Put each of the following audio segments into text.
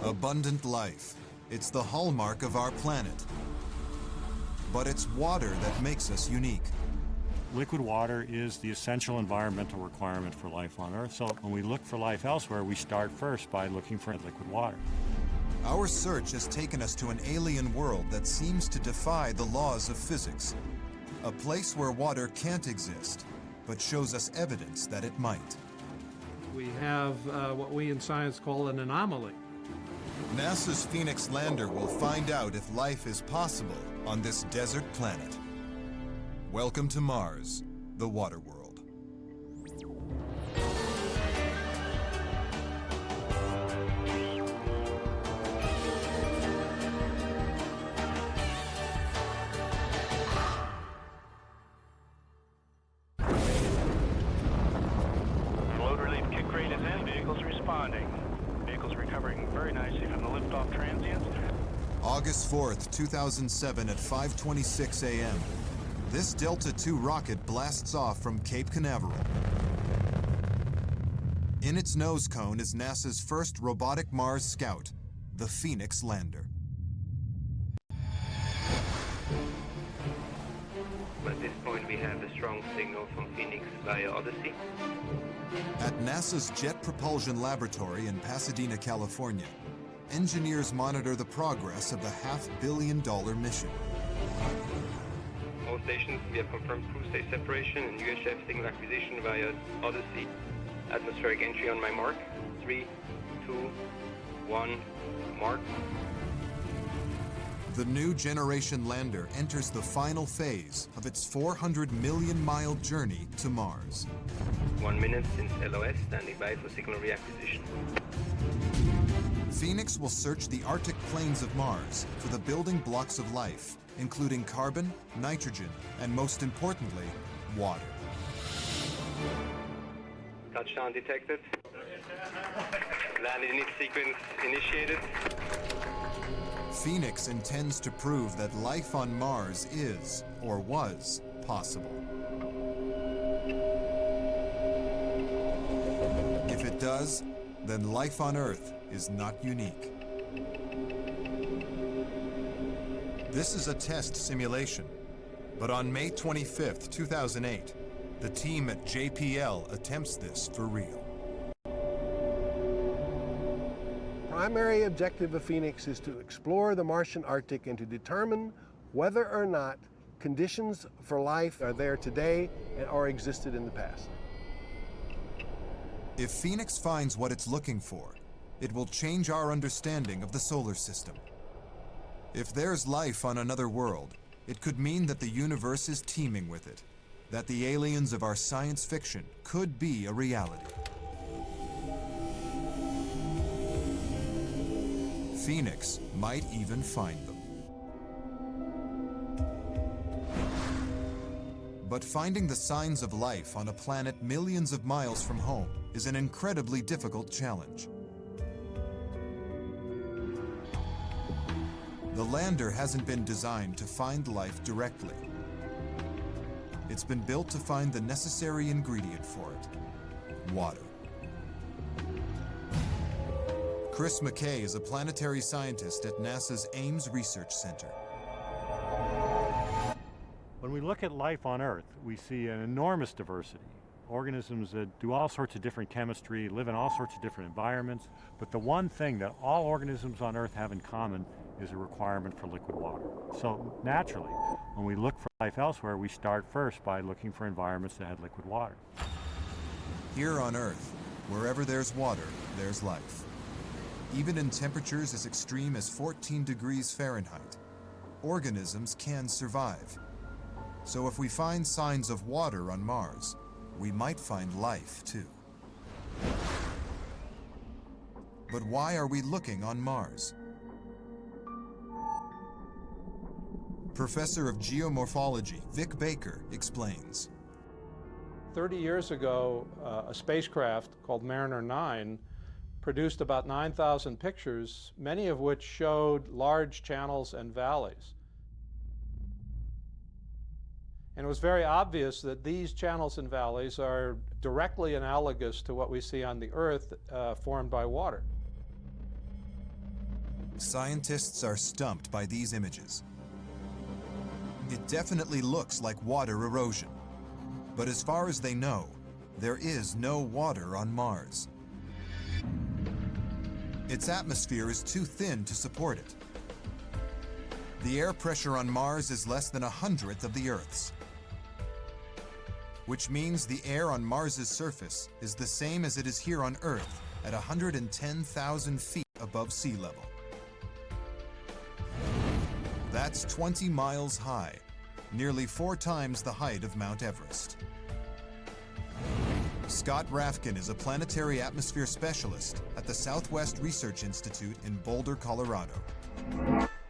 Abundant life. It's the hallmark of our planet. But it's water that makes us unique. Liquid water is the essential environmental requirement for life on Earth. So when we look for life elsewhere, we start first by looking for liquid water. Our search has taken us to an alien world that seems to defy the laws of physics. A place where water can't exist, but shows us evidence that it might. We have what we in science call an anomaly. NASA's Phoenix lander will find out if life is possible on this desert planet. Welcome to Mars, the Waterworld. Load relief kick rate is in, vehicles responding. Vehicles recovering very nicely from the liftoff transients. August 4th, 2007 at 5:26 a.m. This Delta II rocket blasts off from Cape Canaveral. In its nose cone is NASA's first robotic Mars scout, the Phoenix lander. At this point, we have a strong signal from Phoenix via Odyssey. At NASA's Jet Propulsion Laboratory in Pasadena, California, engineers monitor the progress of the $500 million mission. All stations, we have confirmed crew stage separation and UHF signal acquisition via Odyssey. Atmospheric entry on my mark. 3, 2, 1, mark. The new generation lander enters the final phase of its 400 million-mile journey to Mars. 1 minute since LOS, standing by for signal reacquisition. Phoenix will search the Arctic plains of Mars for the building blocks of life, including carbon, nitrogen, and most importantly, water. Touchdown detected. Landing in sequence initiated. Phoenix intends to prove that life on Mars is, or was, possible. If it does, then life on Earth is not unique. This is a test simulation, but on May 25th, 2008, the team at JPL attempts this for real. Primary objective of Phoenix is to explore the Martian Arctic and to determine whether or not conditions for life are there today or existed in the past. If Phoenix finds what it's looking for, it will change our understanding of the solar system. If there's life on another world, it could mean that the universe is teeming with it, that the aliens of our science fiction could be a reality. Phoenix might even find them. But finding the signs of life on a planet millions of miles from home is an incredibly difficult challenge. The lander hasn't been designed to find life directly. It's been built to find the necessary ingredient for it: water. Chris McKay is a planetary scientist at NASA's Ames Research Center. When we look at life on Earth, we see an enormous diversity. Organisms that do all sorts of different chemistry, live in all sorts of different environments, but the one thing that all organisms on Earth have in common is a requirement for liquid water. So naturally, when we look for life elsewhere, we start first by looking for environments that had liquid water. Here on Earth, wherever there's water, there's life. Even in temperatures as extreme as 14 degrees Fahrenheit, organisms can survive. So if we find signs of water on Mars, we might find life too. But why are we looking on Mars? Professor of Geomorphology Vic Baker explains. 30 years ago, a spacecraft called Mariner 9 produced about 9,000 pictures, many of which showed large channels and valleys. And it was very obvious that these channels and valleys are directly analogous to what we see on the Earth, formed by water. Scientists are stumped by these images. It definitely looks like water erosion, but as far as they know, there is no water on Mars. Its atmosphere is too thin to support it. The air pressure on Mars is less than 100th of the Earth's, which means the air on Mars's surface is the same as it is here on Earth at 110,000 feet above sea level. That's 20 miles high, nearly 4 times the height of Mount Everest. Scott Rafkin is a planetary atmosphere specialist at the Southwest Research Institute in Boulder, Colorado.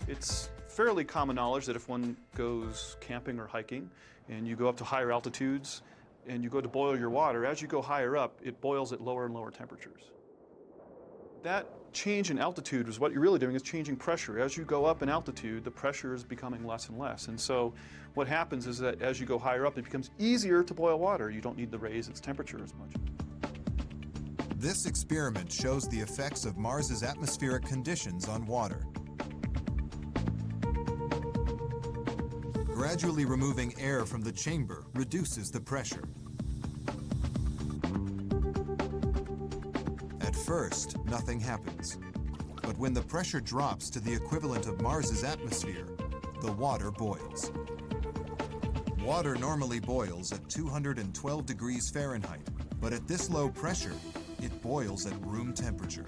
It's fairly common knowledge that if one goes camping or hiking and you go up to higher altitudes and you go to boil your water, as you go higher up, it boils at lower and lower temperatures. That change in altitude is what you're really doing is changing pressure. As you go up in altitude, the pressure is becoming less and less. And so what happens is that as you go higher up, it becomes easier to boil water. You don't need to raise its temperature as much. This experiment shows the effects of Mars's atmospheric conditions on water. Gradually removing air from the chamber reduces the pressure. At first, nothing happens. But when the pressure drops to the equivalent of Mars's atmosphere, the water boils. Water normally boils at 212 degrees Fahrenheit, but at this low pressure, it boils at room temperature.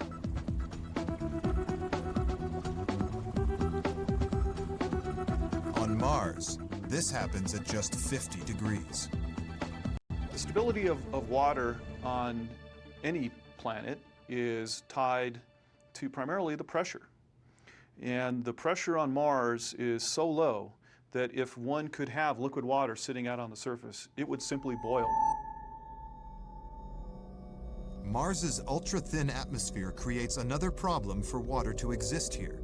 On Mars, this happens at just 50 degrees. The stability of water on any planet is tied to primarily the pressure. And the pressure on Mars is so low that if one could have liquid water sitting out on the surface, it would simply boil. Mars's ultra-thin atmosphere creates another problem for water to exist here.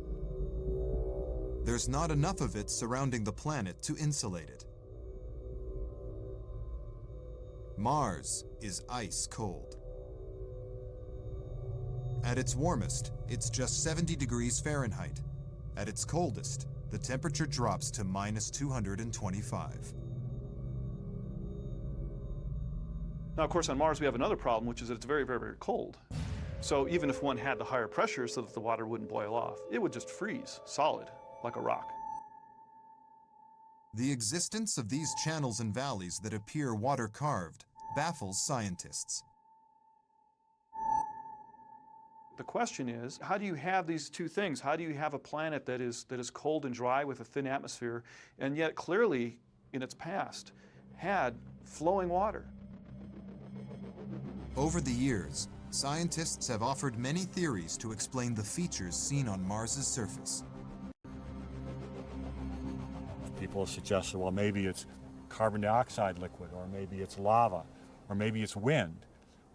There's not enough of it surrounding the planet to insulate it. Mars is ice cold. At its warmest, it's just 70 degrees Fahrenheit. At its coldest, the temperature drops to minus 225. Now, of course, on Mars we have another problem, which is that it's very, very, very cold. So even if one had the higher pressure so that the water wouldn't boil off, it would just freeze solid, like a rock. The existence of these channels and valleys that appear water-carved baffles scientists. The question is, how do you have these two things? How do you have a planet that is cold and dry with a thin atmosphere, and yet clearly, in its past, had flowing water? Over the years, scientists have offered many theories to explain the features seen on Mars's surface. People suggested, well, maybe it's carbon dioxide liquid, or maybe it's lava, or maybe it's wind.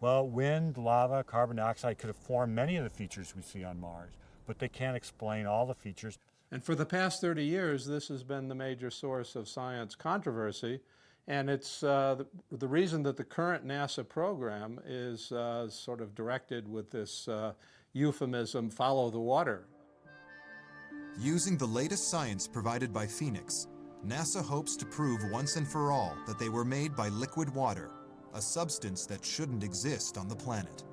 Well, wind, lava, carbon dioxide could have formed many of the features we see on Mars, but they can't explain all the features. And for the past 30 years, this has been the major source of science controversy. And it's the reason that the current NASA program is sort of directed with this euphemism, follow the water. Using the latest science provided by Phoenix, NASA hopes to prove once and for all that they were made by liquid water, a substance that shouldn't exist on the planet.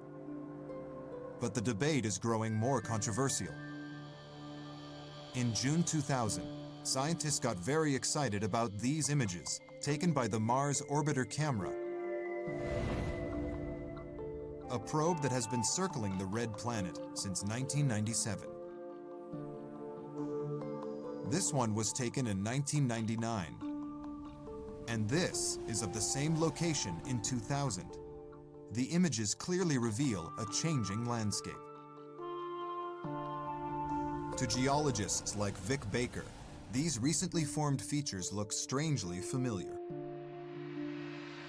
But the debate is growing more controversial. In June 2000, scientists got very excited about these images taken by the Mars Orbiter camera, a probe that has been circling the red planet since 1997. This one was taken in 1999, and this is of the same location in 2000. The images clearly reveal a changing landscape. To geologists like Vic Baker, these recently formed features look strangely familiar.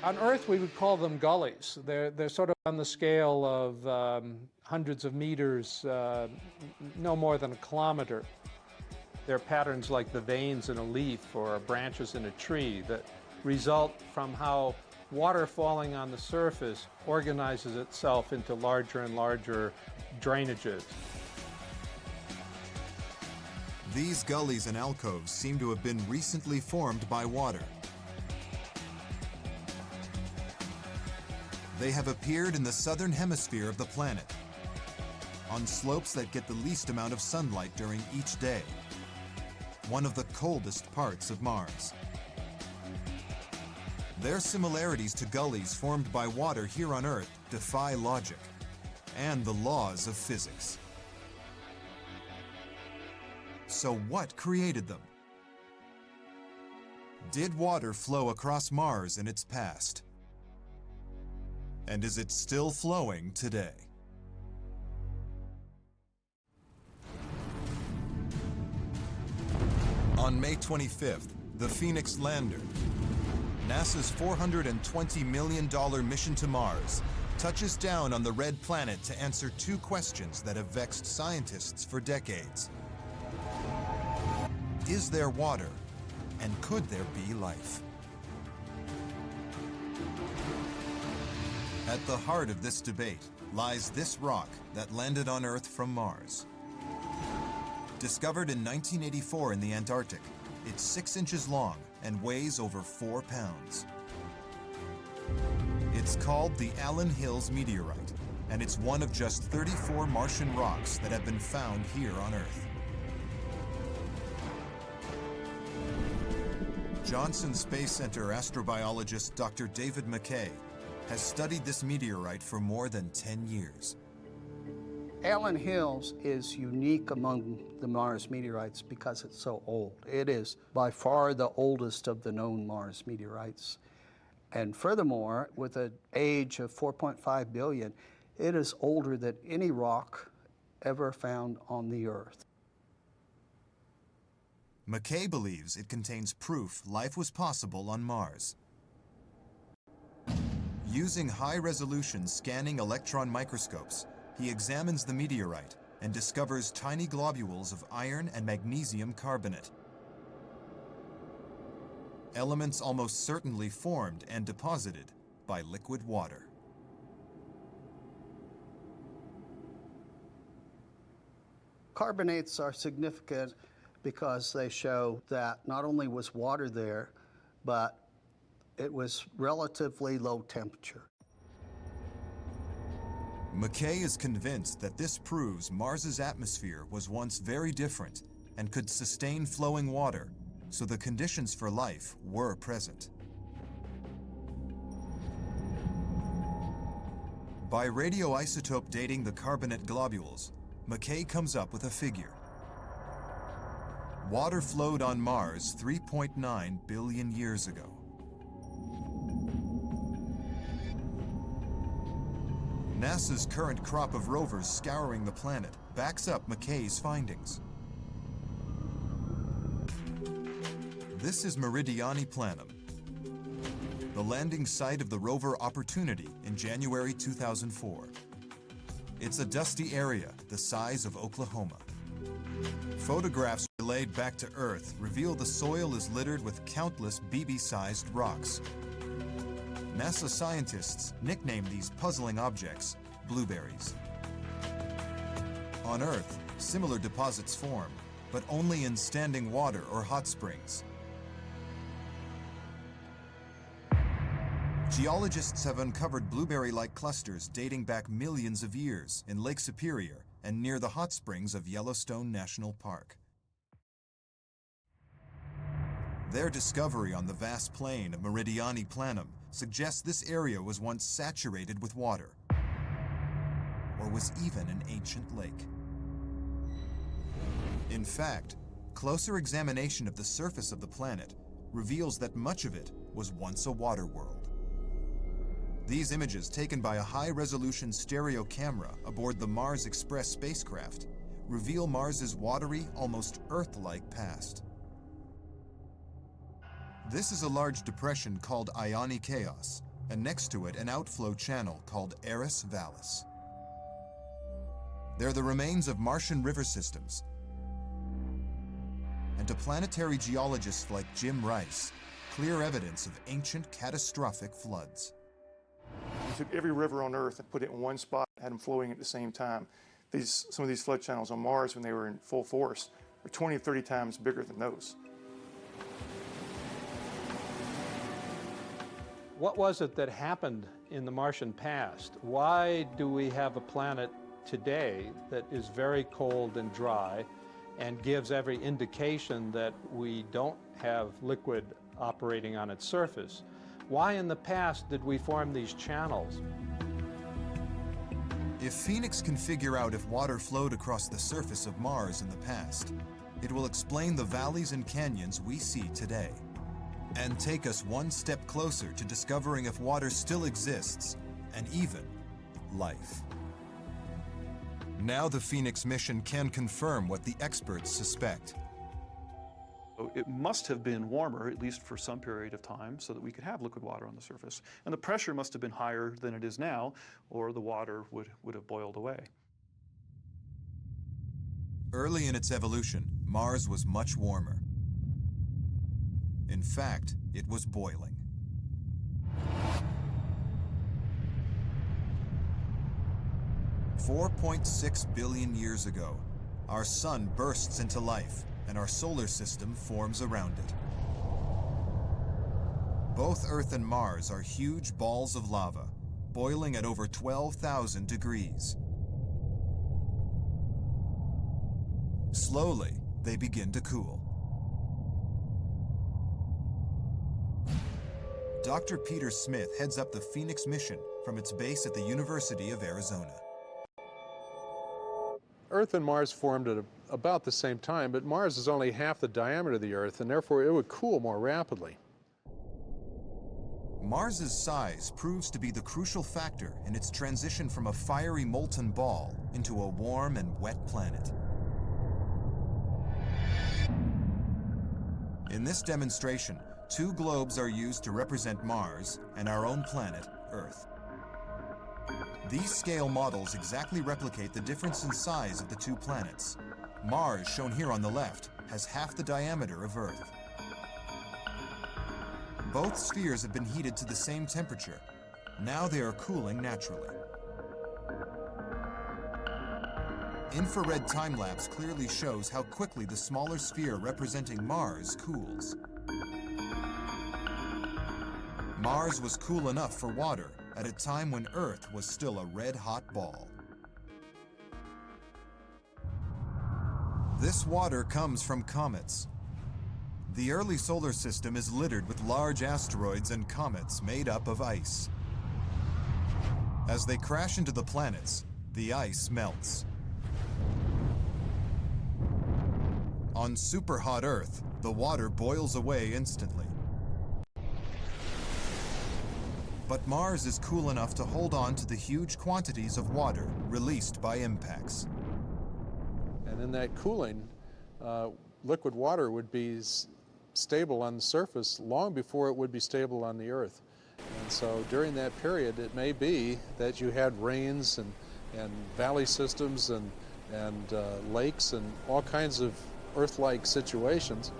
On Earth, we would call them gullies. They're sort of on the scale of hundreds of meters, no more than a kilometer. They're patterns like the veins in a leaf or branches in a tree that result from how water falling on the surface organizes itself into larger and larger drainages. These gullies and alcoves seem to have been recently formed by water. They have appeared in the southern hemisphere of the planet, on slopes that get the least amount of sunlight during each day, one of the coldest parts of Mars. Their similarities to gullies formed by water here on Earth defy logic and the laws of physics. So what created them? Did water flow across Mars in its past? And is it still flowing today? On May 25th, the Phoenix lander, NASA's $420 million mission to Mars, touches down on the red planet to answer two questions that have vexed scientists for decades. Is there water, and could there be life? At the heart of this debate lies this rock that landed on Earth from Mars. Discovered in 1984 in the Antarctic, it's 6 inches long and weighs over 4 pounds. It's called the Allen Hills meteorite, and it's one of just 34 Martian rocks that have been found here on Earth. Johnson Space Center astrobiologist Dr. David McKay has studied this meteorite for more than 10 years. Allen Hills is unique among the Mars meteorites because it's so old. It is by far the oldest of the known Mars meteorites. And furthermore, with an age of 4.5 billion, it is older than any rock ever found on the Earth. McKay believes it contains proof life was possible on Mars. Using high-resolution scanning electron microscopes, he examines the meteorite and discovers tiny globules of iron and magnesium carbonate. Elements almost certainly formed and deposited by liquid water. Carbonates are significant because they show that not only was water there, but it was relatively low temperature. McKay is convinced that this proves Mars's atmosphere was once very different and could sustain flowing water, so the conditions for life were present. By radioisotope dating the carbonate globules, McKay comes up with a figure. Water flowed on Mars 3.9 billion years ago. NASA's current crop of rovers scouring the planet backs up McKay's findings. This is Meridiani Planum, the landing site of the rover Opportunity in January 2004. It's a dusty area the size of Oklahoma. Photographs relayed back to Earth reveal the soil is littered with countless BB-sized rocks. NASA scientists nicknamed these puzzling objects blueberries. On Earth, similar deposits form, but only in standing water or hot springs. Geologists have uncovered blueberry-like clusters dating back millions of years in Lake Superior and near the hot springs of Yellowstone National Park. Their discovery on the vast plain of Meridiani Planum suggests this area was once saturated with water, or was even an ancient lake. In fact, closer examination of the surface of the planet reveals that much of it was once a water world. These images, taken by a high-resolution stereo camera aboard the Mars Express spacecraft, reveal Mars's watery, almost Earth-like past. This is a large depression called Ioni Chaos, and next to it an outflow channel called Ares Vallis. They're the remains of Martian river systems. And to planetary geologists like Jim Rice, clear evidence of ancient catastrophic floods. We took every river on Earth and put it in one spot, had them flowing at the same time. Some of these flood channels on Mars, when they were in full force, are 20 or 30 times bigger than those. What was it that happened in the Martian past? Why do we have a planet today that is very cold and dry and gives every indication that we don't have liquid operating on its surface? Why in the past did we form these channels? If Phoenix can figure out if water flowed across the surface of Mars in the past, it will explain the valleys and canyons we see today, and take us one step closer to discovering if water still exists, and even life. Now the Phoenix mission can confirm what the experts suspect. So it must have been warmer, at least for some period of time, so that we could have liquid water on the surface. And the pressure must have been higher than it is now, or the water would have boiled away. Early in its evolution, Mars was much warmer. In fact, it was boiling. $4.6 billion years ago, our sun bursts into life, and our solar system forms around it. Both Earth and Mars are huge balls of lava, boiling at over 12,000 degrees. Slowly, they begin to cool. Dr. Peter Smith heads up the Phoenix mission from its base at the University of Arizona. Earth and Mars formed at about the same time, but Mars is only half the diameter of the Earth, and therefore it would cool more rapidly. Mars's size proves to be the crucial factor in its transition from a fiery molten ball into a warm and wet planet. In this demonstration, two globes are used to represent Mars and our own planet, Earth. These scale models exactly replicate the difference in size of the two planets. Mars, shown here on the left, has half the diameter of Earth. Both spheres have been heated to the same temperature. Now they are cooling naturally. Infrared time-lapse clearly shows how quickly the smaller sphere representing Mars cools. Mars was cool enough for water at a time when Earth was still a red-hot ball. This water comes from comets. The early solar system is littered with large asteroids and comets made up of ice. As they crash into the planets, the ice melts. On super-hot Earth, the water boils away instantly. But Mars is cool enough to hold on to the huge quantities of water released by impacts. And in that cooling, liquid water would be stable on the surface long before it would be stable on the Earth. And so during that period, it may be that you had rains and valley systems and lakes and all kinds of Earth-like situations.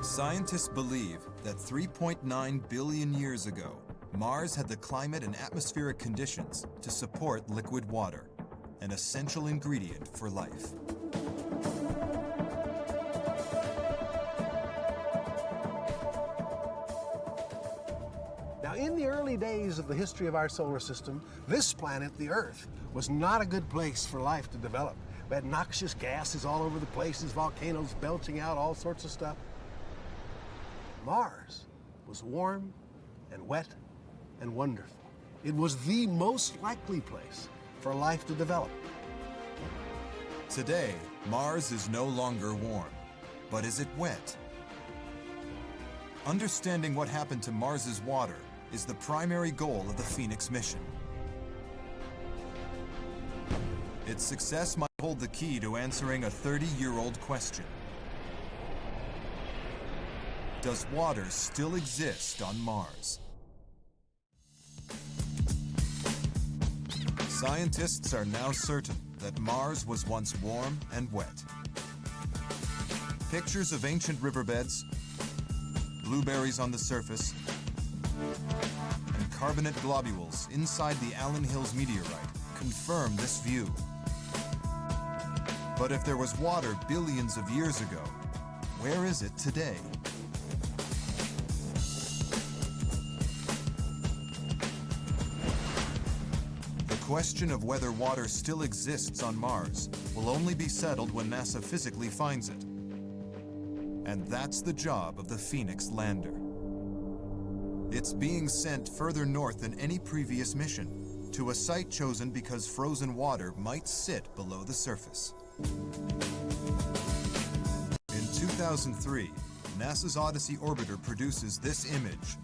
Scientists believe that 3.9 billion years ago, Mars had the climate and atmospheric conditions to support liquid water, an essential ingredient for life. Now, in the early days of the history of our solar system, this planet, the Earth, was not a good place for life to develop. We had noxious gases all over the places, volcanoes belching out all sorts of stuff. Mars was warm and wet and wonderful. It was the most likely place for life to develop. Today, Mars is no longer warm, but is it wet? Understanding what happened to Mars's water is the primary goal of the Phoenix mission. Its success might hold the key to answering a 30-year-old question. Does water still exist on Mars? Scientists are now certain that Mars was once warm and wet. Pictures of ancient riverbeds, blueberries on the surface, and carbonate globules inside the Allen Hills meteorite confirm this view. But if there was water billions of years ago, where is it today? The question of whether water still exists on Mars will only be settled when NASA physically finds it. And that's the job of the Phoenix lander. It's being sent further north than any previous mission, to a site chosen because frozen water might sit below the surface. In 2003, NASA's Odyssey orbiter produces this image.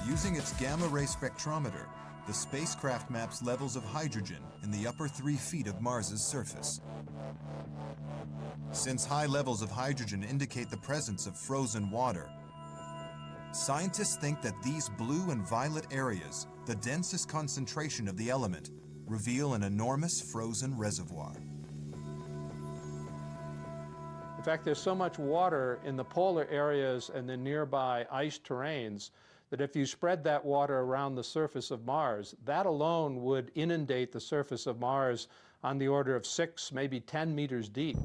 Using its gamma-ray spectrometer, the spacecraft maps levels of hydrogen in the upper 3 feet of Mars's surface. Since high levels of hydrogen indicate the presence of frozen water, scientists think that these blue and violet areas, the densest concentration of the element, reveal an enormous frozen reservoir. In fact, there's so much water in the polar areas and the nearby ice terrains that if you spread that water around the surface of Mars, that alone would inundate the surface of Mars on the order of 6, maybe 10 meters deep.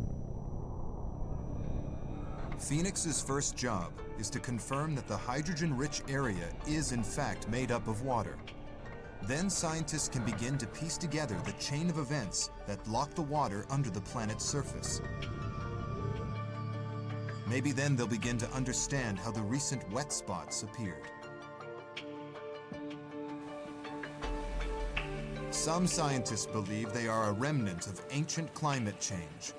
Phoenix's first job is to confirm that the hydrogen-rich area is in fact made up of water. Then scientists can begin to piece together the chain of events that lock the water under the planet's surface. Maybe then they'll begin to understand how the recent wet spots appeared. Some scientists believe they are a remnant of ancient climate change.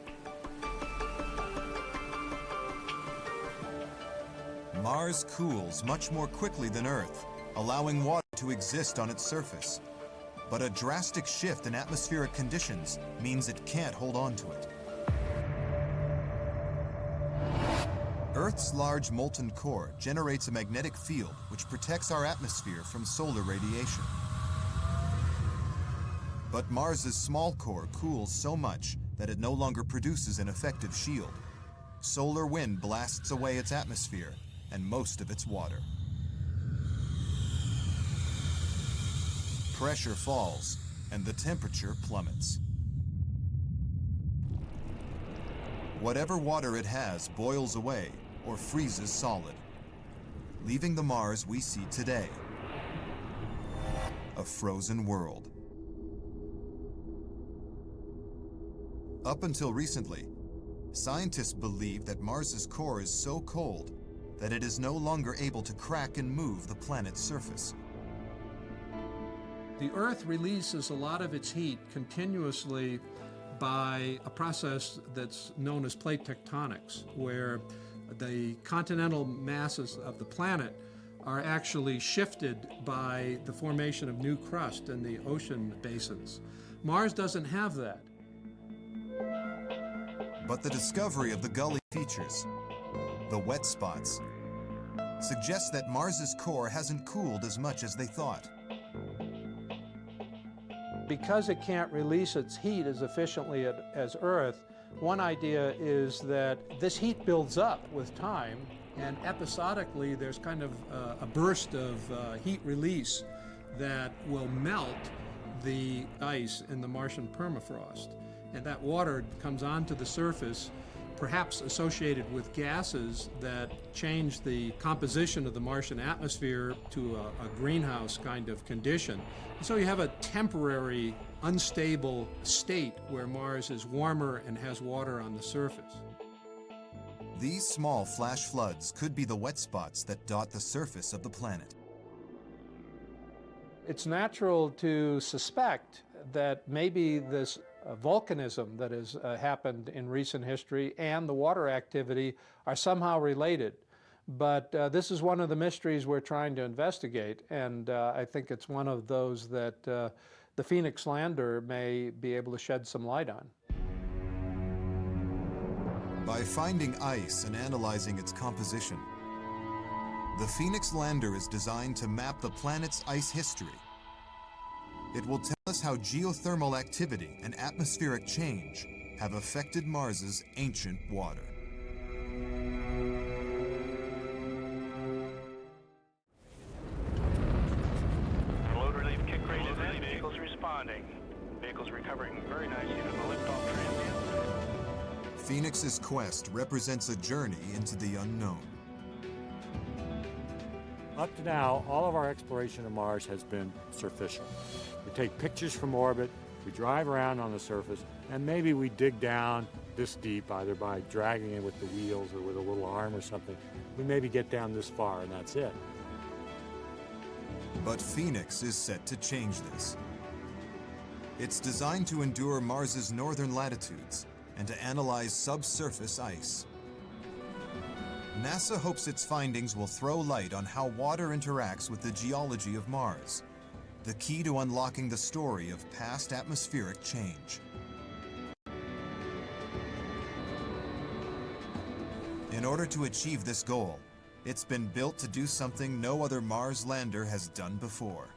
Mars cools much more quickly than Earth, allowing water to exist on its surface. But a drastic shift in atmospheric conditions means it can't hold on to it. Earth's large molten core generates a magnetic field which protects our atmosphere from solar radiation. But Mars's small core cools so much that it no longer produces an effective shield. Solar wind blasts away its atmosphere and most of its water. Pressure falls and the temperature plummets. Whatever water it has boils away or freezes solid, leaving the Mars we see today, a frozen world. Up until recently, scientists believed that Mars's core is so cold that it is no longer able to crack and move the planet's surface. The Earth releases a lot of its heat continuously by a process that's known as plate tectonics, where the continental masses of the planet are actually shifted by the formation of new crust in the ocean basins. Mars doesn't have that. But the discovery of the gully features, the wet spots, suggests that Mars's core hasn't cooled as much as they thought. Because it can't release its heat as efficiently as Earth, one idea is that this heat builds up with time, and episodically there's kind of a burst of heat release that will melt the ice in the Martian permafrost. And that water comes onto the surface, perhaps associated with gases that change the composition of the Martian atmosphere to a greenhouse kind of condition. And so you have a temporary, unstable state where Mars is warmer and has water on the surface. These small flash floods could be the wet spots that dot the surface of the planet. It's natural to suspect that maybe this volcanism that has happened in recent history and the water activity are somehow related. But this is one of the mysteries we're trying to investigate, and I think it's one of those that the Phoenix lander may be able to shed some light on. By finding ice and analyzing its composition, the Phoenix lander is designed to map the planet's ice history. It will tell us how geothermal activity and atmospheric change have affected Mars's ancient water. Load relief kick rate is in. Vehicles responding. Vehicles Vehicles recovering very nicely from the liftoff transient. Phoenix's quest represents a journey into the unknown. Up to now, all of our exploration of Mars has been superficial. We take pictures from orbit, we drive around on the surface, and maybe we dig down this deep, either by dragging it with the wheels or with a little arm or something. We maybe get down this far, and that's it. But Phoenix is set to change this. It's designed to endure Mars's northern latitudes and to analyze subsurface ice. NASA hopes its findings will throw light on how water interacts with the geology of Mars, the key to unlocking the story of past atmospheric change. In order to achieve this goal, it's been built to do something no other Mars lander has done before.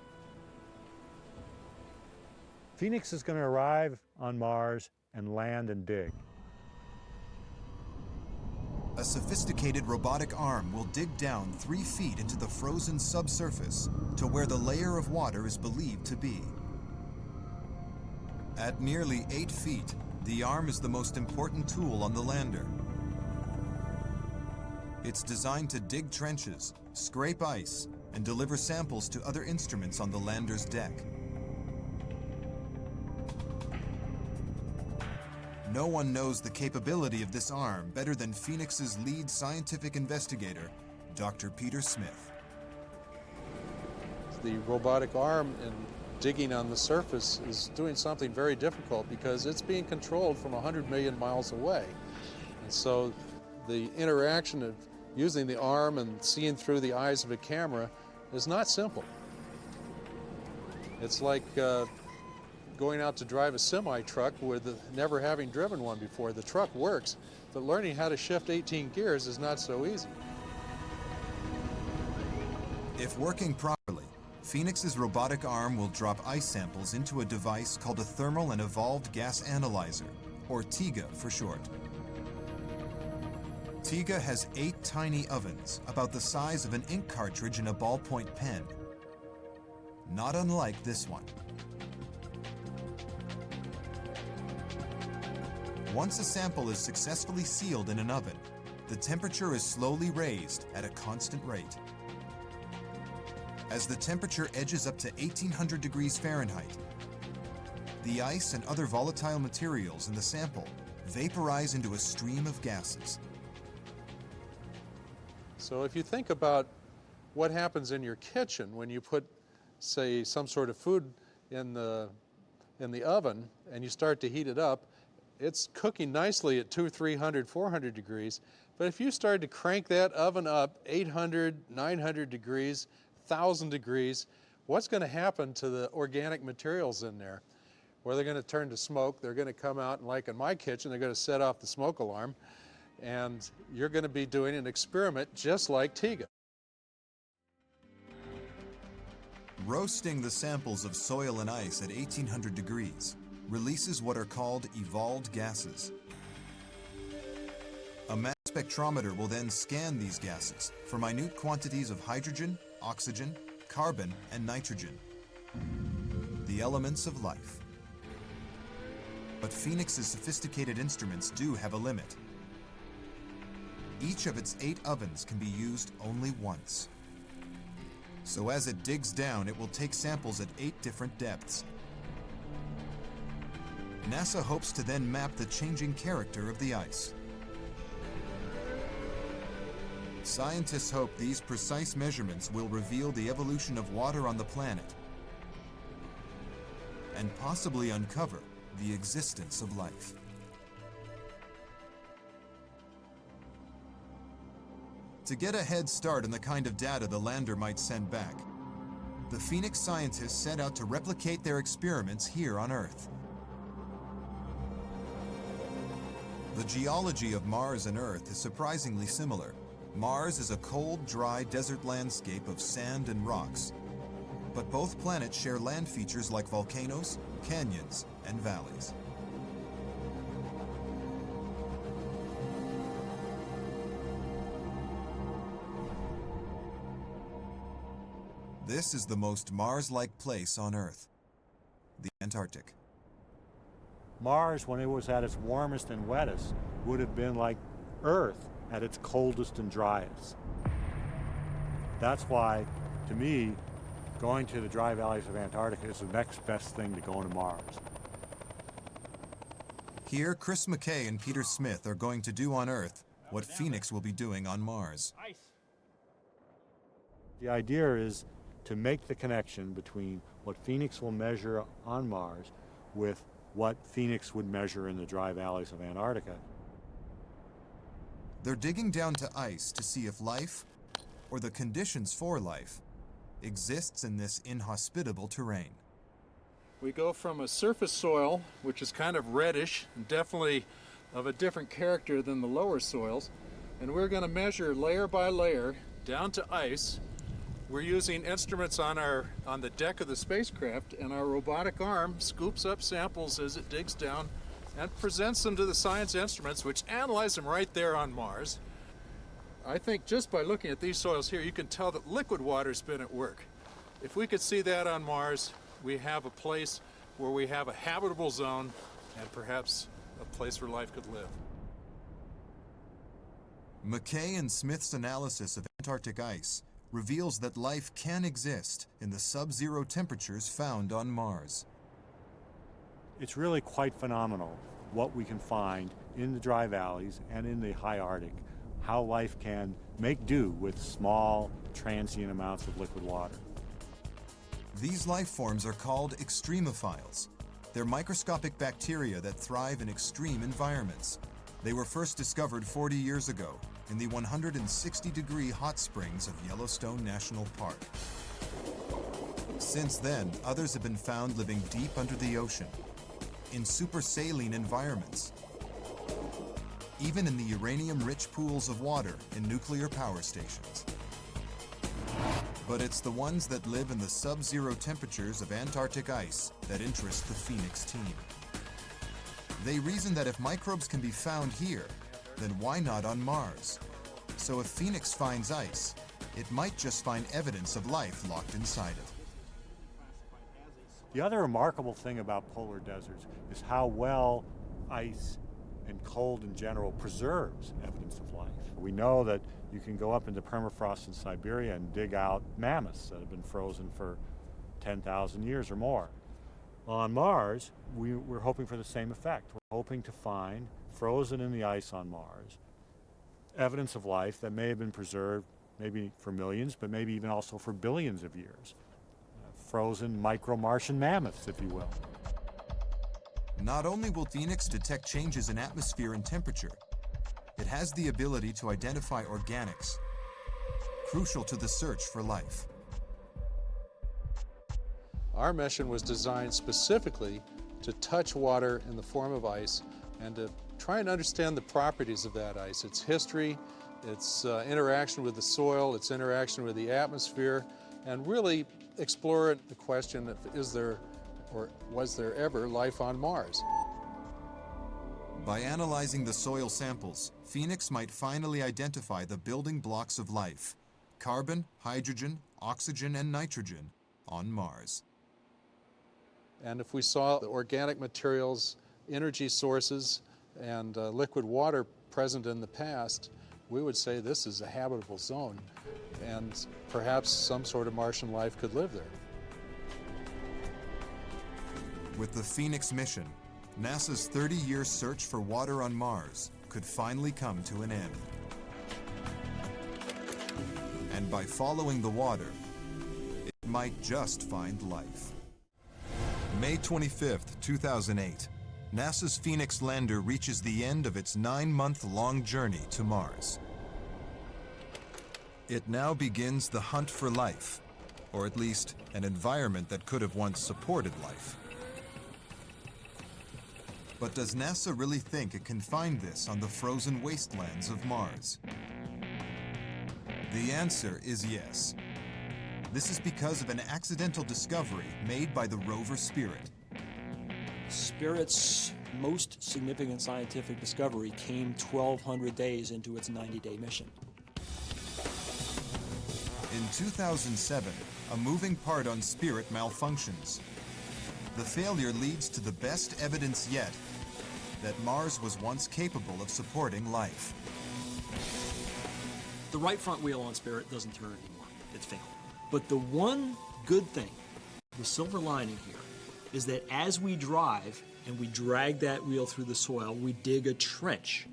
Phoenix is going to arrive on Mars and land and dig. A sophisticated robotic arm will dig down 3 feet into the frozen subsurface to where the layer of water is believed to be. At nearly 8 feet, the arm is the most important tool on the lander. It's designed to dig trenches, scrape ice, and deliver samples to other instruments on the lander's deck. No one knows the capability of this arm better than Phoenix's lead scientific investigator, Dr. Peter Smith. The robotic arm in digging on the surface is doing something very difficult because it's being controlled from 100 million miles away. And so the interaction of using the arm and seeing through the eyes of a camera is not simple. It's like going out to drive a semi-truck with never having driven one before. The truck works, but learning how to shift 18 gears is not so easy. If working properly, Phoenix's robotic arm will drop ice samples into a device called a Thermal and Evolved Gas Analyzer, or TIGA for short. TIGA has 8 tiny ovens, about the size of an ink cartridge in a ballpoint pen. Not unlike this one. Once a sample is successfully sealed in an oven, the temperature is slowly raised at a constant rate. As the temperature edges up to 1800 degrees Fahrenheit, the ice and other volatile materials in the sample vaporize into a stream of gases. So if you think about what happens in your kitchen when you put, say, some sort of food in the oven and you start to heat it up, it's cooking nicely at 200, 300, 400 degrees. But if you start to crank that oven up 800, 900 degrees, 1,000 degrees, what's going to happen to the organic materials in there? Well, they're going to turn to smoke. They're going to come out, and like in my kitchen, they're going to set off the smoke alarm. And you're going to be doing an experiment just like TIGA. Roasting the samples of soil and ice at 1800 degrees releases what are called evolved gases. A mass spectrometer will then scan these gases for minute quantities of hydrogen, oxygen, carbon, and nitrogen, the elements of life. But Phoenix's sophisticated instruments do have a limit. Each of its 8 ovens can be used only once. So as it digs down, it will take samples at 8 different depths. NASA hopes to then map the changing character of the ice. Scientists hope these precise measurements will reveal the evolution of water on the planet and possibly uncover the existence of life. To get a head start on the kind of data the lander might send back, the Phoenix scientists set out to replicate their experiments here on Earth. The geology of Mars and Earth is surprisingly similar. Mars is a cold, dry desert landscape of sand and rocks. But both planets share land features like volcanoes, canyons, and valleys. This is the most Mars-like place on Earth, the Antarctic. Mars, when it was at its warmest and wettest, would have been like Earth at its coldest and driest. That's why, to me, going to the dry valleys of Antarctica is the next best thing to going to Mars. Here, Chris McKay and Peter Smith are going to do on Earth what Phoenix will be doing on Mars. The idea is to make the connection between what Phoenix will measure on Mars with what Phoenix would measure in the dry valleys of Antarctica. They're digging down to ice to see if life, or the conditions for life, exists in this inhospitable terrain. We go from a surface soil, which is kind of reddish and definitely of a different character than the lower soils, and we're going to measure layer by layer down to ice. We're using instruments on the deck of the spacecraft, and our robotic arm scoops up samples as it digs down and presents them to the science instruments, which analyze them right there on Mars. I think just by looking at these soils here, you can tell that liquid water's been at work. If we could see that on Mars, we have a place where we have a habitable zone and perhaps a place where life could live. McKay and Smith's analysis of Antarctic ice reveals that life can exist in the sub-zero temperatures found on Mars. It's really quite phenomenal what we can find in the dry valleys and in the high Arctic, how life can make do with small, transient amounts of liquid water. These life forms are called extremophiles. They're microscopic bacteria that thrive in extreme environments. They were first discovered 40 years ago in the 160-degree hot springs of Yellowstone National Park. Since then, others have been found living deep under the ocean, in supersaline environments, even in the uranium-rich pools of water in nuclear power stations. But it's the ones that live in the sub-zero temperatures of Antarctic ice that interest the Phoenix team. They reason that if microbes can be found here, then why not on Mars? So if Phoenix finds ice, it might just find evidence of life locked inside it. The other remarkable thing about polar deserts is how well ice and cold in general preserves evidence of life. We know that you can go up into permafrost in Siberia and dig out mammoths that have been frozen for 10,000 years or more. On Mars, we're hoping for the same effect. We're hoping to find, frozen in the ice on Mars, evidence of life that may have been preserved maybe for millions, but maybe even also for billions of years. Frozen micro-Martian mammoths, if you will. Not only will Phoenix detect changes in atmosphere and temperature, it has the ability to identify organics, crucial to the search for life. Our mission was designed specifically to touch water in the form of ice and to try and understand the properties of that ice, its history, its interaction with the soil, its interaction with the atmosphere, and really explore the question of is there or was there ever life on Mars? By analyzing the soil samples, Phoenix might finally identify the building blocks of life: carbon, hydrogen, oxygen, and nitrogen on Mars. And if we saw the organic materials, energy sources, and liquid water present in the past, we would say this is a habitable zone, and perhaps some sort of Martian life could live there. With the Phoenix mission, NASA's 30-year search for water on Mars could finally come to an end. And by following the water, it might just find life. May 25th, 2008, NASA's Phoenix lander reaches the end of its 9-month-long journey to Mars. It now begins the hunt for life, or at least an environment that could have once supported life. But does NASA really think it can find this on the frozen wastelands of Mars? The answer is yes. This is because of an accidental discovery made by the rover Spirit. Spirit's most significant scientific discovery came 1,200 days into its 90-day mission. In 2007, a moving part on Spirit malfunctions. The failure leads to the best evidence yet that Mars was once capable of supporting life. The right front wheel on Spirit doesn't turn anymore. It's failed. But the one good thing, the silver lining here, is that as we drive and we drag that wheel through the soil, we dig a trench.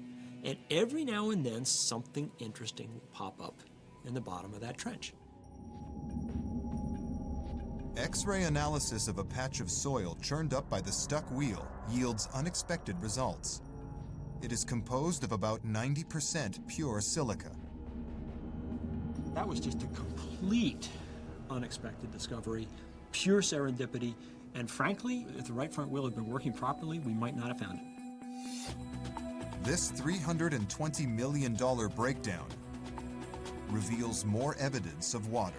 And every now and then, something interesting will pop up in the bottom of that trench. X-ray analysis of a patch of soil churned up by the stuck wheel yields unexpected results. It is composed of about 90% pure silica. That was just a complete unexpected discovery, pure serendipity, and frankly, if the right front wheel had been working properly, we might not have found it. This $320 million breakdown reveals more evidence of water.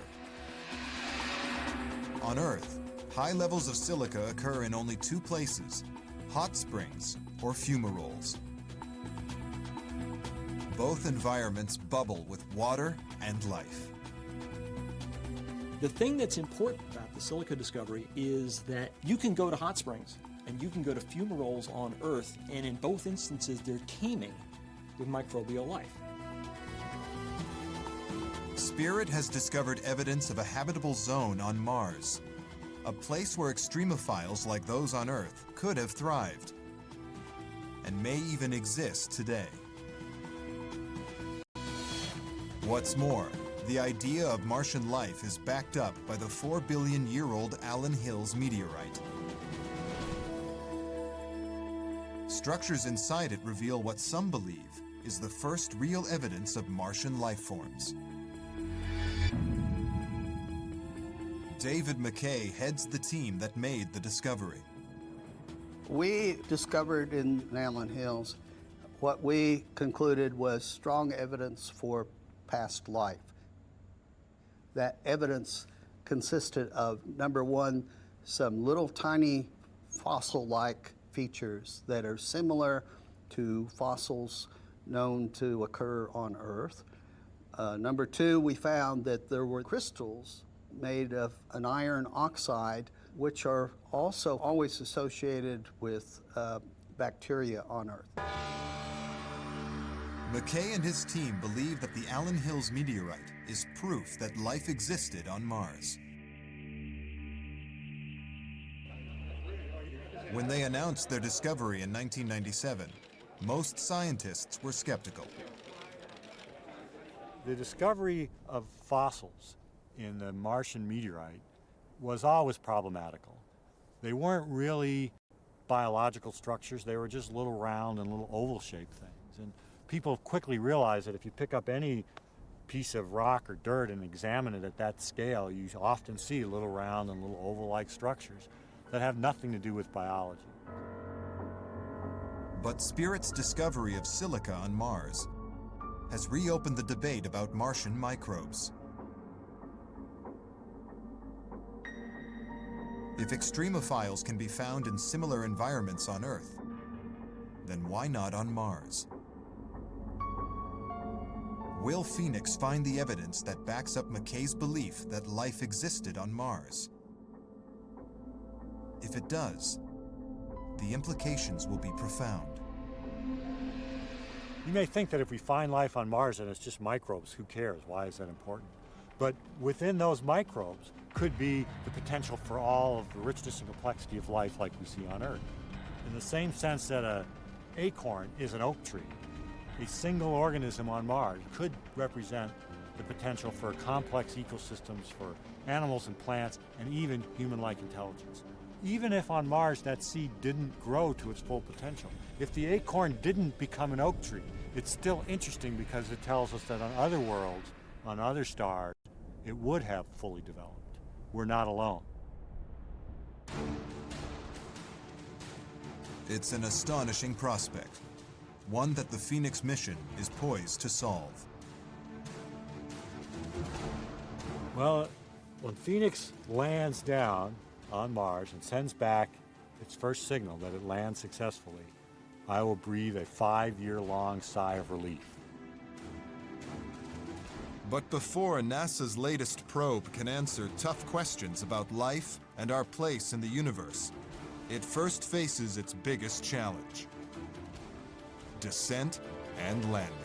On Earth, high levels of silica occur in only two places: hot springs or fumaroles. Both environments bubble with water and life. The thing that's important about the silica discovery is that you can go to hot springs and you can go to fumaroles on Earth, and in both instances they're teeming with microbial life. Spirit has discovered evidence of a habitable zone on Mars, a place where extremophiles like those on Earth could have thrived, and may even exist today. What's more, the idea of Martian life is backed up by the 4-billion-year-old Allen Hills meteorite. Structures inside it reveal what some believe is the first real evidence of Martian life forms. David McKay heads the team that made the discovery. We discovered in Allen Hills what we concluded was strong evidence for past life. That evidence consisted of, number one, some little tiny fossil-like features that are similar to fossils known to occur on Earth. Number two, we found that there were crystals made of an iron oxide, which are also always associated with bacteria on Earth. McKay and his team believe that the Allen Hills meteorite is proof that life existed on Mars. When they announced their discovery in 1997, most scientists were skeptical. The discovery of fossils in the Martian meteorite was always problematical. They weren't really biological structures, they were just little round and little oval-shaped things. And people quickly realized that if you pick up any piece of rock or dirt and examine it at that scale, you often see little round and little oval-like structures that have nothing to do with biology. But Spirit's discovery of silica on Mars has reopened the debate about Martian microbes. If extremophiles can be found in similar environments on Earth, then why not on Mars? Will Phoenix find the evidence that backs up McKay's belief that life existed on Mars? If it does, the implications will be profound. You may think that if we find life on Mars and it's just microbes, who cares? Why is that important? But within those microbes could be the potential for all of the richness and complexity of life like we see on Earth. In the same sense that an acorn is an oak tree, a single organism on Mars could represent the potential for complex ecosystems for animals and plants and even human-like intelligence. Even if on Mars that seed didn't grow to its full potential, if the acorn didn't become an oak tree, it's still interesting because it tells us that on other worlds, on other stars, it would have fully developed. We're not alone. It's an astonishing prospect, one that the Phoenix mission is poised to solve. Well, when Phoenix lands down on Mars and sends back its first signal that it lands successfully, I will breathe a 5-year-long sigh of relief. But before NASA's latest probe can answer tough questions about life and our place in the universe, it first faces its biggest challenge: descent and landing.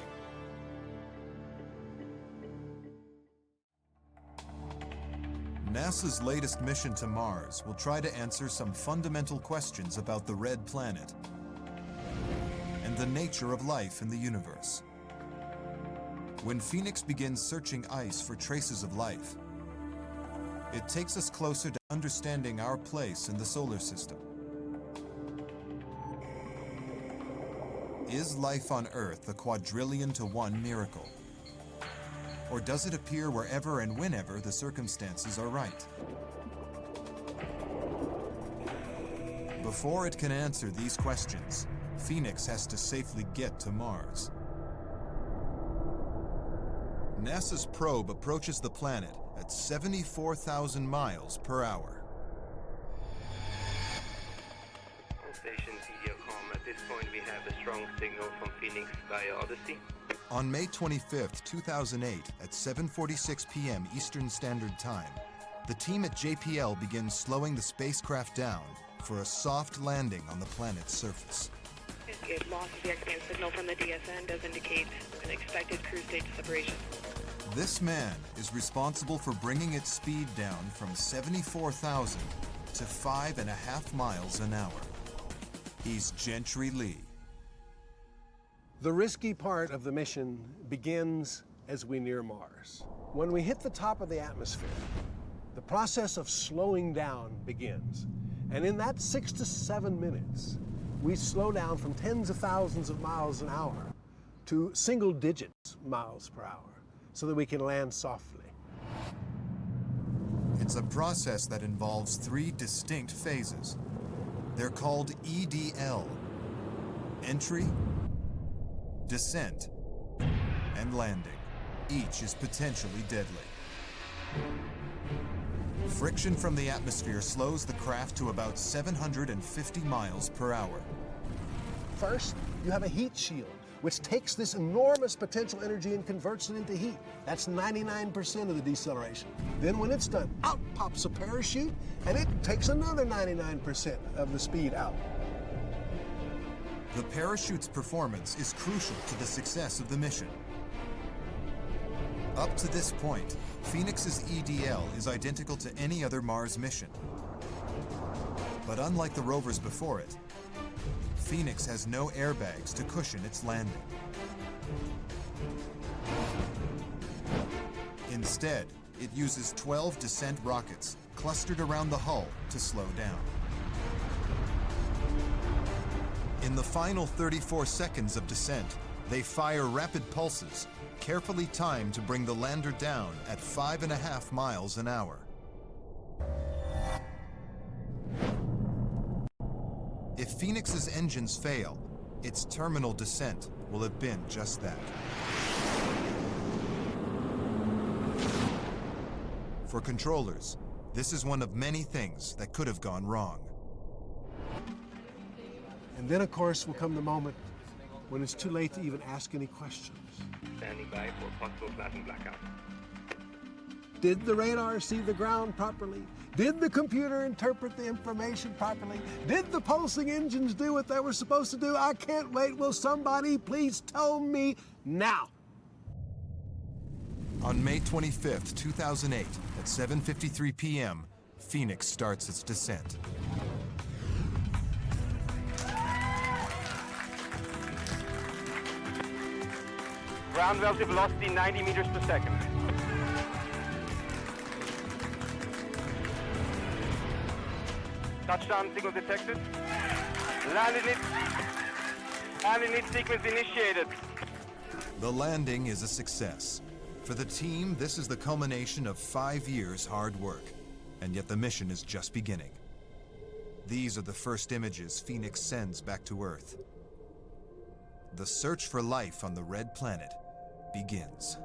NASA's latest mission to Mars will try to answer some fundamental questions about the red planet and the nature of life in the universe. When Phoenix begins searching ice for traces of life, it takes us closer to understanding our place in the solar system. Is life on Earth a quadrillion to one miracle? Or does it appear wherever and whenever the circumstances are right? Before it can answer these questions, Phoenix has to safely get to Mars. NASA's probe approaches the planet at 74,000 miles per hour. All stations, EDOCOM. At this point, we have a strong signal from Phoenix via Odyssey. On May 25, 2008, at 7:46 p.m. Eastern Standard Time, the team at JPL begins slowing the spacecraft down for a soft landing on the planet's surface. It lost the X-band signal from the DSN does indicate an expected cruise stage separation. This man is responsible for bringing its speed down from 74,000 to 5.5 miles an hour. He's Gentry Lee. The risky part of the mission begins as we near Mars. When we hit the top of the atmosphere, the process of slowing down begins. And in that 6 to 7 minutes, we slow down from tens of thousands of miles an hour to single digits miles per hour so that we can land softly. It's a process that involves 3 distinct phases. They're called EDL: entry, descent, and landing. Each is potentially deadly. Friction from the atmosphere slows the craft to about 750 miles per hour. First, you have a heat shield, which takes this enormous potential energy and converts it into heat. That's 99% of the deceleration. Then when it's done, out pops a parachute, and it takes another 99% of the speed out. The parachute's performance is crucial to the success of the mission. Up to this point, Phoenix's EDL is identical to any other Mars mission. But unlike the rovers before it, Phoenix has no airbags to cushion its landing. Instead, it uses 12 descent rockets clustered around the hull to slow down. In the final 34 seconds of descent, they fire rapid pulses, carefully timed to bring the lander down at 5.5 miles an hour. If Phoenix's engines fail, its terminal descent will have been just that. For controllers, this is one of many things that could have gone wrong. And then, of course, will come the moment when it's too late to even ask any questions. Standing by for possible flash and blackout. Did the radar see the ground properly? Did the computer interpret the information properly? Did the pulsing engines do what they were supposed to do? I can't wait. Will somebody please tell me now? On May 25th, 2008, at 7:53 p.m., Phoenix starts its descent. Ground velocity 90 meters per second. Touchdown signal detected. Landing sequence initiated. The landing is a success. For the team, this is the culmination of 5 years' hard work, and yet the mission is just beginning. These are the first images Phoenix sends back to Earth. The search for life on the red planet begins.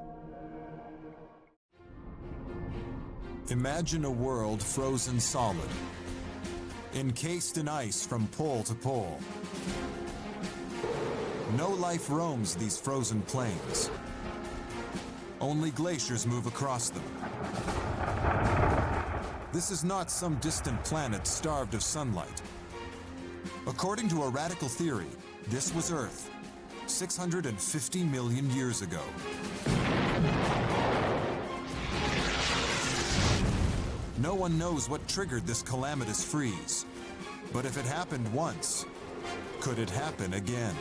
Imagine a world frozen solid, encased in ice from pole to pole. No life roams these frozen plains. Only glaciers move across them. This is not some distant planet starved of sunlight. According to a radical theory, this was Earth, 650 million years ago. No one knows what triggered this calamitous freeze. But if it happened once, could it happen again?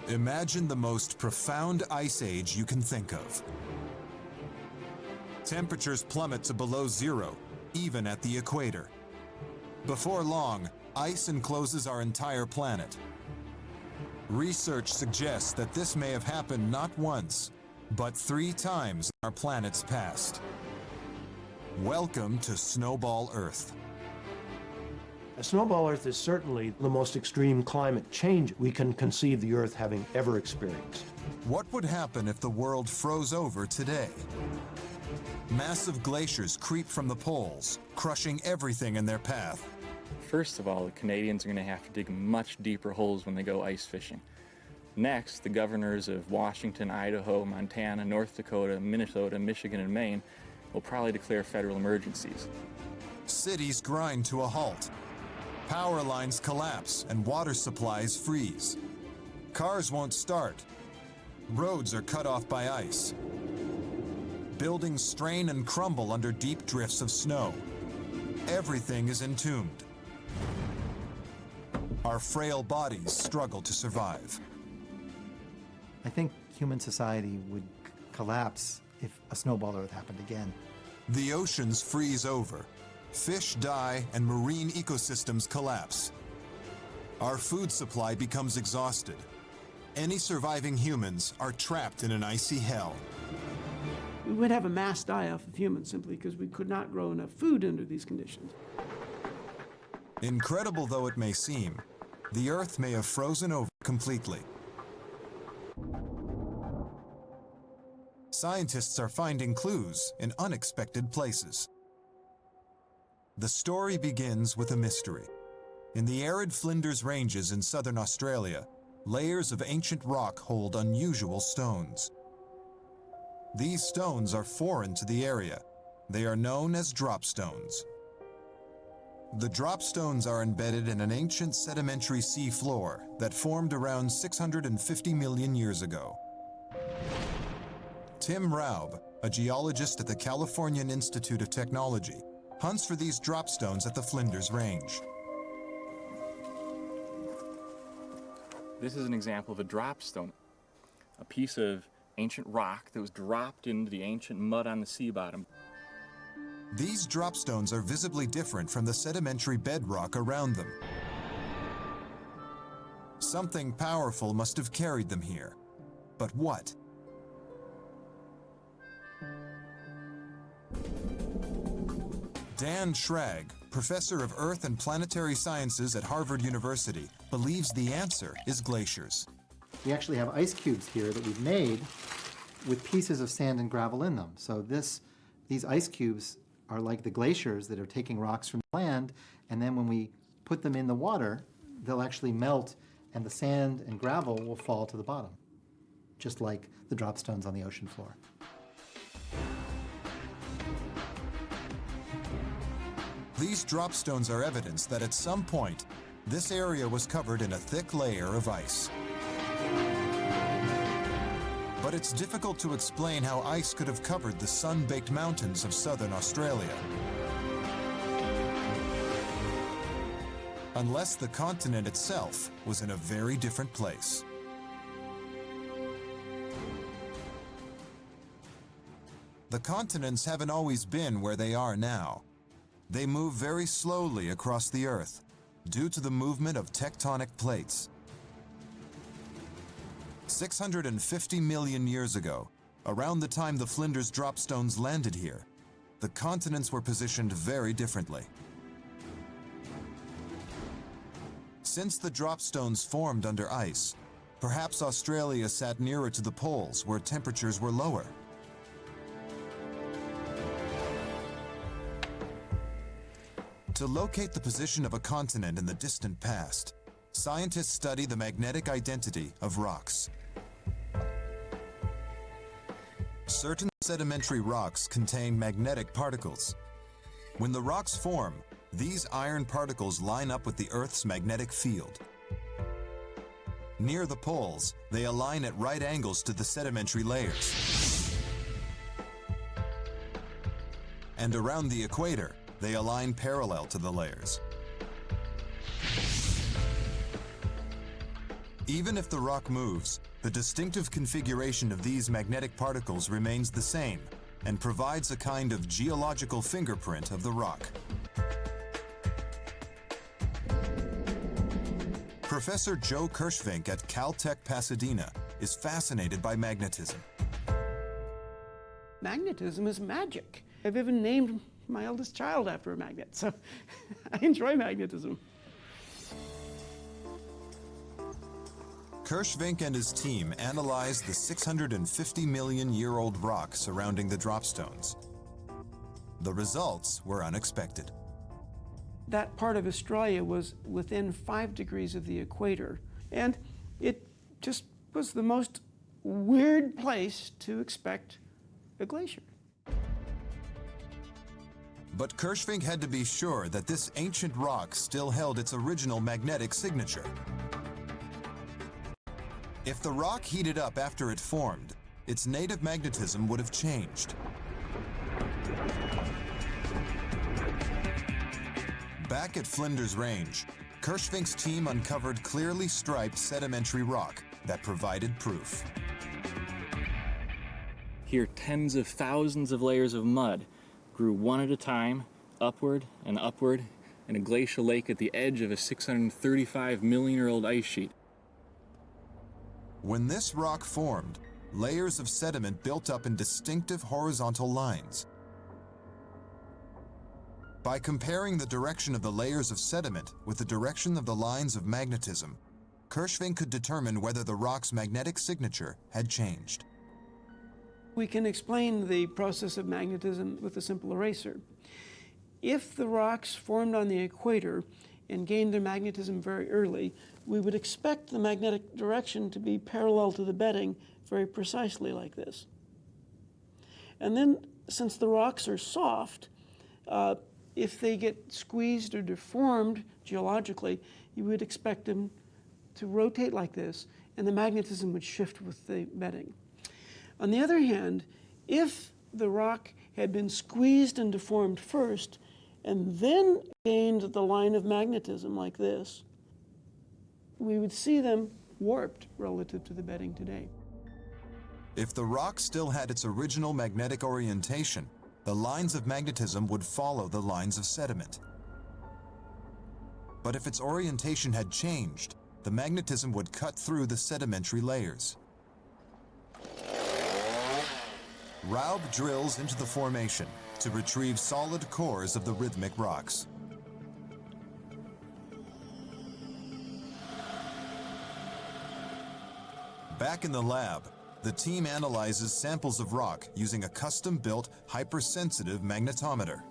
Imagine the most profound ice age you can think of. Temperatures plummet to below zero, even at the equator. Before long, ice encloses our entire planet. Research suggests that this may have happened not once, but 3 times in our planet's past. Welcome to Snowball Earth. Snowball Earth is certainly the most extreme climate change we can conceive the Earth having ever experienced. What would happen if the world froze over today? Massive glaciers creep from the poles, crushing everything in their path. First of all, the Canadians are going to have to dig much deeper holes when they go ice fishing. Next, the governors of Washington, Idaho, Montana, North Dakota, Minnesota, Michigan, and Maine will probably declare federal emergencies. Cities grind to a halt. Power lines collapse and water supplies freeze. Cars won't start. Roads are cut off by ice. Buildings strain and crumble under deep drifts of snow. Everything is entombed. Our frail bodies struggle to survive. I think human society would collapse if a Snowball Earth happened again. The oceans freeze over. Fish die and marine ecosystems collapse. Our food supply becomes exhausted. Any surviving humans are trapped in an icy hell. We would have a mass die-off of humans simply because we could not grow enough food under these conditions. Incredible though it may seem, the Earth may have frozen over completely. Scientists are finding clues in unexpected places. The story begins with a mystery. In the arid Flinders Ranges in southern Australia, layers of ancient rock hold unusual stones. These stones are foreign to the area. They are known as drop stones. The drop stones are embedded in an ancient sedimentary sea floor that formed around 650 million years ago. Tim Raub, a geologist at the Californian Institute of Technology, hunts for these drop stones at the Flinders Range. This is an example of a drop stone, a piece of ancient rock that was dropped into the ancient mud on the sea bottom. These drop stones are visibly different from the sedimentary bedrock around them. Something powerful must have carried them here. But what? Dan Schrag, professor of Earth and Planetary Sciences at Harvard University, believes the answer is glaciers. We actually have ice cubes here that we've made with pieces of sand and gravel in them. So these ice cubes are like the glaciers that are taking rocks from the land, and then when we put them in the water, they'll actually melt and the sand and gravel will fall to the bottom, just like the drop stones on the ocean floor. These drop stones are evidence that at some point, this area was covered in a thick layer of ice. But it's difficult to explain how ice could have covered the sun-baked mountains of southern Australia. Unless the continent itself was in a very different place. The continents haven't always been where they are now. They move very slowly across the Earth due to the movement of tectonic plates. 650 million years ago, around the time the Flinders drop stones landed here, the continents were positioned very differently. Since the drop stones formed under ice, perhaps Australia sat nearer to the poles where temperatures were lower. To locate the position of a continent in the distant past, scientists study the magnetic identity of rocks. Certain sedimentary rocks contain magnetic particles. When the rocks form, these iron particles line up with the Earth's magnetic field. Near the poles, they align at right angles to the sedimentary layers. And around the equator, they align parallel to the layers. Even if the rock moves, the distinctive configuration of these magnetic particles remains the same and provides a kind of geological fingerprint of the rock. Professor Joe Kirschvink at Caltech Pasadena is fascinated by magnetism. Magnetism is magic. I've even named my eldest child after a magnet, so I enjoy magnetism. Kirschvink and his team analyzed the 650-million-year-old rock surrounding the dropstones. The results were unexpected. That part of Australia was within 5 degrees of the equator, and it just was the most weird place to expect a glacier. But Kirschvink had to be sure that this ancient rock still held its original magnetic signature. If the rock heated up after it formed, its native magnetism would have changed. Back at Flinders Range, Kirschvink's team uncovered clearly striped sedimentary rock that provided proof. Here, tens of thousands of layers of mud grew one at a time, upward and upward, in a glacial lake at the edge of a 635-million-year-old ice sheet. When this rock formed, layers of sediment built up in distinctive horizontal lines. By comparing the direction of the layers of sediment with the direction of the lines of magnetism, Kirschvink could determine whether the rock's magnetic signature had changed. We can explain the process of magnetism with a simple eraser. If the rocks formed on the equator and gained their magnetism very early, we would expect the magnetic direction to be parallel to the bedding very precisely like this. And then, since the rocks are soft, if they get squeezed or deformed geologically, you would expect them to rotate like this, and the magnetism would shift with the bedding. On the other hand, if the rock had been squeezed and deformed first, and then gained the line of magnetism like this, we would see them warped relative to the bedding today. If the rock still had its original magnetic orientation, the lines of magnetism would follow the lines of sediment. But if its orientation had changed, the magnetism would cut through the sedimentary layers. Raub drills into the formation to retrieve solid cores of the rhythmic rocks. Back in the lab, the team analyzes samples of rock using a custom-built hypersensitive magnetometer.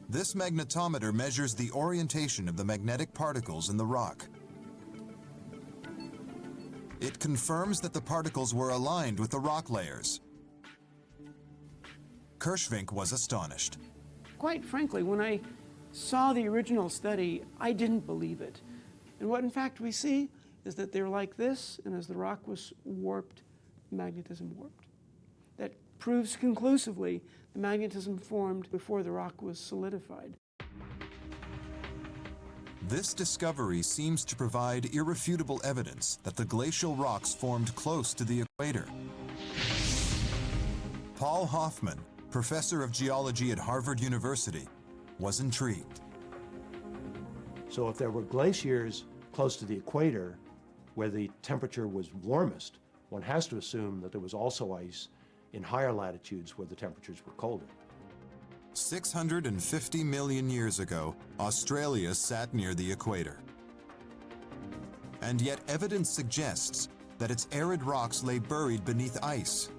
This magnetometer measures the orientation of the magnetic particles in the rock. It confirms that the particles were aligned with the rock layers. Kirschvink was astonished. Quite frankly, when I saw the original study, I didn't believe it. And what in fact we see is that they're like this, and as the rock was warped, magnetism warped. That proves conclusively the magnetism formed before the rock was solidified. This discovery seems to provide irrefutable evidence that the glacial rocks formed close to the equator. Paul Hoffman, professor of geology at Harvard University, was intrigued. So if there were glaciers close to the equator, where the temperature was warmest, one has to assume that there was also ice in higher latitudes where the temperatures were colder. 650 million years ago, Australia sat near the equator. And yet evidence suggests that its arid rocks lay buried beneath ice.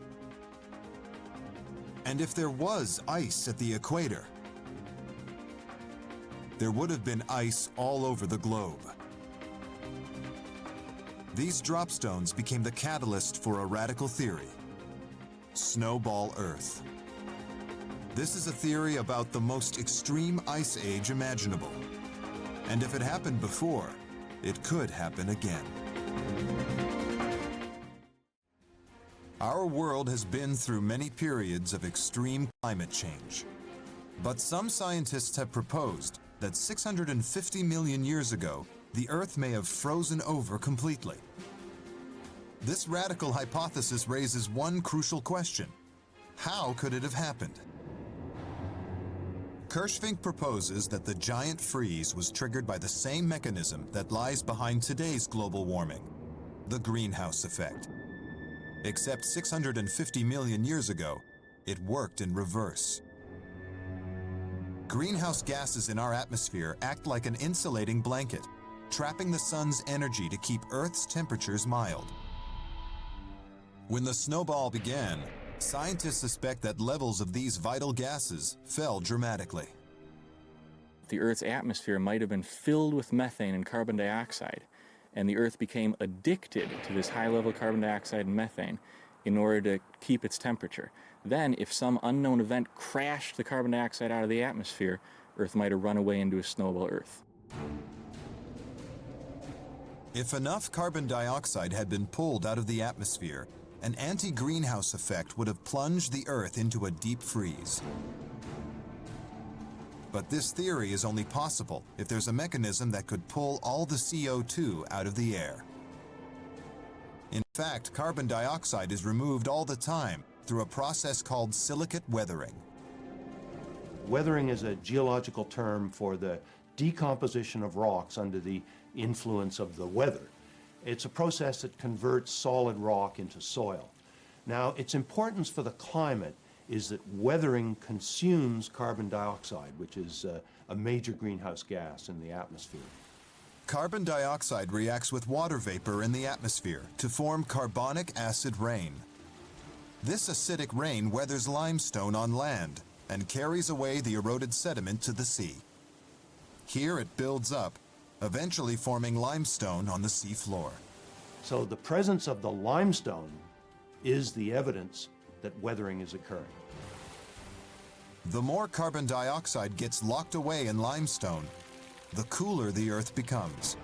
And if there was ice at the equator, there would have been ice all over the globe. These dropstones became the catalyst for a radical theory: Snowball Earth. This is a theory about the most extreme ice age imaginable. And if it happened before, it could happen again. Our world has been through many periods of extreme climate change. But some scientists have proposed that 650 million years ago, the Earth may have frozen over completely. This radical hypothesis raises one crucial question: how could it have happened? Kirschvink proposes that the giant freeze was triggered by the same mechanism that lies behind today's global warming, the greenhouse effect. Except 650 million years ago, it worked in reverse. Greenhouse gases in our atmosphere act like an insulating blanket, trapping the sun's energy to keep Earth's temperatures mild. When the snowball began, scientists suspect that levels of these vital gases fell dramatically. The Earth's atmosphere might have been filled with methane and carbon dioxide, and the Earth became addicted to this high-level carbon dioxide and methane in order to keep its temperature. Then, if some unknown event crashed the carbon dioxide out of the atmosphere, Earth might have run away into a snowball Earth. If enough carbon dioxide had been pulled out of the atmosphere, an anti-greenhouse effect would have plunged the Earth into a deep freeze. But this theory is only possible if there's a mechanism that could pull all the CO2 out of the air. In fact, carbon dioxide is removed all the time through a process called silicate weathering. Weathering is a geological term for the decomposition of rocks under the influence of the weather. It's a process that converts solid rock into soil. Now, its importance for the climate is that weathering consumes carbon dioxide, which is a major greenhouse gas in the atmosphere. Carbon dioxide reacts with water vapor in the atmosphere to form carbonic acid rain. This acidic rain weathers limestone on land and carries away the eroded sediment to the sea. Here it builds up, eventually forming limestone on the sea floor. So the presence of the limestone is the evidence that weathering is occurring. The more carbon dioxide gets locked away in limestone, the cooler the Earth becomes.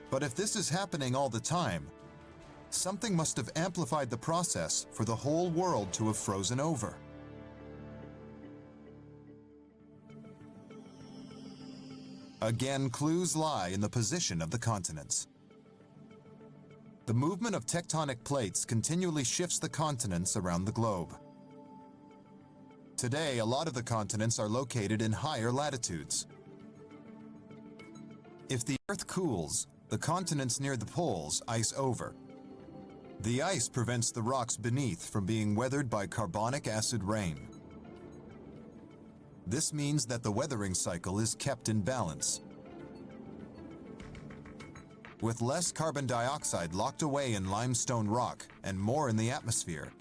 But if this is happening all the time, something must have amplified the process for the whole world to have frozen over. Again, clues lie in the position of the continents. The movement of tectonic plates continually shifts the continents around the globe. Today, a lot of the continents are located in higher latitudes. If the Earth cools, the continents near the poles ice over. The ice prevents the rocks beneath from being weathered by carbonic acid rain. This means that the weathering cycle is kept in balance. With less carbon dioxide locked away in limestone rock and more in the atmosphere,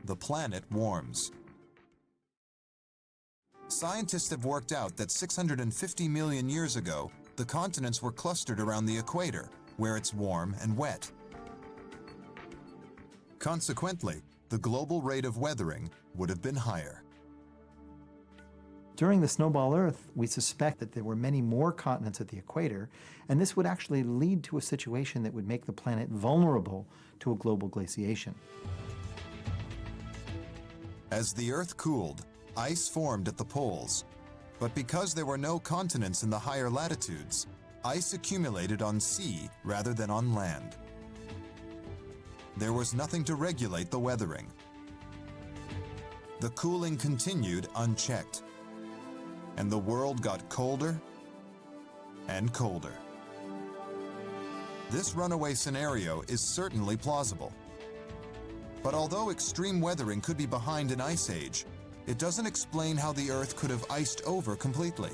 the planet warms. Scientists have worked out that 650 million years ago, the continents were clustered around the equator, where it's warm and wet. Consequently, the global rate of weathering would have been higher. During the Snowball Earth, we suspect that there were many more continents at the equator, and this would actually lead to a situation that would make the planet vulnerable to a global glaciation. As the Earth cooled, ice formed at the poles. But because there were no continents in the higher latitudes, ice accumulated on sea rather than on land. There was nothing to regulate the weathering. The cooling continued unchecked, and the world got colder and colder. This runaway scenario is certainly plausible. But although extreme weathering could be behind an ice age, it doesn't explain how the Earth could have iced over completely.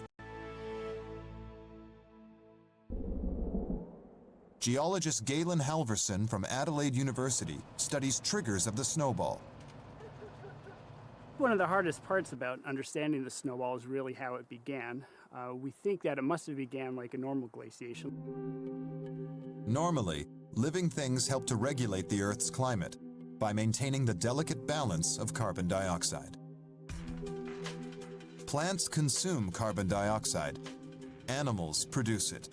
Geologist Galen Halverson from Adelaide University studies triggers of the snowball. One of the hardest parts about understanding the snowball is really how it began. We think that it must have began like a normal glaciation. Normally, living things help to regulate the Earth's climate by maintaining the delicate balance of carbon dioxide. Plants consume carbon dioxide. Animals produce it.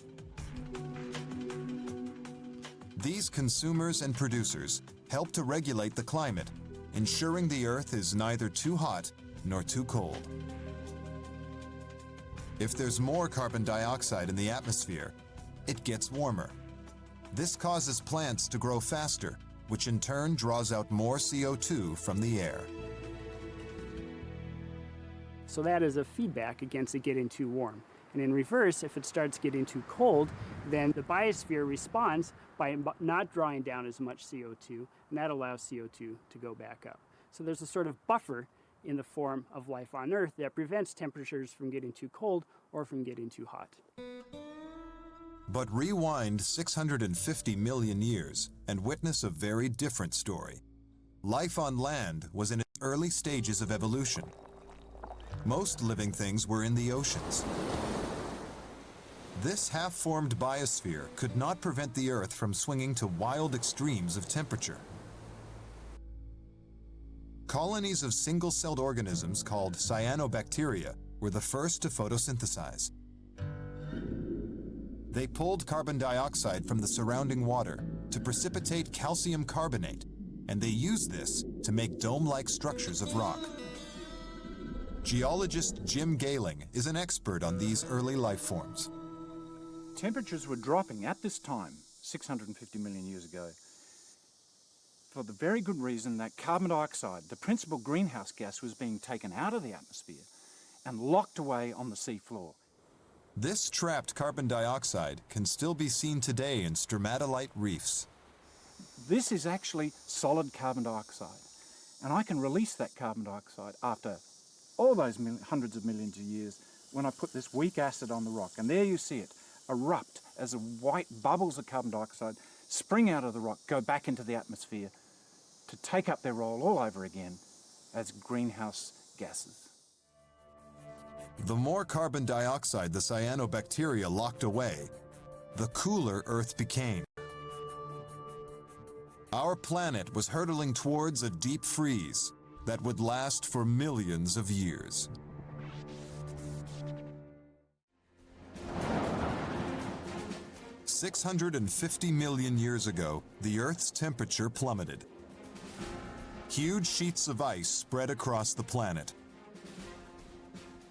These consumers and producers help to regulate the climate, ensuring the Earth is neither too hot nor too cold. If there's more carbon dioxide in the atmosphere, it gets warmer. This causes plants to grow faster, which in turn draws out more CO2 from the air. So that is a feedback against it getting too warm. And in reverse, if it starts getting too cold, then the biosphere responds by not drawing down as much CO2, and that allows CO2 to go back up. So there's a sort of buffer in the form of life on Earth that prevents temperatures from getting too cold or from getting too hot. But rewind 650 million years and witness a very different story. Life on land was in its early stages of evolution. Most living things were in the oceans. This half-formed biosphere could not prevent the Earth from swinging to wild extremes of temperature. Colonies of single-celled organisms called cyanobacteria were the first to photosynthesize. They pulled carbon dioxide from the surrounding water to precipitate calcium carbonate, and they used this to make dome-like structures of rock. Geologist Jim Gehling is an expert on these early life forms. Temperatures were dropping at this time, 650 million years ago, for the very good reason that carbon dioxide, the principal greenhouse gas, was being taken out of the atmosphere and locked away on the sea floor. This trapped carbon dioxide can still be seen today in stromatolite reefs. This is actually solid carbon dioxide, and I can release that carbon dioxide after all those hundreds of millions of years when I put this weak acid on the rock. And there you see it erupt as the white bubbles of carbon dioxide spring out of the rock, go back into the atmosphere to take up their role all over again as greenhouse gases. The more carbon dioxide the cyanobacteria locked away, the cooler Earth became. Our planet was hurtling towards a deep freeze that would last for millions of years. $650 million years ago, the Earth's temperature plummeted. Huge sheets of ice spread across the planet.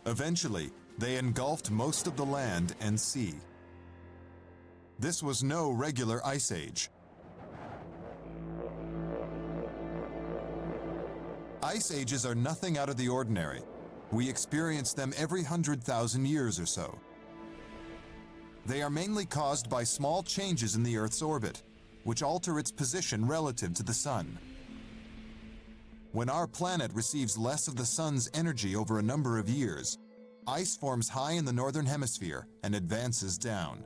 Eventually, they engulfed most of the land and sea. This was no regular ice age. Ice ages are nothing out of the ordinary. We experience them every 100,000 years or so. They are mainly caused by small changes in the Earth's orbit, which alter its position relative to the Sun. When our planet receives less of the Sun's energy over a number of years, ice forms high in the northern hemisphere and advances down.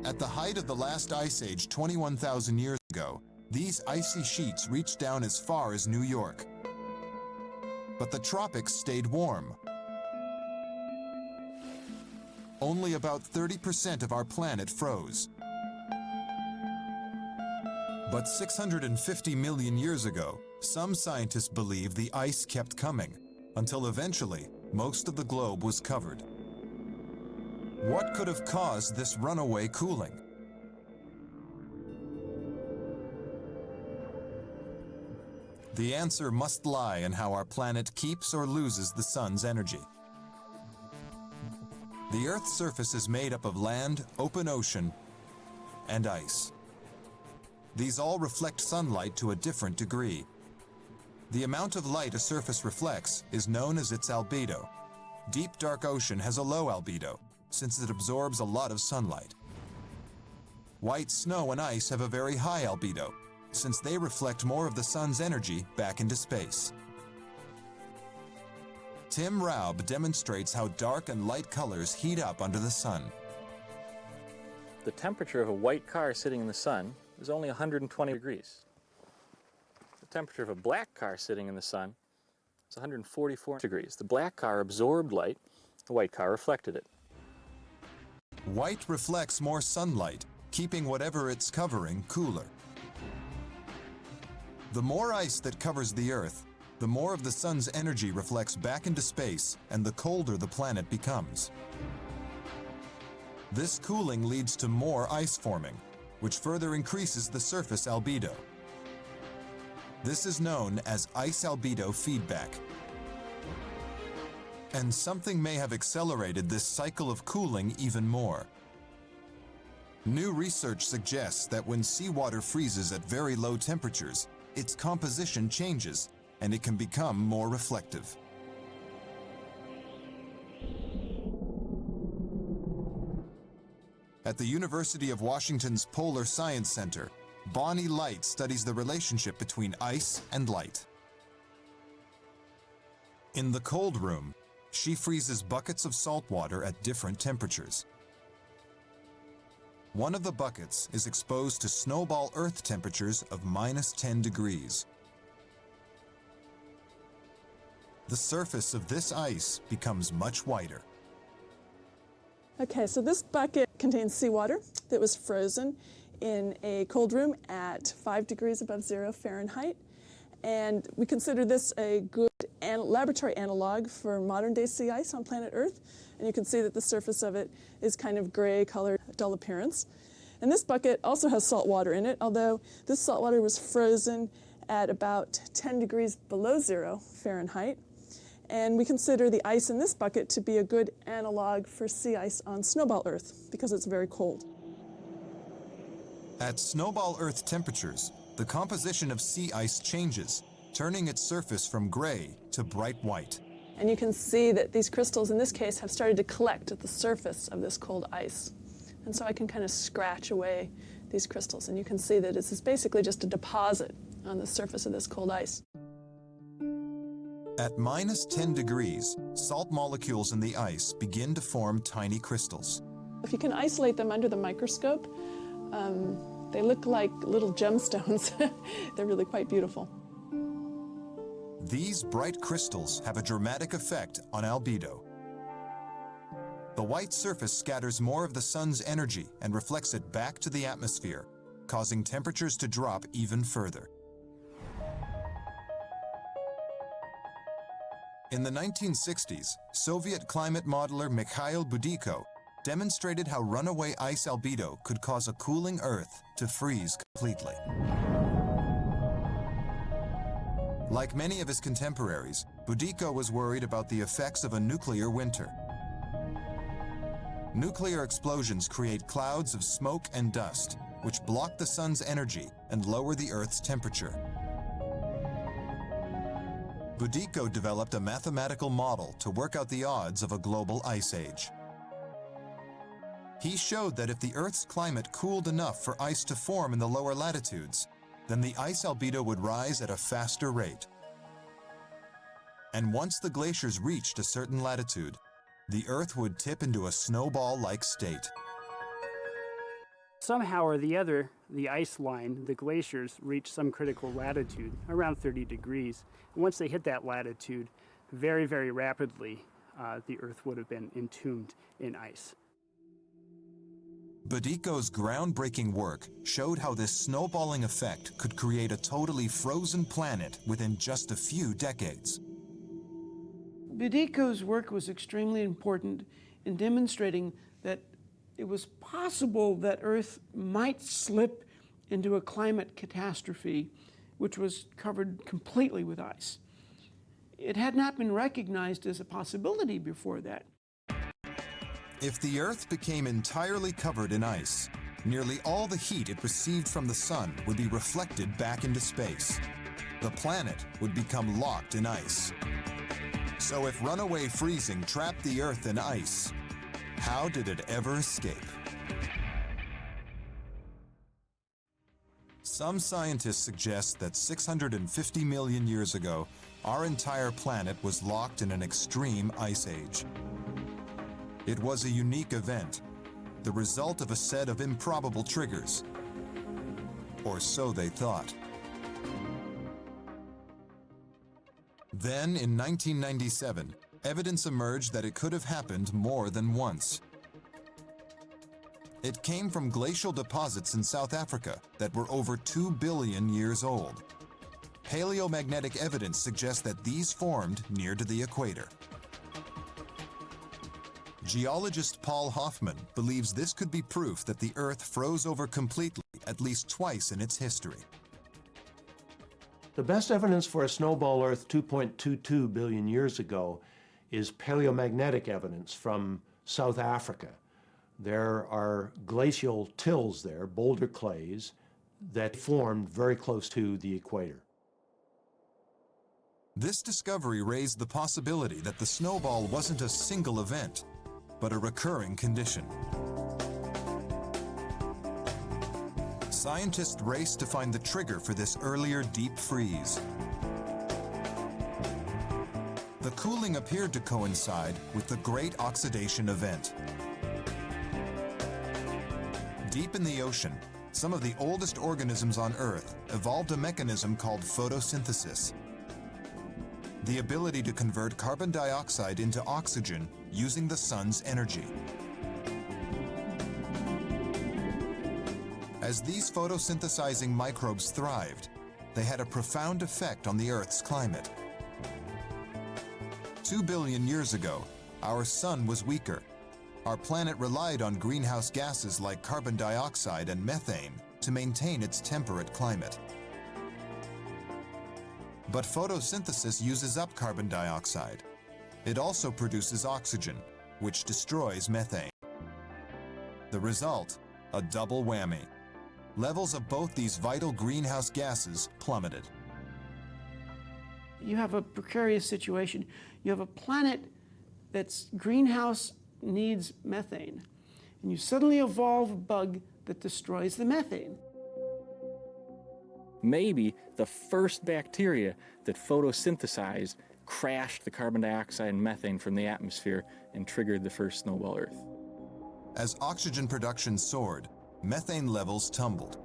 At the height of the last ice age 21,000 years ago, these icy sheets reached down as far as New York. But the tropics stayed warm. Only about 30% of our planet froze. But 650 million years ago, some scientists believe the ice kept coming, until eventually, most of the globe was covered. What could have caused this runaway cooling? The answer must lie in how our planet keeps or loses the sun's energy. The Earth's surface is made up of land, open ocean, and ice. These all reflect sunlight to a different degree. The amount of light a surface reflects is known as its albedo. Deep dark ocean has a low albedo, since it absorbs a lot of sunlight. White snow and ice have a very high albedo, since they reflect more of the sun's energy back into space. Tim Raub demonstrates how dark and light colors heat up under the sun. The temperature of a white car sitting in the sun is only 120 degrees. The temperature of a black car sitting in the sun is 144 degrees. The black car absorbed light, the white car reflected it. White reflects more sunlight, keeping whatever it's covering cooler. The more ice that covers the Earth, the more of the sun's energy reflects back into space, and the colder the planet becomes. This cooling leads to more ice forming, which further increases the surface albedo. This is known as ice albedo feedback. And something may have accelerated this cycle of cooling even more. New research suggests that when seawater freezes at very low temperatures, its composition changes, and it can become more reflective. At the University of Washington's Polar Science Center, Bonnie Light studies the relationship between ice and light. In the cold room, she freezes buckets of salt water at different temperatures. One of the buckets is exposed to Snowball Earth temperatures of -10 degrees. The surface of this ice becomes much whiter. Okay, so this bucket contains seawater that was frozen in a cold room at 5 degrees above 0 Fahrenheit. And we consider this a good laboratory analog for modern-day sea ice on planet Earth. And you can see that the surface of it is kind of gray-colored, dull appearance. And this bucket also has salt water in it, although this salt water was frozen at about 10 degrees below 0 Fahrenheit. And we consider the ice in this bucket to be a good analog for sea ice on Snowball Earth because it's very cold. At Snowball Earth temperatures, the composition of sea ice changes, turning its surface from gray to bright white. And you can see that these crystals in this case have started to collect at the surface of this cold ice. And so I can kind of scratch away these crystals, and you can see that this is basically just a deposit on the surface of this cold ice. At -10 degrees, salt molecules in the ice begin to form tiny crystals. If you can isolate them under the microscope, they look like little gemstones. They're really quite beautiful. These bright crystals have a dramatic effect on albedo. The white surface scatters more of the sun's energy and reflects it back to the atmosphere, causing temperatures to drop even further. In the 1960s, Soviet climate modeler Mikhail Budiko demonstrated how runaway ice albedo could cause a cooling Earth to freeze completely. Like many of his contemporaries, Budiko was worried about the effects of a nuclear winter. Nuclear explosions create clouds of smoke and dust, which block the sun's energy and lower the Earth's temperature. Budiko developed a mathematical model to work out the odds of a global ice age. He showed that if the Earth's climate cooled enough for ice to form in the lower latitudes, then the ice albedo would rise at a faster rate. And once the glaciers reached a certain latitude, the Earth would tip into a snowball-like state. Somehow or the other, the ice line, the glaciers, reach some critical latitude, around 30 degrees. And once they hit that latitude, very, very rapidly, the Earth would have been entombed in ice. Budiko's groundbreaking work showed how this snowballing effect could create a totally frozen planet within just a few decades. Budiko's work was extremely important in demonstrating that it was possible that Earth might slip into a climate catastrophe which was covered completely with ice. It had not been recognized as a possibility before that. If the Earth became entirely covered in ice, nearly all the heat it received from the sun would be reflected back into space. The planet would become locked in ice. So if runaway freezing trapped the Earth in ice, how did it ever escape? Some scientists suggest that 650 million years ago, our entire planet was locked in an extreme ice age. It was a unique event, the result of a set of improbable triggers. Or so they thought. Then, in 1997, evidence emerged that it could have happened more than once. It came from glacial deposits in South Africa that were over 2 billion years old. Paleomagnetic evidence suggests that these formed near to the equator. Geologist Paul Hoffman believes this could be proof that the Earth froze over completely at least twice in its history. The best evidence for a snowball Earth 2.22 billion years ago is paleomagnetic evidence from South Africa. There are glacial tills there, boulder clays, that formed very close to the equator. This discovery raised the possibility that the snowball wasn't a single event, but a recurring condition. Scientists raced to find the trigger for this earlier deep freeze. The cooling appeared to coincide with the Great Oxidation Event. Deep in the ocean, some of the oldest organisms on Earth evolved a mechanism called photosynthesis. The ability to convert carbon dioxide into oxygen using the sun's energy. As these photosynthesizing microbes thrived, they had a profound effect on the Earth's climate. 2 billion years ago, our sun was weaker. Our planet relied on greenhouse gases like carbon dioxide and methane to maintain its temperate climate. But photosynthesis uses up carbon dioxide. It also produces oxygen, which destroys methane. The result, a double whammy. Levels of both these vital greenhouse gases plummeted. You have a precarious situation. You have a planet that's greenhouse needs methane, and you suddenly evolve a bug that destroys the methane. Maybe the first bacteria that photosynthesized crashed the carbon dioxide and methane from the atmosphere and triggered the first snowball Earth. As oxygen production soared, methane levels tumbled.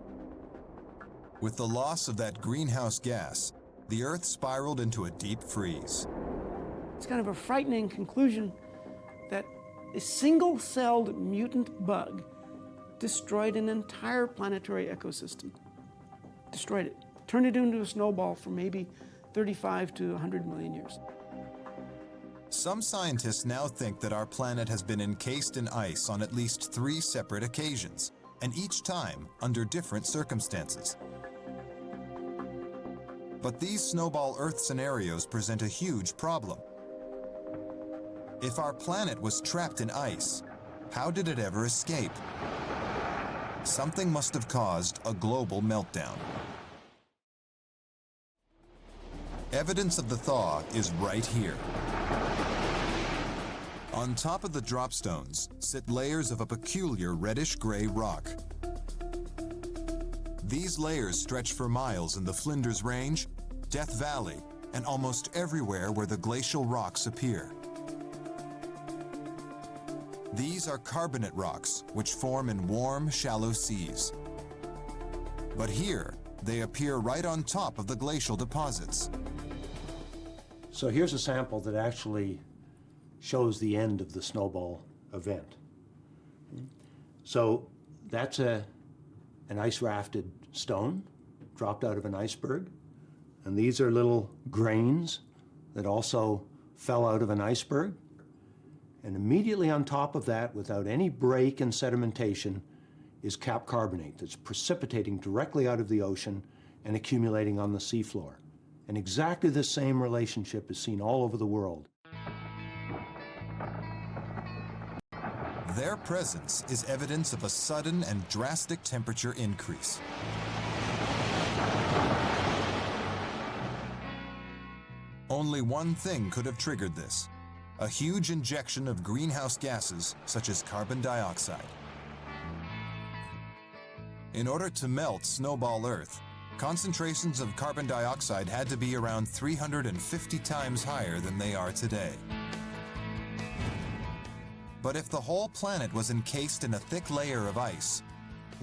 With the loss of that greenhouse gas, the Earth spiraled into a deep freeze. It's kind of a frightening conclusion that a single-celled mutant bug destroyed an entire planetary ecosystem. Destroyed it. Turned it into a snowball for maybe 35 to 100 million years. Some scientists now think that our planet has been encased in ice on at least 3 separate occasions, and each time under different circumstances. But these snowball Earth scenarios present a huge problem. If our planet was trapped in ice, how did it ever escape? Something must have caused a global meltdown. Evidence of the thaw is right here. On top of the dropstones sit layers of a peculiar reddish-gray rock. These layers stretch for miles in the Flinders Range, Death Valley, and almost everywhere where the glacial rocks appear. These are carbonate rocks, which form in warm, shallow seas. But here, they appear right on top of the glacial deposits. So here's a sample that actually shows the end of the snowball event. So that's an ice-rafted stone dropped out of an iceberg. And these are little grains that also fell out of an iceberg. And immediately on top of that, without any break in sedimentation, is cap carbonate that's precipitating directly out of the ocean and accumulating on the seafloor. And exactly the same relationship is seen all over the world. Their presence is evidence of a sudden and drastic temperature increase. Only one thing could have triggered this: a huge injection of greenhouse gases such as carbon dioxide. In order to melt Snowball Earth, concentrations of carbon dioxide had to be around 350 times higher than they are today. But if the whole planet was encased in a thick layer of ice,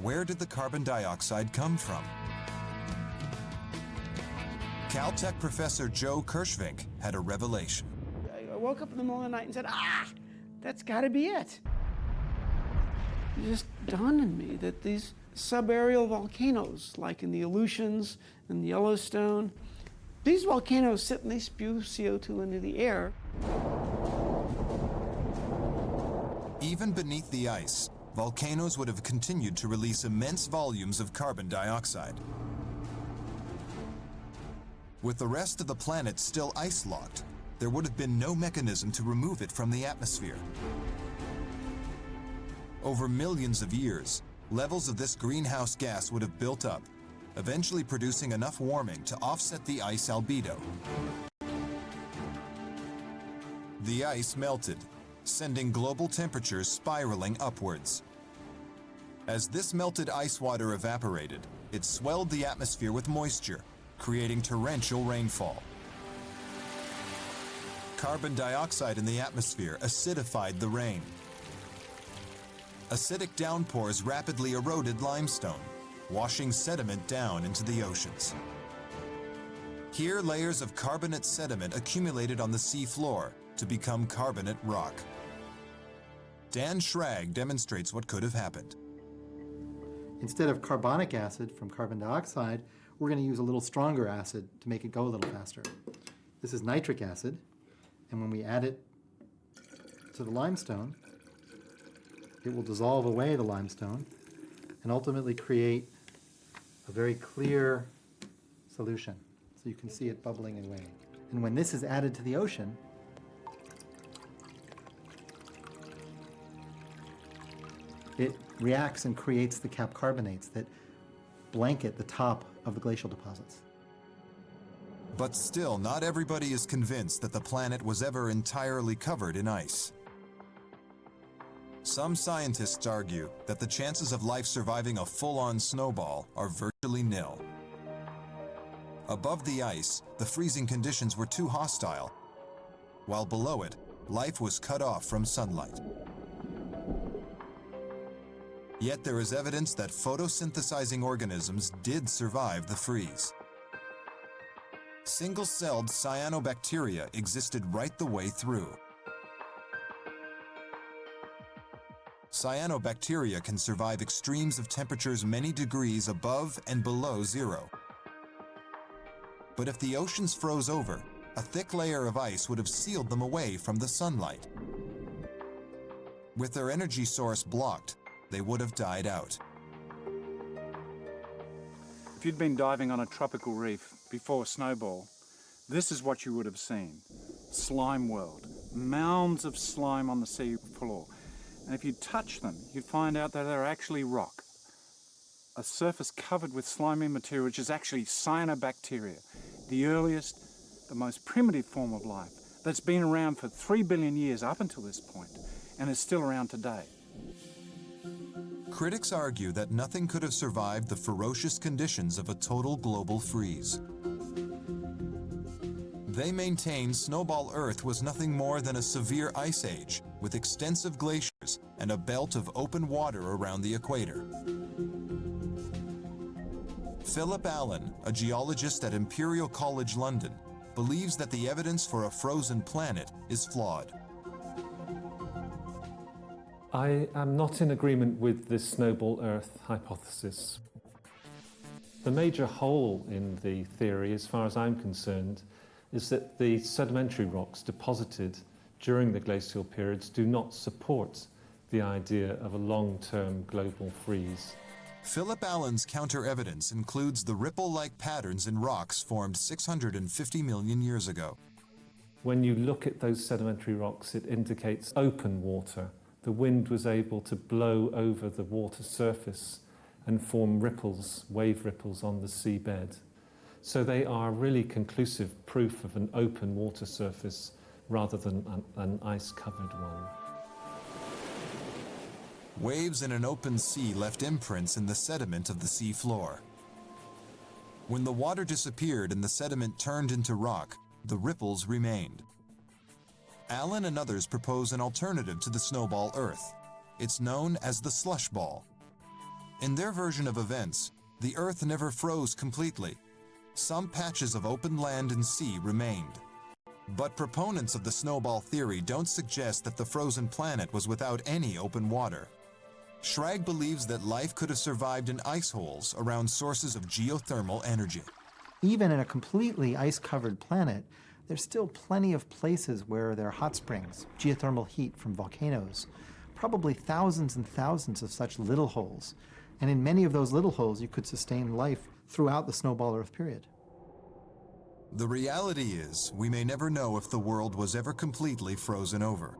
where did the carbon dioxide come from? Caltech professor Joe Kirschvink had a revelation. I woke up in the middle of the night and said, that's gotta be it. It just dawned on me that these subaerial volcanoes, like in the Aleutians and the Yellowstone, these volcanoes sit and they spew CO2 into the air. Even beneath the ice, volcanoes would have continued to release immense volumes of carbon dioxide. With the rest of the planet still ice-locked, there would have been no mechanism to remove it from the atmosphere. Over millions of years, levels of this greenhouse gas would have built up, eventually producing enough warming to offset the ice albedo. The ice melted, sending global temperatures spiraling upwards. As this melted ice water evaporated, it swelled the atmosphere with moisture, creating torrential rainfall. Carbon dioxide in the atmosphere acidified the rain. Acidic downpours rapidly eroded limestone, washing sediment down into the oceans. Here, layers of carbonate sediment accumulated on the sea floor to become carbonate rock. Dan Schrag demonstrates what could have happened. Instead of carbonic acid from carbon dioxide, we're going to use a little stronger acid to make it go a little faster. This is nitric acid, and when we add it to the limestone, it will dissolve away the limestone and ultimately create a very clear solution. So you can see it bubbling away. And when this is added to the ocean, it reacts and creates the cap carbonates that blanket the top of the glacial deposits. But still, not everybody is convinced that the planet was ever entirely covered in ice. Some scientists argue that the chances of life surviving a full-on snowball are virtually nil. Above the ice, the freezing conditions were too hostile, while below it, life was cut off from sunlight. Yet there is evidence that photosynthesizing organisms did survive the freeze. Single-celled cyanobacteria existed right the way through. Cyanobacteria can survive extremes of temperatures many degrees above and below zero. But if the oceans froze over, a thick layer of ice would have sealed them away from the sunlight. With their energy source blocked, they would have died out. If you'd been diving on a tropical reef before Snowball, this is what you would have seen. Slime world, mounds of slime on the sea floor. And if you touch them, you'd find out that they're actually rock. A surface covered with slimy material, which is actually cyanobacteria, the earliest, the most primitive form of life that's been around for 3 billion years up until this point, and is still around today. Critics argue that nothing could have survived the ferocious conditions of a total global freeze. They maintain Snowball Earth was nothing more than a severe ice age with extensive glaciers and a belt of open water around the equator. Philip Allen, a geologist at Imperial College London, believes that the evidence for a frozen planet is flawed. I am not in agreement with this Snowball Earth hypothesis. The major hole in the theory, as far as I'm concerned, is that the sedimentary rocks deposited during the glacial periods do not support the idea of a long-term global freeze. Philip Allen's counter-evidence includes the ripple-like patterns in rocks formed 650 million years ago. When you look at those sedimentary rocks, it indicates open water. The wind was able to blow over the water surface and form ripples, wave ripples on the seabed. So they are really conclusive proof of an open water surface rather than an ice-covered one. Waves in an open sea left imprints in the sediment of the sea floor. When the water disappeared and the sediment turned into rock, the ripples remained. Allen and others propose an alternative to the Snowball Earth. It's known as the slush ball. In their version of events, the Earth never froze completely. some patches of open land and sea remained. But proponents of the snowball theory don't suggest that the frozen planet was without any open water. Schrag believes that life could have survived in ice holes around sources of geothermal energy. Even in a completely ice-covered planet, there's still plenty of places where there are hot springs, geothermal heat from volcanoes, probably thousands and thousands of such little holes. And in many of those little holes, you could sustain life throughout the Snowball Earth period. The reality is, we may never know if the world was ever completely frozen over.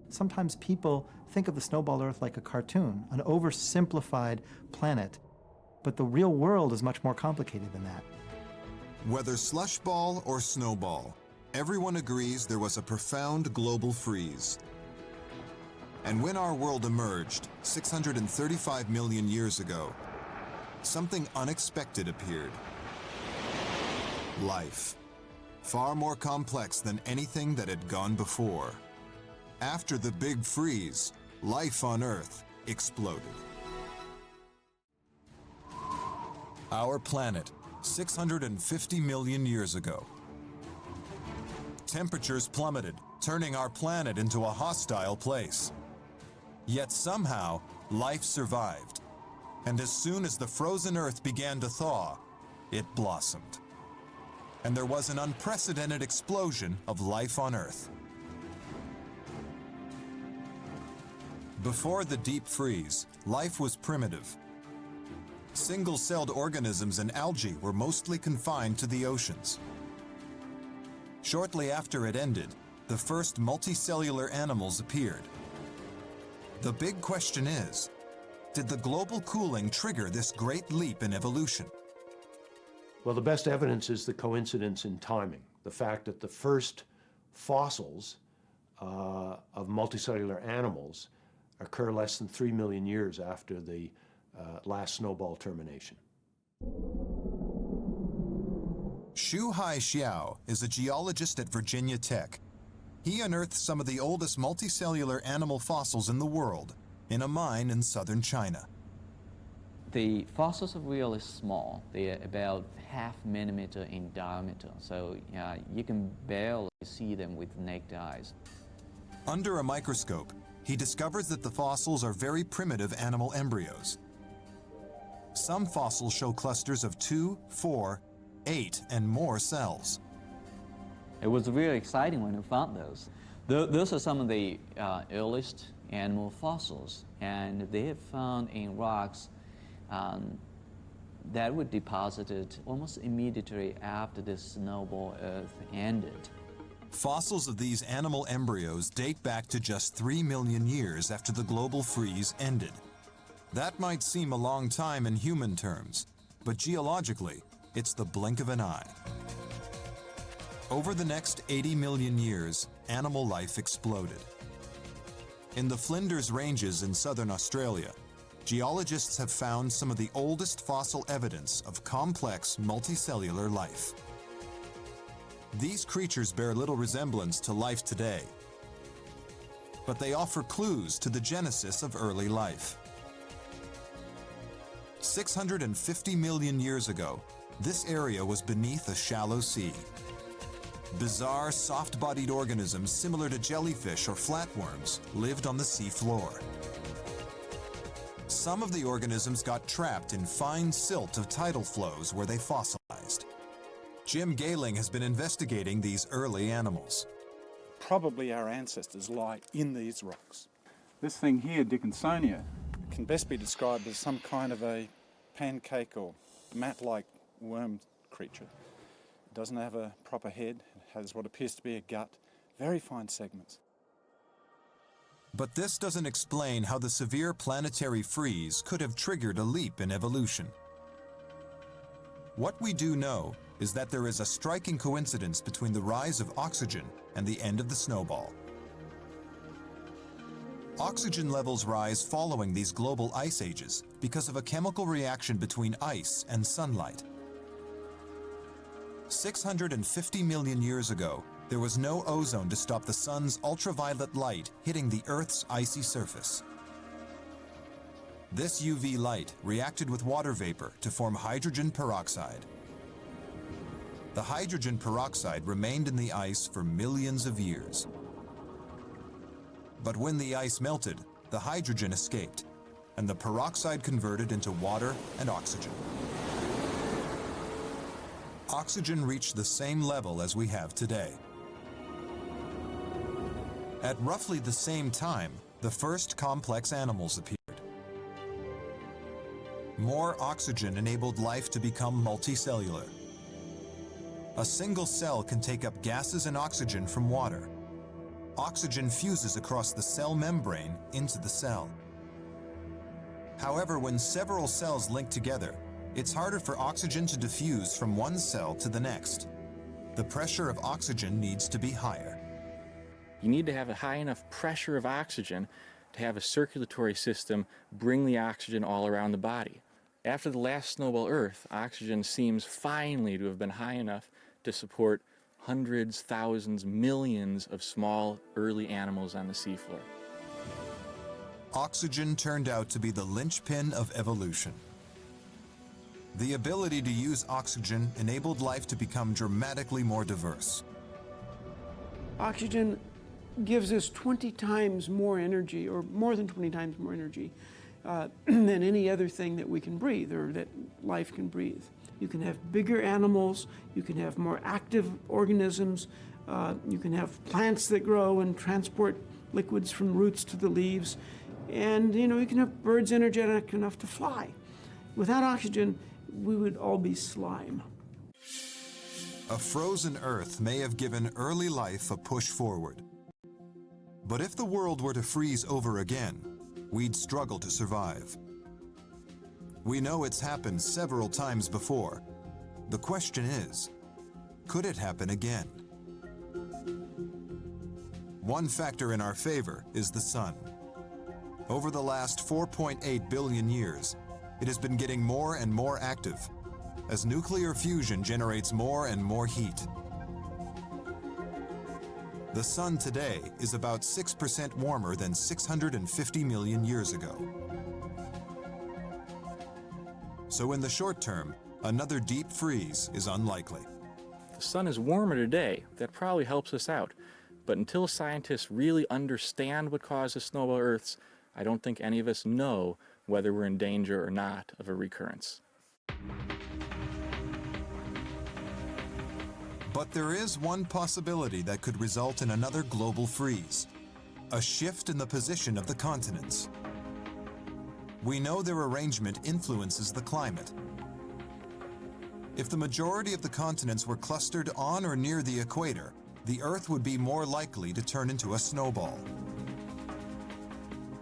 Sometimes people think of the Snowball Earth like a cartoon, an oversimplified planet, but the real world is much more complicated than that. Whether slush ball or snowball, everyone agrees there was a profound global freeze. And when our world emerged, 635 million years ago, something unexpected appeared. Life. Far more complex than anything that had gone before. After the big freeze, life on Earth exploded. Our planet, 650 million years ago. Temperatures plummeted, turning our planet into a hostile place. Yet somehow, life survived. And as soon as the frozen Earth began to thaw, it blossomed. And there was an unprecedented explosion of life on Earth. Before the deep freeze, life was primitive. Single-celled organisms and algae were mostly confined to the oceans. Shortly after it ended, the first multicellular animals appeared. The big question is, did the global cooling trigger this great leap in evolution? Well, the best evidence is the coincidence in timing, the fact that the first fossils of multicellular animals occur less than 3 million years after the last snowball termination. Shu-Hai Xiao is a geologist at Virginia Tech. He unearthed some of the oldest multicellular animal fossils in the world in a mine in southern China. The fossils are really small. They're about ½ millimeter in diameter, so you can barely see them with naked eyes. Under a microscope, he discovers that the fossils are very primitive animal embryos. Some fossils show clusters of 2, 4, 8, and more cells. It was really exciting when we found those. Those are some of the earliest animal fossils, and they have found in rocks that were deposited almost immediately after the Snowball Earth ended. Fossils of these animal embryos date back to just 3 million years after the global freeze ended. That might seem a long time in human terms, but geologically, it's the blink of an eye. Over the next 80 million years, animal life exploded. In the Flinders Ranges in southern Australia, geologists have found some of the oldest fossil evidence of complex multicellular life. These creatures bear little resemblance to life today, but they offer clues to the genesis of early life. 650 million years ago, this area was beneath a shallow sea. Bizarre, soft-bodied organisms similar to jellyfish or flatworms lived on the sea floor. Some of the organisms got trapped in fine silt of tidal flows where they fossilized. Jim Gayling has been investigating these early animals. Probably our ancestors lie in these rocks. This thing here, Dickinsonia, can best be described as some kind of a pancake or mat-like worm creature. It doesn't have a proper head, it has what appears to be a gut, very fine segments. But this doesn't explain how the severe planetary freeze could have triggered a leap in evolution. What we do know is that there is a striking coincidence between the rise of oxygen and the end of the snowball. Oxygen levels rise following these global ice ages because of a chemical reaction between ice and sunlight. 650 million years ago, there was no ozone to stop the sun's ultraviolet light hitting the Earth's icy surface. This UV light reacted with water vapor to form hydrogen peroxide. the hydrogen peroxide remained in the ice for millions of years. But when the ice melted, the hydrogen escaped, and the peroxide converted into water and oxygen. Oxygen reached the same level as we have today. At roughly the same time, the first complex animals appeared. More oxygen enabled life to become multicellular. A single cell can take up gases and oxygen from water. Oxygen fuses across the cell membrane into the cell. However, when several cells link together, it's harder for oxygen to diffuse from one cell to the next. The pressure of oxygen needs to be higher. You need to have a high enough pressure of oxygen to have a circulatory system bring the oxygen all around the body. After the last Snowball Earth, oxygen seems finally to have been high enough to support hundreds, thousands, millions of small, early animals on the seafloor. Oxygen turned out to be the linchpin of evolution. The ability to use oxygen enabled life to become dramatically more diverse. Oxygen gives us 20 times more energy, or more than 20 times more energy, than any other thing that we can breathe or that life can breathe. You can have bigger animals, you can have more active organisms, you can have plants that grow and transport liquids from roots to the leaves, and you can have birds energetic enough to fly. Without oxygen, we would all be slime. A frozen Earth may have given early life a push forward. But if the world were to freeze over again, we'd struggle to survive. We know it's happened several times before. The question is, could it happen again? One factor in our favor is the sun. Over the last 4.8 billion years, it has been getting more and more active as nuclear fusion generates more and more heat. The sun today is about 6% warmer than 650 million years ago. So in the short term, another deep freeze is unlikely. The sun is warmer today. That probably helps us out. But until scientists really understand what causes Snowball Earths, I don't think any of us know whether we're in danger or not of a recurrence. But there is one possibility that could result in another global freeze: a shift in the position of the continents. We know their arrangement influences the climate. If the majority of the continents were clustered on or near the equator, the Earth would be more likely to turn into a snowball.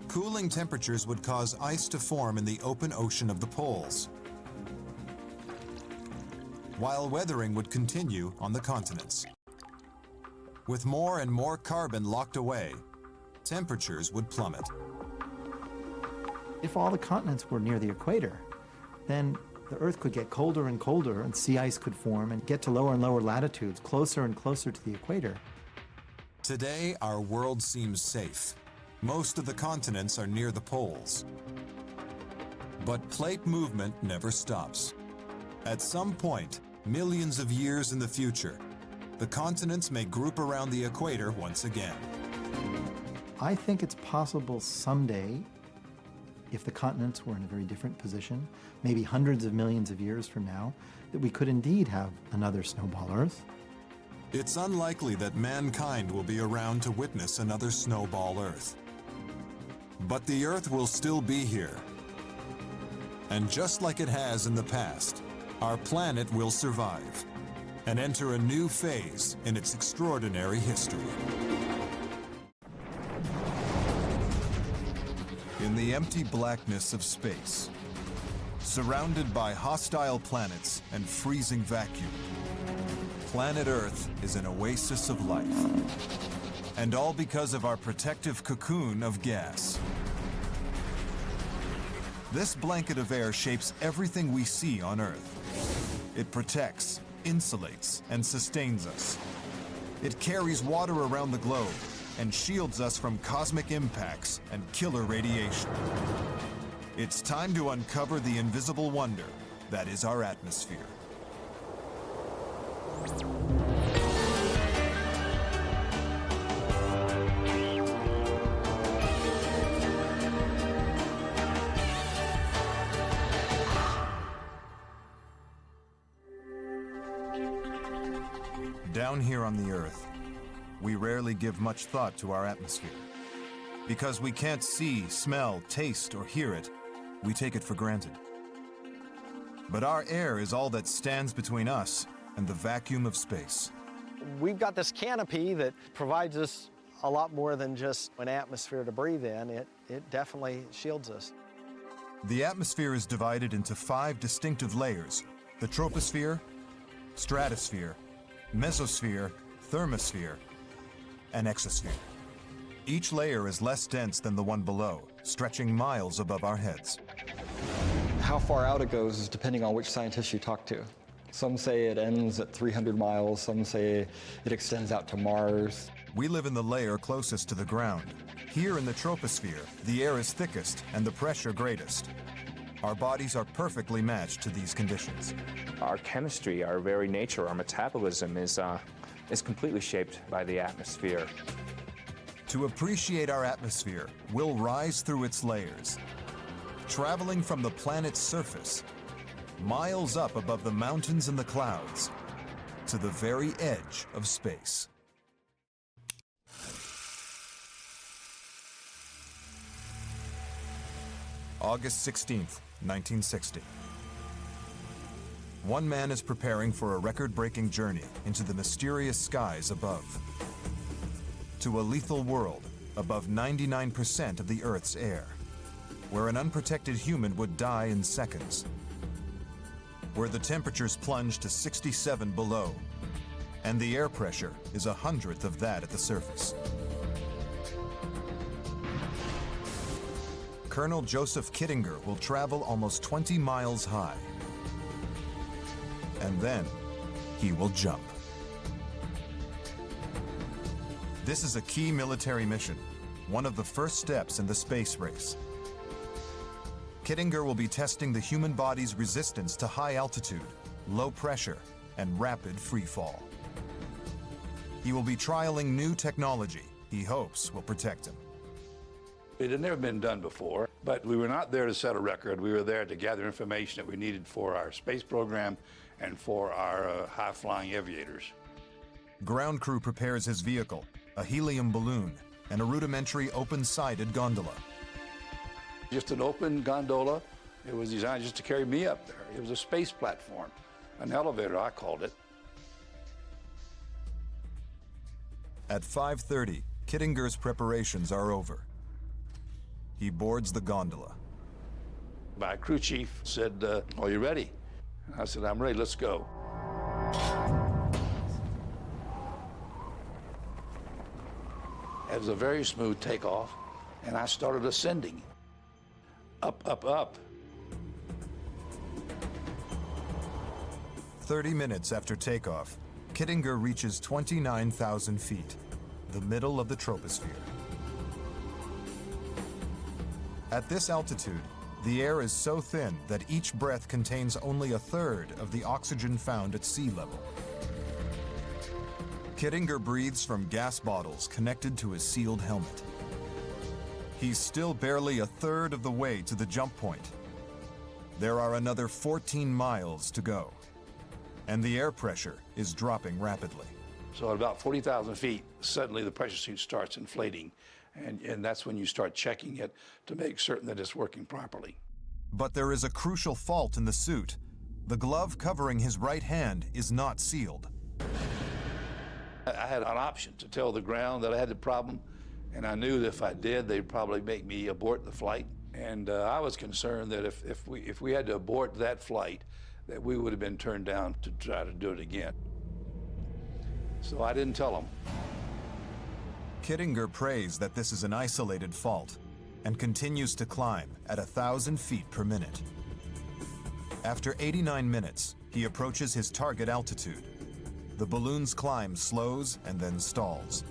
Cooling temperatures would cause ice to form in the open ocean of the poles, while weathering would continue on the continents. With more and more carbon locked away, temperatures would plummet. If all the continents were near the equator, then the Earth could get colder and colder and sea ice could form and get to lower and lower latitudes, closer and closer to the equator. Today, our world seems safe. Most of the continents are near the poles. But plate movement never stops. At some point, millions of years in the future, the continents may group around the equator once again. I think it's possible someday, if the continents were in a very different position, maybe hundreds of millions of years from now, that we could indeed have another Snowball Earth. It's unlikely that mankind will be around to witness another Snowball Earth. But the Earth will still be here. And just like it has in the past, our planet will survive and enter a new phase in its extraordinary history. In the empty blackness of space, surrounded by hostile planets and freezing vacuum, planet Earth is an oasis of life. And all because of our protective cocoon of gas. This blanket of air shapes everything we see on Earth. It protects, insulates, and sustains us. It carries water around the globe and shields us from cosmic impacts and killer radiation. It's time to uncover the invisible wonder that is our atmosphere. Down here on the Earth, we rarely give much thought to our atmosphere. Because we can't see, smell, taste, or hear it, we take it for granted. But our air is all that stands between us and the vacuum of space. We've got this canopy that provides us a lot more than just an atmosphere to breathe in. It definitely shields us. The atmosphere is divided into 5 distinctive layers: the troposphere, stratosphere, mesosphere, thermosphere, and exosphere. Each layer is less dense than the one below, stretching miles above our heads. How far out it goes is depending on which scientist you talk to. Some say it ends at 300 miles, some say it extends out to Mars. We live in the layer closest to the ground. Here in the troposphere, the air is thickest and the pressure greatest. Our bodies are perfectly matched to these conditions. Our chemistry, our very nature, our metabolism is completely shaped by the atmosphere. To appreciate our atmosphere, we'll rise through its layers, traveling from the planet's surface, miles up above the mountains and the clouds, to the very edge of space. August 16th, 1960. One man is preparing for a record-breaking journey into the mysterious skies above, to a lethal world above 99% of the Earth's air, where an unprotected human would die in seconds, where the temperatures plunge to 67 below, and the air pressure is 1/100th of that at the surface. Colonel Joseph Kittinger will travel almost 20 miles high, and then he will jump. This is a key military mission, one of the first steps in the space race. Kittinger will be testing the human body's resistance to high altitude, low pressure, and rapid free fall. He will be trialing new technology he hopes will protect him. It had never been done before, but we were not there to set a record. We were there to gather information that we needed for our space program and for our high-flying aviators. Ground crew prepares his vehicle, a helium balloon, and a rudimentary open-sided gondola. Just an open gondola. It was designed just to carry me up there. It was a space platform, an elevator, I called it. At 5:30, Kittinger's preparations are over. He boards the gondola. My crew chief said, "Are you ready?" I said, "I'm ready, let's go." It was a very smooth takeoff, and I started ascending. Up, up, up. 30 minutes after takeoff, Kittinger reaches 29,000 feet, the middle of the troposphere. At this altitude, the air is so thin that each breath contains only 1/3 of the oxygen found at sea level. Kittinger breathes from gas bottles connected to his sealed helmet. He's still barely 1/3 of the way to the jump point. There are another 14 miles to go, and the air pressure is dropping rapidly. So at about 40,000 feet, suddenly the pressure suit starts inflating, and that's when you start checking it to make certain that it's working properly. But there is a crucial fault in the suit. The glove covering his right hand is not sealed. I had an option to tell the ground that I had the problem, and I knew that if I did, they'd probably make me abort the flight. And I was concerned that if we had to abort that flight, that we would have been turned down to try to do it again. So I didn't tell them. Kittinger prays that this is an isolated fault and continues to climb at 1,000 feet per minute. After 89 minutes, he approaches his target altitude. The balloon's climb slows and then stalls.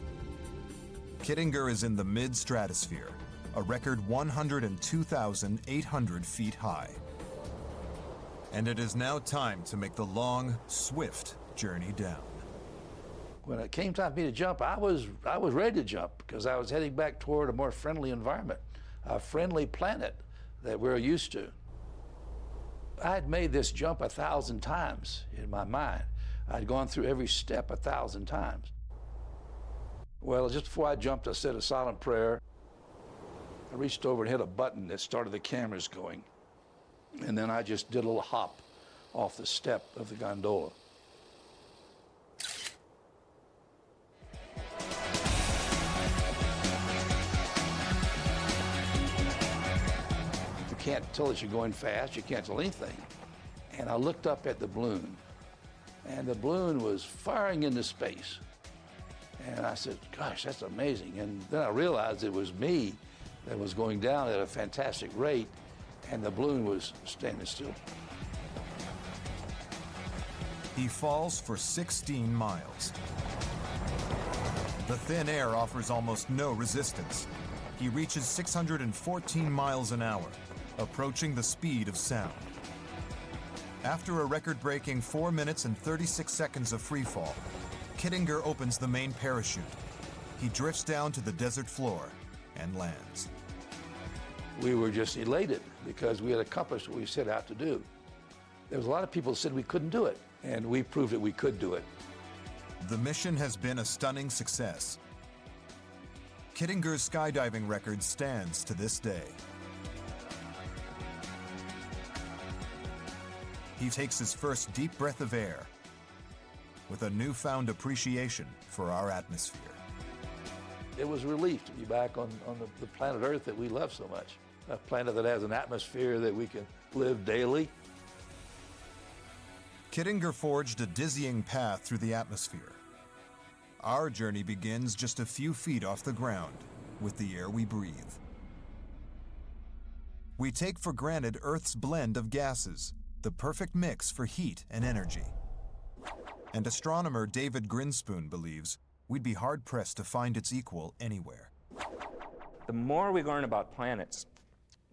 Kittinger is in the mid-stratosphere, a record 102,800 feet high. And it is now time to make the long, swift, journey down. When it came time for me to jump, I was ready to jump because I was heading back toward a more friendly environment, a friendly planet that we're used to. I had made this jump 1,000 times in my mind. I'd gone through every step 1,000 times. Well, just before I jumped, I said a silent prayer. I reached over and hit a button that started the cameras going. And then I just did a little hop off the step of the gondola. You can't tell that you're going fast, you can't tell anything. And I looked up at the balloon, and the balloon was firing into space. And I said, gosh, that's amazing. And then I realized it was me that was going down at a fantastic rate, and the balloon was standing still. He falls for 16 miles. The thin air offers almost no resistance. He reaches 614 miles an hour, approaching the speed of sound. After a record-breaking 4 minutes and 36 seconds of freefall, Kittinger opens the main parachute. He drifts down to the desert floor and lands. We were just elated because we had accomplished what we set out to do. There was a lot of people who said we couldn't do it, and we proved that we could do it. The mission has been a stunning success. Kittinger's skydiving record stands to this day. He takes his first deep breath of air with a newfound appreciation for our atmosphere. It was a relief to be back on the planet Earth that we love so much. A planet that has an atmosphere that we can live daily. Kittinger forged a dizzying path through the atmosphere. Our journey begins just a few feet off the ground with the air we breathe. We take for granted Earth's blend of gases, the perfect mix for heat and energy. And astronomer David Grinspoon believes we'd be hard-pressed to find its equal anywhere. The more we learn about planets,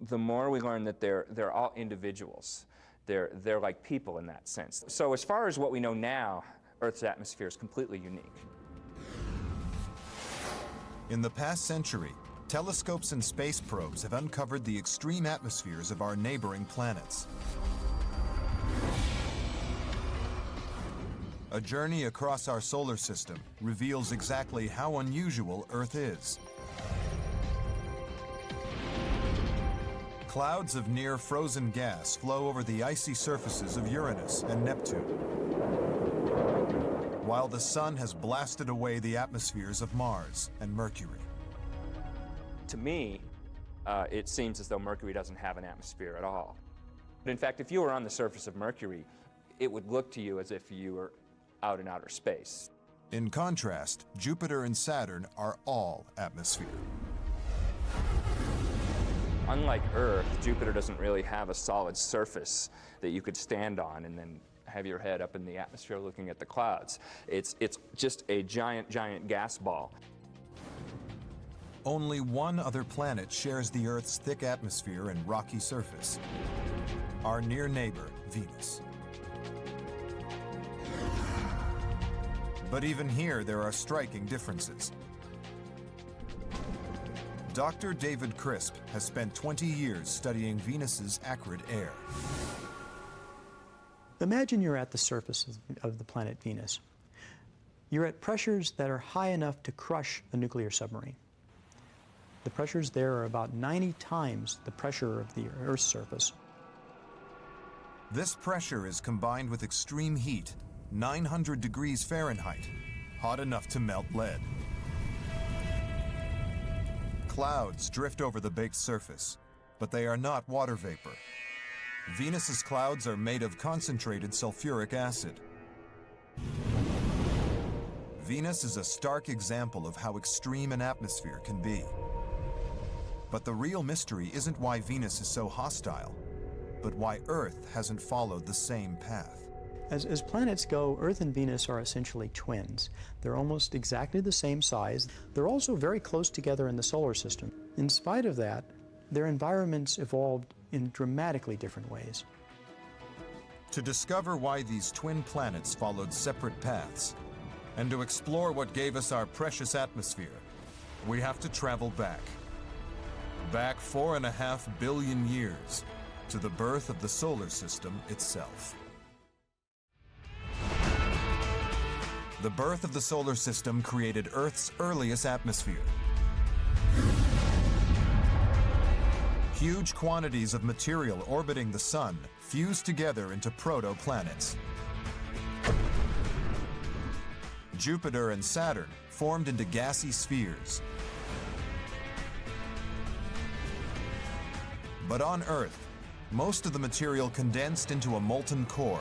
the more we learn that they're all individuals. They're like people in that sense. So as far as what we know now, Earth's atmosphere is completely unique. In the past century, telescopes and space probes have uncovered the extreme atmospheres of our neighboring planets. A journey across our solar system reveals exactly how unusual Earth is. Clouds of near-frozen gas flow over the icy surfaces of Uranus and Neptune, while the sun has blasted away the atmospheres of Mars and Mercury. To me, it seems as though Mercury doesn't have an atmosphere at all. But in fact, if you were on the surface of Mercury, it would look to you as if you were out in outer space. In contrast, Jupiter and Saturn are all atmosphere. Unlike Earth, Jupiter doesn't really have a solid surface that you could stand on and then have your head up in the atmosphere looking at the clouds. It's just a giant, giant gas ball. Only one other planet shares the Earth's thick atmosphere and rocky surface: our near neighbor, Venus. But even here, there are striking differences. Dr. David Crisp has spent 20 years studying Venus's acrid air. Imagine you're at the surface of the planet Venus. You're at pressures that are high enough to crush a nuclear submarine. The pressures there are about 90 times the pressure of the Earth's surface. This pressure is combined with extreme heat, 900 degrees Fahrenheit, hot enough to melt lead. Clouds drift over the baked surface, but they are not water vapor. Venus's clouds are made of concentrated sulfuric acid. Venus is a stark example of how extreme an atmosphere can be. But the real mystery isn't why Venus is so hostile, but why Earth hasn't followed the same path. As planets go, Earth and Venus are essentially twins. They're almost exactly the same size. They're also very close together in the solar system. In spite of that, their environments evolved in dramatically different ways. To discover why these twin planets followed separate paths, and to explore what gave us our precious atmosphere, we have to travel back. Back 4.5 billion years to the birth of the solar system itself. The birth of the solar system created Earth's earliest atmosphere. Huge quantities of material orbiting the sun fused together into protoplanets. Jupiter and Saturn formed into gassy spheres. But on Earth, most of the material condensed into a molten core.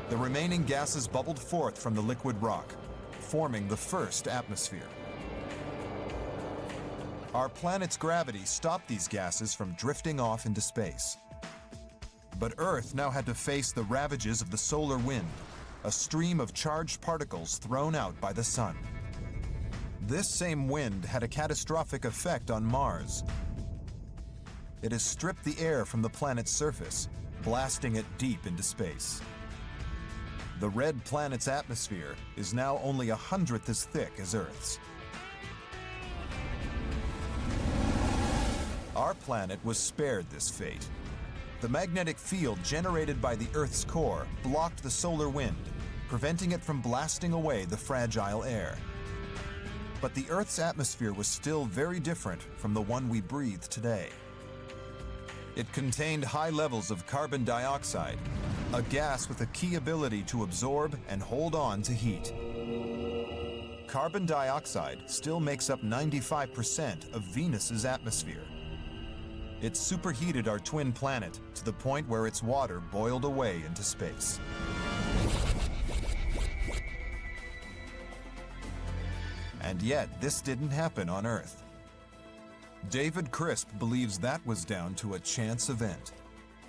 The remaining gases bubbled forth from the liquid rock, forming the first atmosphere. Our planet's gravity stopped these gases from drifting off into space. But Earth now had to face the ravages of the solar wind, a stream of charged particles thrown out by the sun. This same wind had a catastrophic effect on Mars. It has stripped the air from the planet's surface, blasting it deep into space. The red planet's atmosphere is now only 1/100th as thick as Earth's. Our planet was spared this fate. The magnetic field generated by the Earth's core blocked the solar wind, preventing it from blasting away the fragile air. But the Earth's atmosphere was still very different from the one we breathe today. It contained high levels of carbon dioxide, a gas with a key ability to absorb and hold on to heat. Carbon dioxide still makes up 95% of Venus's atmosphere. It superheated our twin planet to the point where its water boiled away into space. And yet, this didn't happen on Earth. David Crisp believes that was down to a chance event.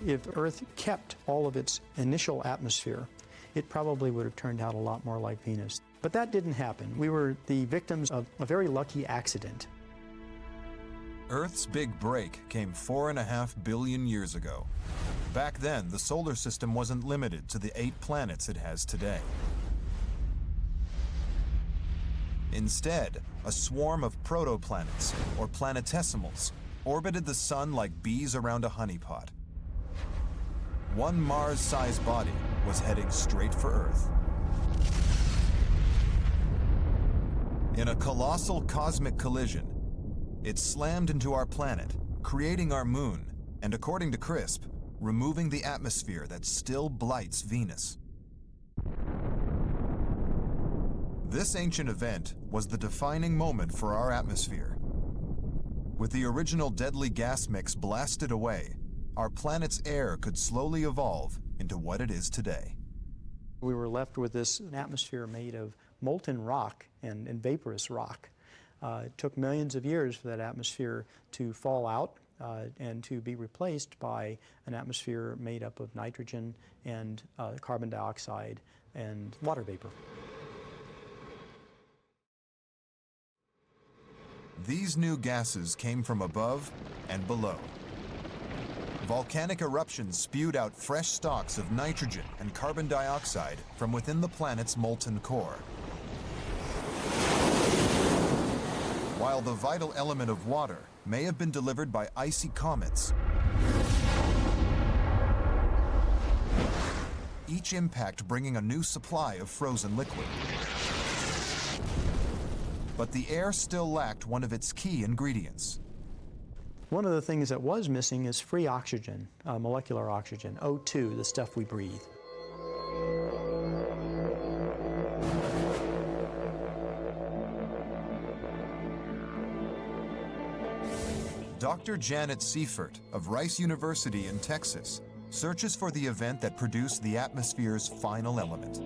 If Earth kept all of its initial atmosphere, it probably would have turned out a lot more like Venus. But that didn't happen. We were the victims of a very lucky accident. Earth's big break came 4.5 billion years ago. Back then, the solar system wasn't limited to the 8 planets it has today. Instead, a swarm of protoplanets, or planetesimals, orbited the sun like bees around a honeypot. One Mars-sized body was heading straight for Earth. In a colossal cosmic collision, it slammed into our planet, creating our moon, and according to Crisp, removing the atmosphere that still blights Venus. This ancient event was the defining moment for our atmosphere. With the original deadly gas mix blasted away, our planet's air could slowly evolve into what it is today. We were left with this atmosphere made of molten rock and vaporous rock. It took millions of years for that atmosphere to fall out and to be replaced by an atmosphere made up of nitrogen and carbon dioxide and water vapor. These new gases came from above and below. Volcanic eruptions spewed out fresh stalks of nitrogen and carbon dioxide from within the planet's molten core. While the vital element of water may have been delivered by icy comets, each impact bringing a new supply of frozen liquid. But the air still lacked one of its key ingredients. One of the things that was missing is free oxygen, molecular oxygen, O2, the stuff we breathe. Dr. Janet Seifert of Rice University in Texas searches for the event that produced the atmosphere's final element.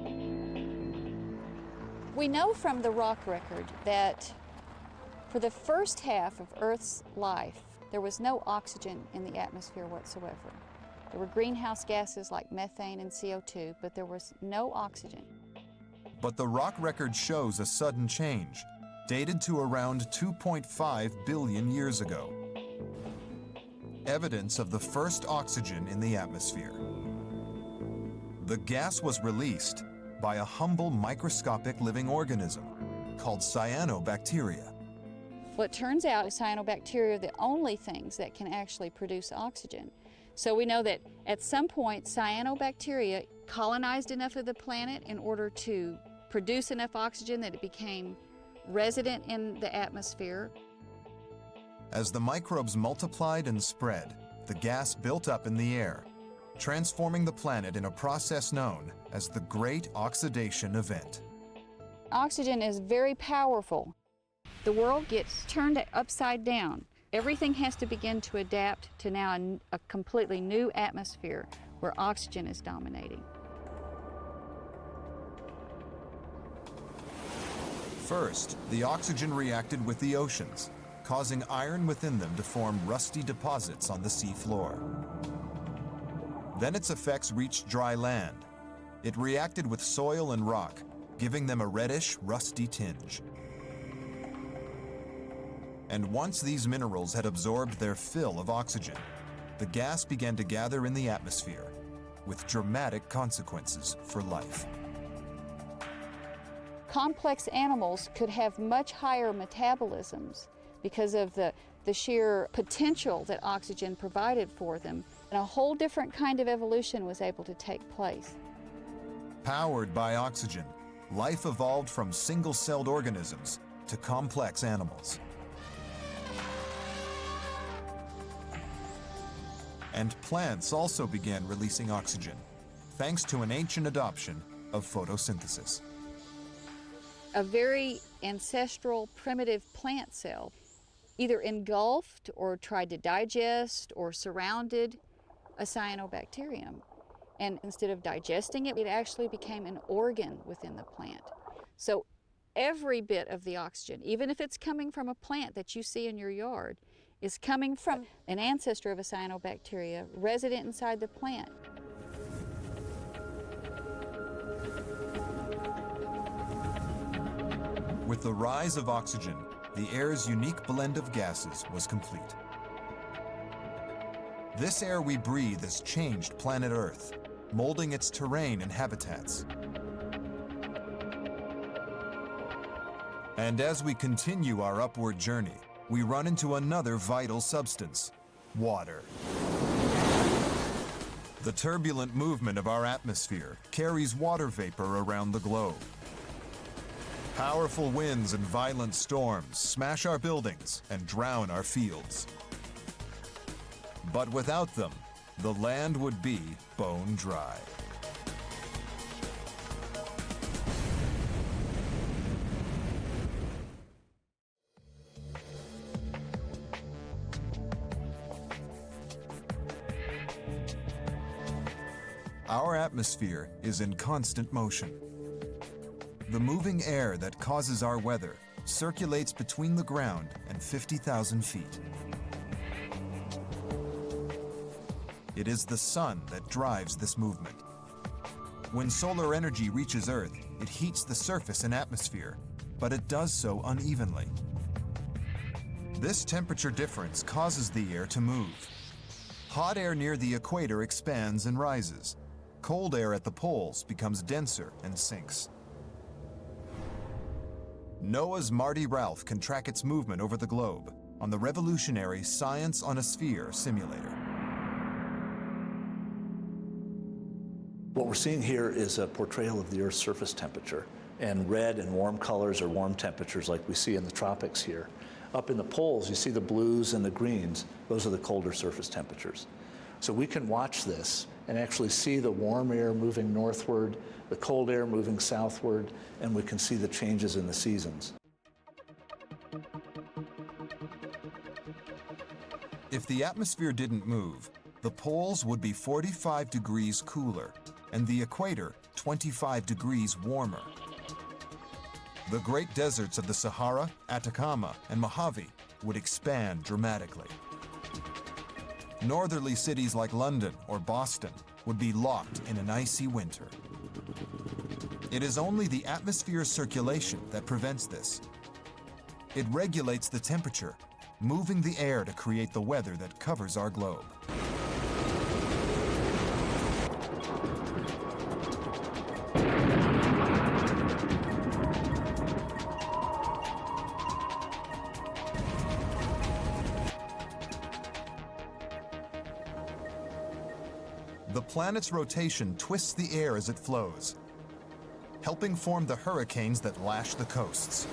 We know from the rock record that for the first half of Earth's life, there was no oxygen in the atmosphere whatsoever. There were greenhouse gases like methane and CO2, but there was no oxygen. But the rock record shows a sudden change, dated to around 2.5 billion years ago. Evidence of the first oxygen in the atmosphere. The gas was released by a humble microscopic living organism called cyanobacteria. Well, it turns out cyanobacteria are the only things that can actually produce oxygen. So we know that at some point cyanobacteria colonized enough of the planet in order to produce enough oxygen that it became resident in the atmosphere. As the microbes multiplied and spread, the gas built up in the air, transforming the planet in a process known as the Great Oxidation Event. Oxygen is very powerful. The world gets turned upside down. Everything has to begin to adapt to now a completely new atmosphere where oxygen is dominating. First, the oxygen reacted with the oceans, causing iron within them to form rusty deposits on the sea floor. Then its effects reached dry land. It reacted with soil and rock, giving them a reddish, rusty tinge. And once these minerals had absorbed their fill of oxygen, the gas began to gather in the atmosphere, with dramatic consequences for life. Complex animals could have much higher metabolisms because of the sheer potential that oxygen provided for them, and a whole different kind of evolution was able to take place. Powered by oxygen, life evolved from single-celled organisms to complex animals. And plants also began releasing oxygen, thanks to an ancient adoption of photosynthesis. A very ancestral, primitive plant cell either engulfed or tried to digest or surrounded a cyanobacterium. And instead of digesting it, it actually became an organ within the plant. So every bit of the oxygen, even if it's coming from a plant that you see in your yard, is coming from an ancestor of a cyanobacteria resident inside the plant. With the rise of oxygen, the air's unique blend of gases was complete. This air we breathe has changed planet Earth, molding its terrain and habitats. And as we continue our upward journey, we run into another vital substance: water. The turbulent movement of our atmosphere carries water vapor around the globe. Powerful winds and violent storms smash our buildings and drown our fields. But without them, the land would be bone dry. Our atmosphere is in constant motion. The moving air that causes our weather circulates between the ground and 50,000 feet. It is the sun that drives this movement. When solar energy reaches Earth, it heats the surface and atmosphere, but it does so unevenly. This temperature difference causes the air to move. Hot air near the equator expands and rises. Cold air at the poles becomes denser and sinks. NOAA's Marty Ralph can track its movement over the globe on the revolutionary Science on a Sphere simulator. What we're seeing here is a portrayal of the Earth's surface temperature, and red and warm colors are warm temperatures like we see in the tropics here. Up in the poles, you see the blues and the greens. Those are the colder surface temperatures. So we can watch this and actually see the warm air moving northward, the cold air moving southward, and we can see the changes in the seasons. If the atmosphere didn't move, the poles would be 45 degrees cooler and the equator 25 degrees warmer. The great deserts of the Sahara, Atacama, and Mojave would expand dramatically. Northerly cities like London or Boston would be locked in an icy winter. It is only the atmosphere's circulation that prevents this. It regulates the temperature, moving the air to create the weather that covers our globe. The planet's rotation twists the air as it flows, helping form the hurricanes that lash the coasts.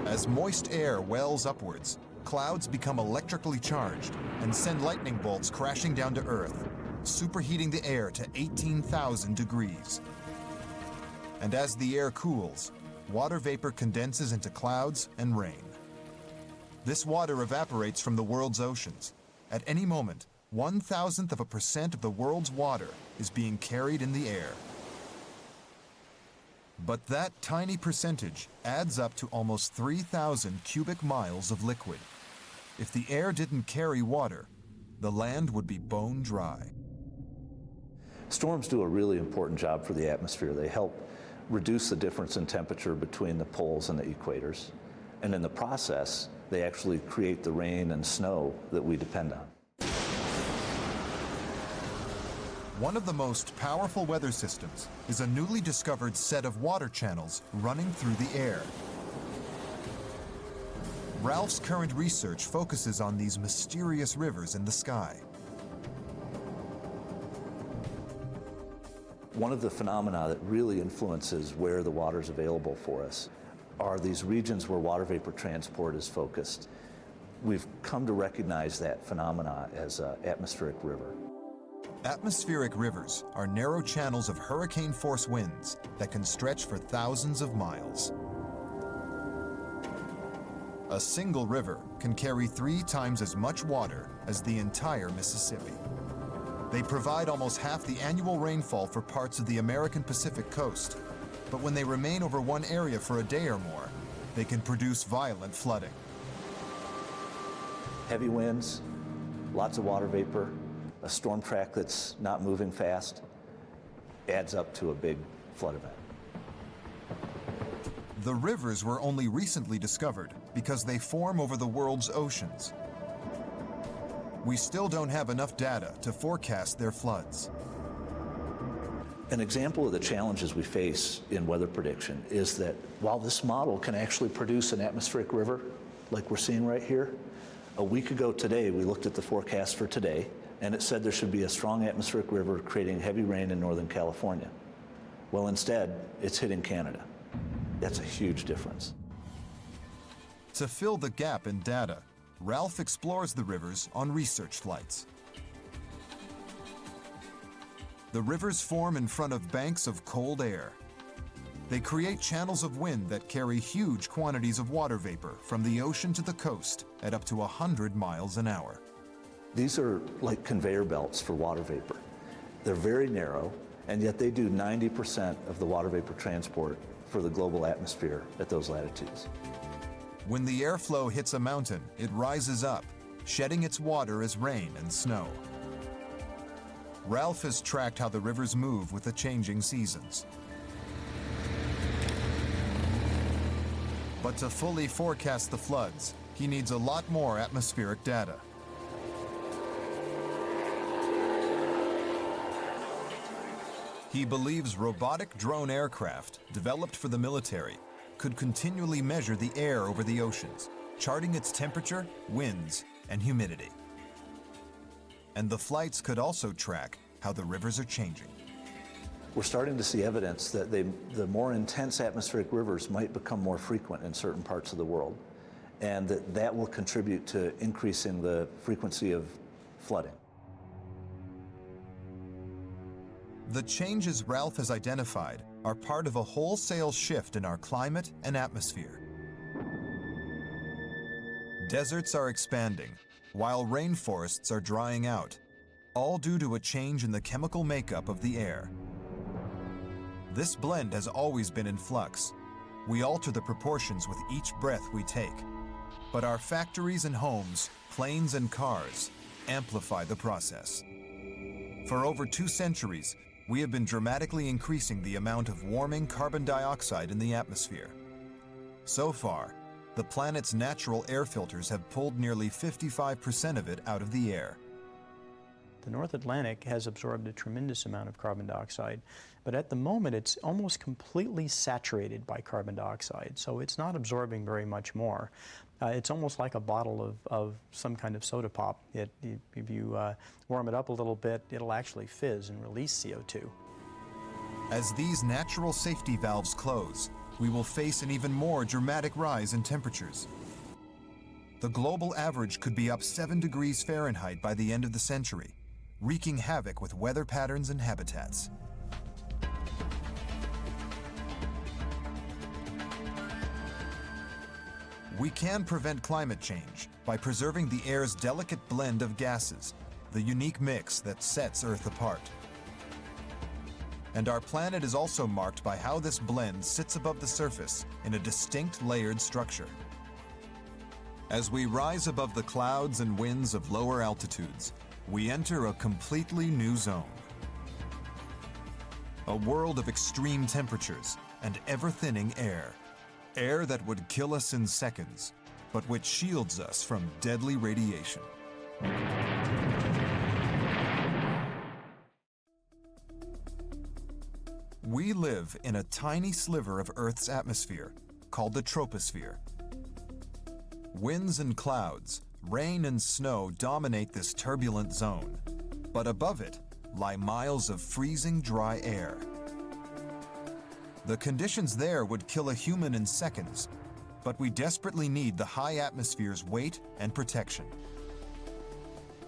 As moist air wells upwards, clouds become electrically charged and send lightning bolts crashing down to Earth, superheating the air to 18,000 degrees. And as the air cools, water vapor condenses into clouds and rain. This water evaporates from the world's oceans. At any moment, 0.1% of the world's water is being carried in the air. But that tiny percentage adds up to almost 3,000 cubic miles of liquid. If the air didn't carry water, the land would be bone dry. Storms do a really important job for the atmosphere. They help reduce the difference in temperature between the poles and the equators. And in the process, they actually create the rain and snow that we depend on. One of the most powerful weather systems is a newly discovered set of water channels running through the air. Ralph's current research focuses on these mysterious rivers in the sky. One of the phenomena that really influences where the water is available for us are these regions where water vapor transport is focused. We've come to recognize that phenomena as an atmospheric river. Atmospheric rivers are narrow channels of hurricane-force winds that can stretch for thousands of miles. A single river can carry 3 times as much water as the entire Mississippi. They provide almost half the annual rainfall for parts of the American Pacific coast, but when they remain over one area for a day or more, they can produce violent flooding. Heavy winds, lots of water vapor, a storm track that's not moving fast, adds up to a big flood event. The rivers were only recently discovered because they form over the world's oceans. We still don't have enough data to forecast their floods. An example of the challenges we face in weather prediction is that while this model can actually produce an atmospheric river, like we're seeing right here, a week ago today we looked at the forecast for today, and it said there should be a strong atmospheric river creating heavy rain in Northern California. Well, instead, it's hitting Canada. That's a huge difference. To fill the gap in data, Ralph explores the rivers on research flights. The rivers form in front of banks of cold air. They create channels of wind that carry huge quantities of water vapor from the ocean to the coast at up to 100 miles an hour. These are like conveyor belts for water vapor. They're very narrow, and yet they do 90% of the water vapor transport for the global atmosphere at those latitudes. When the airflow hits a mountain, it rises up, shedding its water as rain and snow. Ralph has tracked how the rivers move with the changing seasons. But to fully forecast the floods, he needs a lot more atmospheric data. He believes robotic drone aircraft, developed for the military, could continually measure the air over the oceans, charting its temperature, winds, and humidity. And the flights could also track how the rivers are changing. We're starting to see evidence that the more intense atmospheric rivers might become more frequent in certain parts of the world, and that will contribute to increasing the frequency of flooding. The changes Ralph has identified are part of a wholesale shift in our climate and atmosphere. Deserts are expanding, while rainforests are drying out, all due to a change in the chemical makeup of the air. This blend has always been in flux. We alter the proportions with each breath we take. But our factories and homes, planes and cars, amplify the process. For over 2 centuries, we have been dramatically increasing the amount of warming carbon dioxide in the atmosphere. So far, the planet's natural air filters have pulled nearly 55% of it out of the air. The North Atlantic has absorbed a tremendous amount of carbon dioxide. But at the moment, it's almost completely saturated by carbon dioxide, so it's not absorbing very much more. It's almost like a bottle of some kind of soda pop. If you warm it up a little bit, it'll actually fizz and release CO2. As these natural safety valves close, we will face an even more dramatic rise in temperatures. The global average could be up 7 degrees Fahrenheit by the end of the century, wreaking havoc with weather patterns and habitats. We can prevent climate change by preserving the air's delicate blend of gases, the unique mix that sets Earth apart. And our planet is also marked by how this blend sits above the surface in a distinct layered structure. As we rise above the clouds and winds of lower altitudes, we enter a completely new zone. A world of extreme temperatures and ever-thinning air. Air that would kill us in seconds, but which shields us from deadly radiation. We live in a tiny sliver of Earth's atmosphere called the troposphere. Winds and clouds, rain and snow dominate this turbulent zone, but above it lie miles of freezing dry air. The conditions there would kill a human in seconds, but we desperately need the high atmosphere's weight and protection.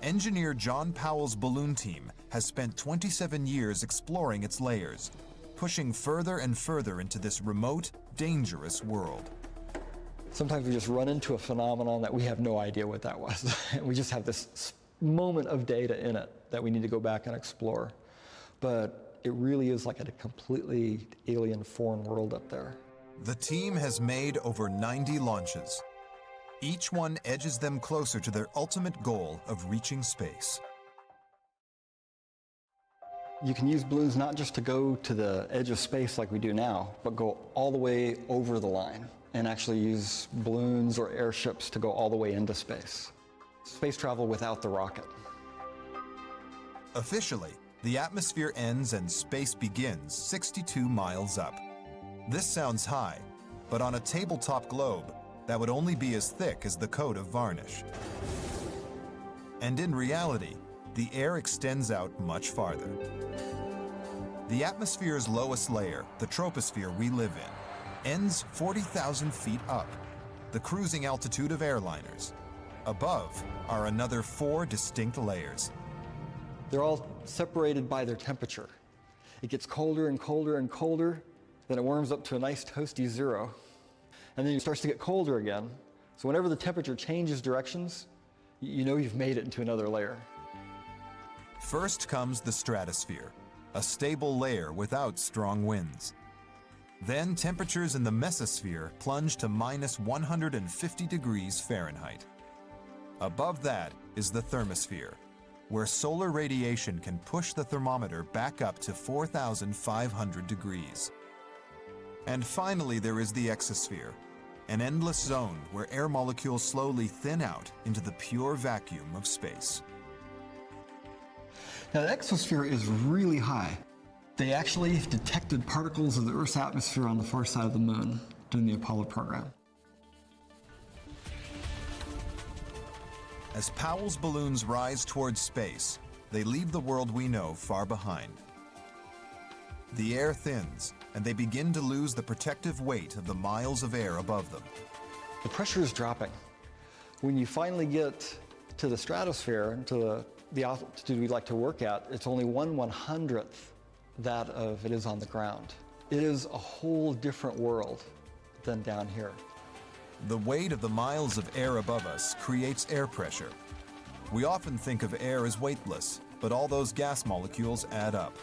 Engineer John Powell's balloon team has spent 27 years exploring its layers, pushing further and further into this remote, dangerous world. Sometimes we just run into a phenomenon that we have no idea what that was. We just have this moment of data in it that we need to go back and explore. But it really is like a completely alien, foreign world up there. The team has made over 90 launches. Each one edges them closer to their ultimate goal of reaching space. You can use balloons not just to go to the edge of space like we do now, but go all the way over the line and actually use balloons or airships to go all the way into space. Space travel without the rocket. Officially, the atmosphere ends and space begins 62 miles up. This sounds high, but on a tabletop globe, that would only be as thick as the coat of varnish. And in reality, the air extends out much farther. The atmosphere's lowest layer, the troposphere we live in, ends 40,000 feet up, the cruising altitude of airliners. Above are another 4 distinct layers. They're all separated by their temperature. It gets colder and colder and colder, then it warms up to a nice toasty 0. And then it starts to get colder again. So whenever the temperature changes directions, you know you've made it into another layer. First comes the stratosphere, a stable layer without strong winds. Then temperatures in the mesosphere plunge to minus 150 degrees Fahrenheit. Above that is the thermosphere, where solar radiation can push the thermometer back up to 4,500 degrees. And finally, there is the exosphere, an endless zone where air molecules slowly thin out into the pure vacuum of space. Now, the exosphere is really high. They actually detected particles of the Earth's atmosphere on the far side of the moon during the Apollo program. As Powell's balloons rise towards space, they leave the world we know far behind. The air thins, and they begin to lose the protective weight of the miles of air above them. The pressure is dropping. When you finally get to the stratosphere, to the altitude we like to work at, it's only 1/100th that of it is on the ground. It is a whole different world than down here. The weight of the miles of air above us creates air pressure. We often think of air as weightless, but all those gas molecules add up.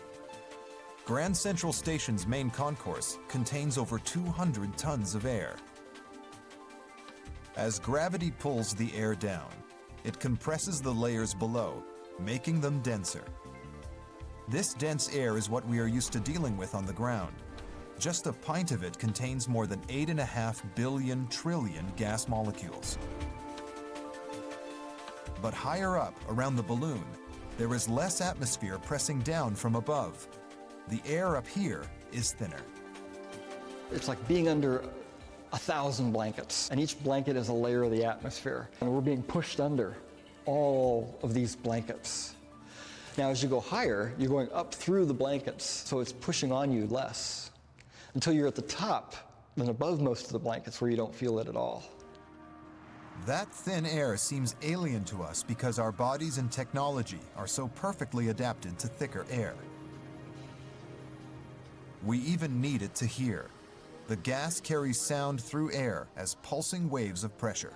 Grand Central Station's main concourse contains over 200 tons of air. As gravity pulls the air down, it compresses the layers below, making them denser. This dense air is what we are used to dealing with on the ground. Just a pint of it contains more than 8.5 billion trillion gas molecules. But higher up, around the balloon, there is less atmosphere pressing down from above. the air up here is thinner. It's like being under 1,000 blankets, and each blanket is a layer of the atmosphere. And we're being pushed under all of these blankets. Now, as you go higher, you're going up through the blankets, so it's pushing on you less, until you're at the top and above most of the blankets where you don't feel it at all. That thin air seems alien to us because our bodies and technology are so perfectly adapted to thicker air. We even need it to hear. The gas carries sound through air as pulsing waves of pressure.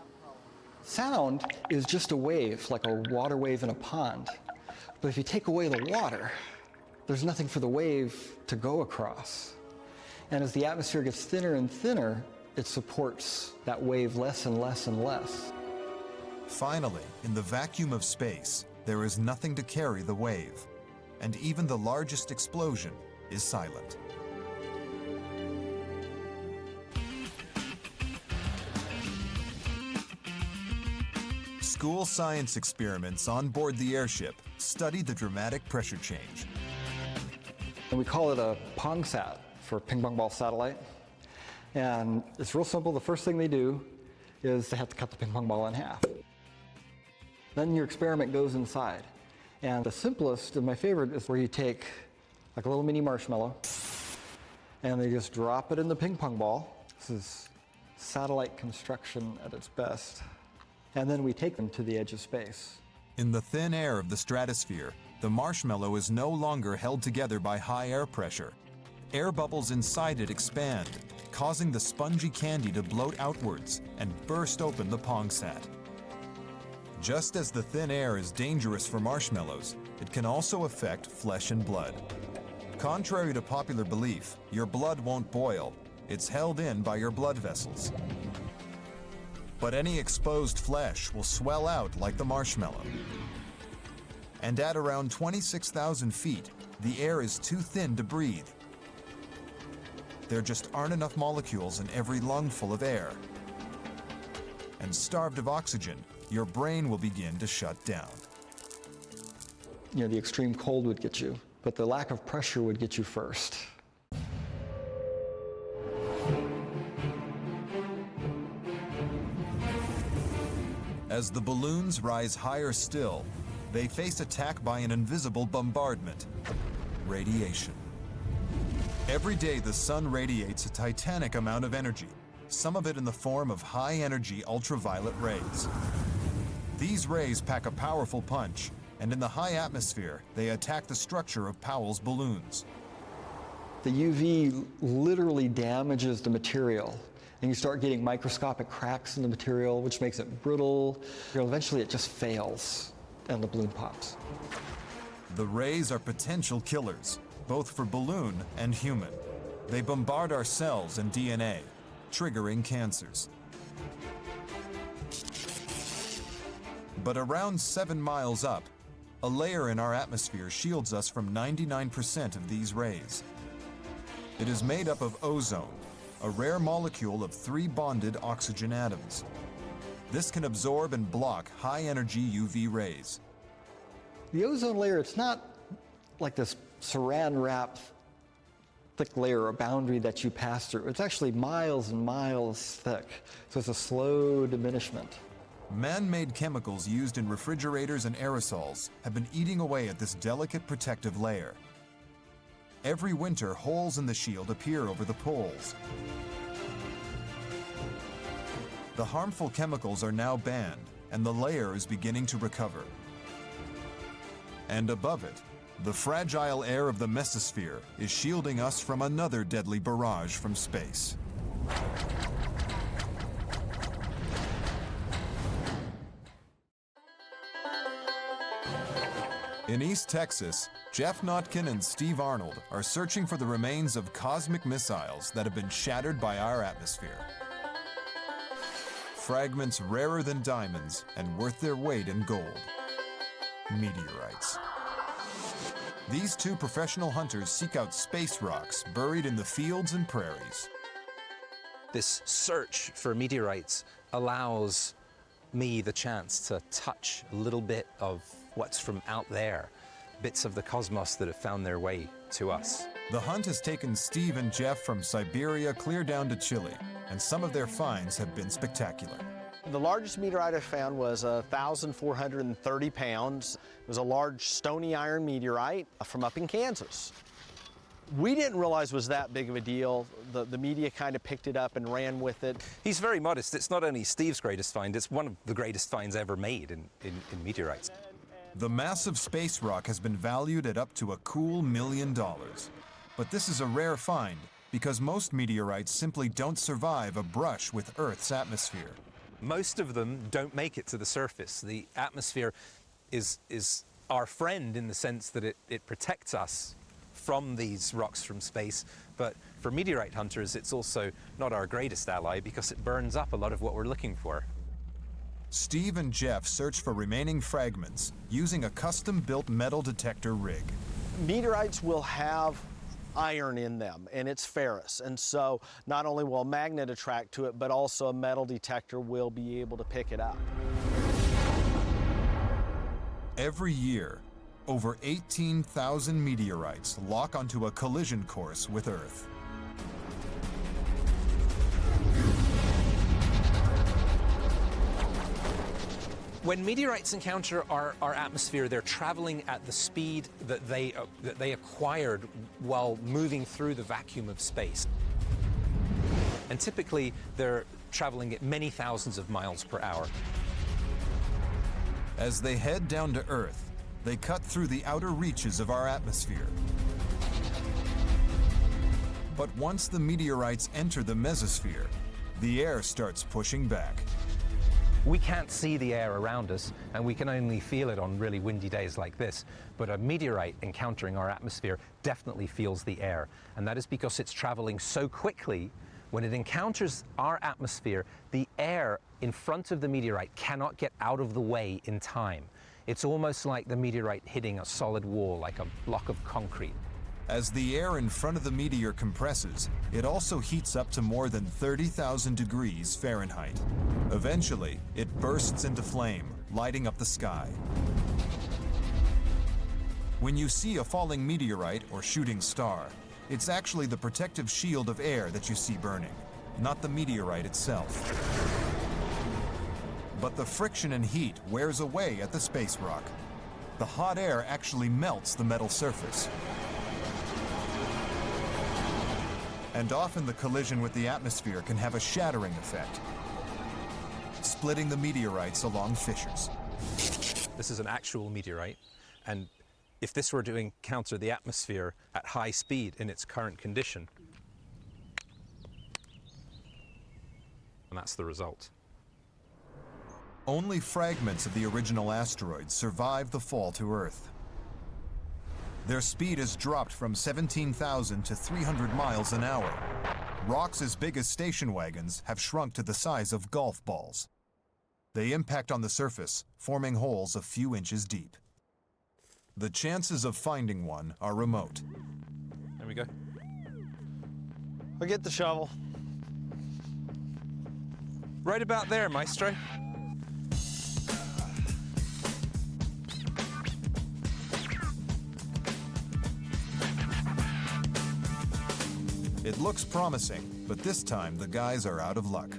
Sound is just a wave, like a water wave in a pond. But if you take away the water, there's nothing for the wave to go across. And as the atmosphere gets thinner and thinner, it supports that wave less and less and less. Finally, in the vacuum of space, there is nothing to carry the wave. And even the largest explosion is silent. School science experiments on board the airship study the dramatic pressure change. And we call it a PONGSAT, for ping pong ball satellite. And it's real simple. The first thing they do is they have to cut the ping pong ball in half. Then your experiment goes inside. And the simplest and my favorite is where you take like a little mini marshmallow and they just drop it in the ping pong ball. This is satellite construction at its best. And then we take them to the edge of space. In the thin air of the stratosphere, the marshmallow is no longer held together by high air pressure. Air bubbles inside it expand, causing the spongy candy to bloat outwards and burst open the PONGSAT. Just as the thin air is dangerous for marshmallows, it can also affect flesh and blood. Contrary to popular belief, your blood won't boil. It's held in by your blood vessels. But any exposed flesh will swell out like the marshmallow. And at around 26,000 feet, the air is too thin to breathe. There just aren't enough molecules in every lungful of air. And starved of oxygen, your brain will begin to shut down. You know, the extreme cold would get you, but the lack of pressure would get you first. As the balloons rise higher still, they face attack by an invisible bombardment, radiation. Every day the sun radiates a titanic amount of energy, some of it in the form of high-energy ultraviolet rays. These rays pack a powerful punch, and in the high atmosphere, they attack the structure of Powell's balloons. The UV literally damages the material, and you start getting microscopic cracks in the material, which makes it brittle. Eventually, it just fails, and the balloon pops. The rays are potential killers, both for balloon and human. They bombard our cells and DNA, triggering cancers. But around 7 miles up, a layer in our atmosphere shields us from 99% of these rays. It is made up of ozone, a rare molecule of 3 bonded oxygen atoms. This can absorb and block high-energy UV rays. The ozone layer, it's not like this saran-wrapped thick layer, a boundary that you pass through. It's actually miles and miles thick, so it's a slow diminishment. Man-made chemicals used in refrigerators and aerosols have been eating away at this delicate protective layer. Every winter, holes in the shield appear over the poles. The harmful chemicals are now banned, and the layer is beginning to recover. And above it, the fragile air of the mesosphere is shielding us from another deadly barrage from space. In East Texas, Jeff Notkin and Steve Arnold are searching for the remains of cosmic missiles that have been shattered by our atmosphere. Fragments rarer than diamonds and worth their weight in gold. Meteorites. These two professional hunters seek out space rocks buried in the fields and prairies. This search for meteorites allows me the chance to touch a little bit of what's from out there, bits of the cosmos that have found their way to us. The hunt has taken Steve and Jeff from Siberia clear down to Chile, and some of their finds have been spectacular. The largest meteorite I found was 1,430 pounds. It was a large stony iron meteorite from up in Kansas. We didn't realize it was that big of a deal. The media kind of picked it up and ran with it. He's very modest. It's not only Steve's greatest find, it's one of the greatest finds ever made in meteorites. The massive space rock has been valued at up to a cool $1 million. But this is a rare find because most meteorites simply don't survive a brush with Earth's atmosphere. Most of them don't make it to the surface. The atmosphere is our friend in the sense that it protects us from these rocks from space, but for meteorite hunters it's also not our greatest ally because it burns up a lot of what we're looking for. Steve and Jeff search for remaining fragments using a custom-built metal detector rig. Meteorites will have iron in them, and it's ferrous, and so not only will a magnet attract to it, but also a metal detector will be able to pick it up. Every year, over 18,000 meteorites lock onto a collision course with Earth. When meteorites encounter our atmosphere, they're traveling at the speed that they acquired while moving through the vacuum of space. And typically, they're traveling at many thousands of miles per hour. As they head down to Earth, they cut through the outer reaches of our atmosphere. But once the meteorites enter the mesosphere, the air starts pushing back. We can't see the air around us, and we can only feel it on really windy days like this. But a meteorite encountering our atmosphere definitely feels the air, and that is because it's traveling so quickly. When it encounters our atmosphere, the air in front of the meteorite cannot get out of the way in time. It's almost like the meteorite hitting a solid wall, like a block of concrete. As the air in front of the meteor compresses, it also heats up to more than 30,000 degrees Fahrenheit. Eventually, it bursts into flame, lighting up the sky. When you see a falling meteorite or shooting star, it's actually the protective shield of air that you see burning, not the meteorite itself. But the friction and heat wears away at the space rock. The hot air actually melts the metal surface. And often the collision with the atmosphere can have a shattering effect, splitting the meteorites along fissures. This is an actual meteorite, and if this were to encounter the atmosphere at high speed in its current condition, and that's the result. Only fragments of the original asteroid survive the fall to Earth. Their speed has dropped from 17,000 to 300 miles an hour. Rocks as big as station wagons have shrunk to the size of golf balls. They impact on the surface, forming holes a few inches deep. The chances of finding one are remote. There we go. I'll get the shovel. Right about there, Maestro. It looks promising, but this time the guys are out of luck.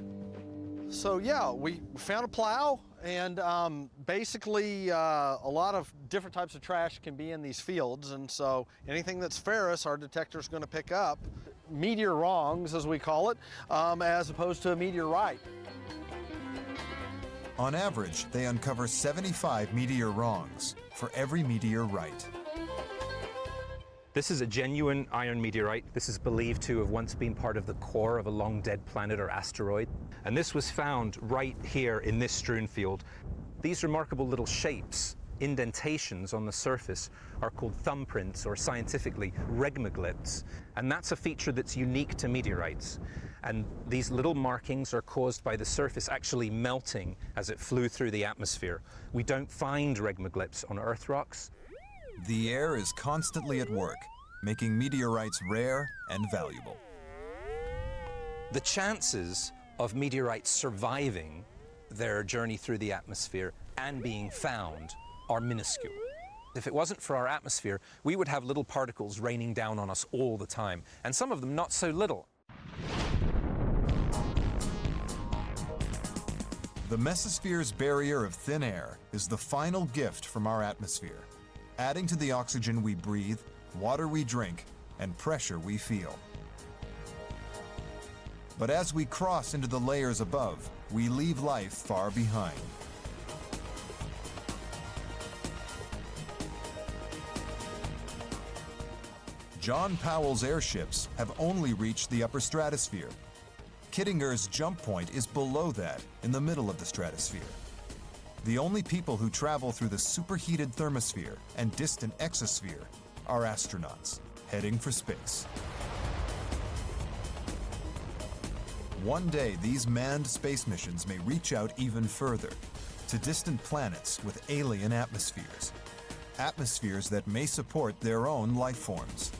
So yeah, we found a plow, and basically a lot of different types of trash can be in these fields, and so anything that's ferrous, our detector's going to pick up. Meteor wrongs, as we call it, as opposed to a meteorite. On average, they uncover 75 meteor wrongs for every meteorite. This is a genuine iron meteorite. This is believed to have once been part of the core of a long-dead planet or asteroid. And this was found right here in this strewn field. These remarkable little shapes, indentations on the surface, are called thumbprints, or scientifically, regmaglyphs. And that's a feature that's unique to meteorites. And these little markings are caused by the surface actually melting as it flew through the atmosphere. We don't find regmaglyphs on Earth rocks. The air is constantly at work, making meteorites rare and valuable. The chances of meteorites surviving their journey through the atmosphere and being found are minuscule. If it wasn't for our atmosphere, we would have little particles raining down on us all the time, and some of them not so little. The mesosphere's barrier of thin air is the final gift from our atmosphere, adding to the oxygen we breathe, water we drink, and pressure we feel. But as we cross into the layers above, we leave life far behind. John Powell's airships have only reached the upper stratosphere. Kittinger's jump point is below that, in the middle of the stratosphere. The only people who travel through the superheated thermosphere and distant exosphere are astronauts, heading for space. One day, these manned space missions may reach out even further, to distant planets with alien atmospheres. Atmospheres that may support their own life forms.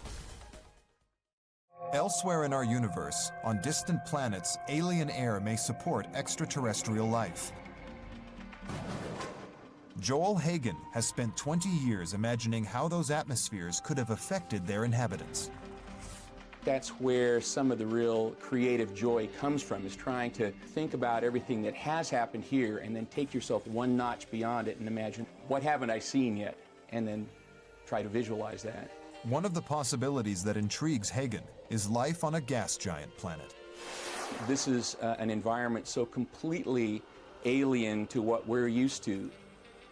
Elsewhere in our universe, on distant planets, alien air may support extraterrestrial life. Joel Hagen has spent 20 years imagining how those atmospheres could have affected their inhabitants. That's where some of the real creative joy comes from, is trying to think about everything that has happened here and then take yourself one notch beyond it and imagine, what haven't I seen yet? And then try to visualize that. One of the possibilities that intrigues Hagen is life on a gas giant planet. This is an environment so completely alien to what we're used to.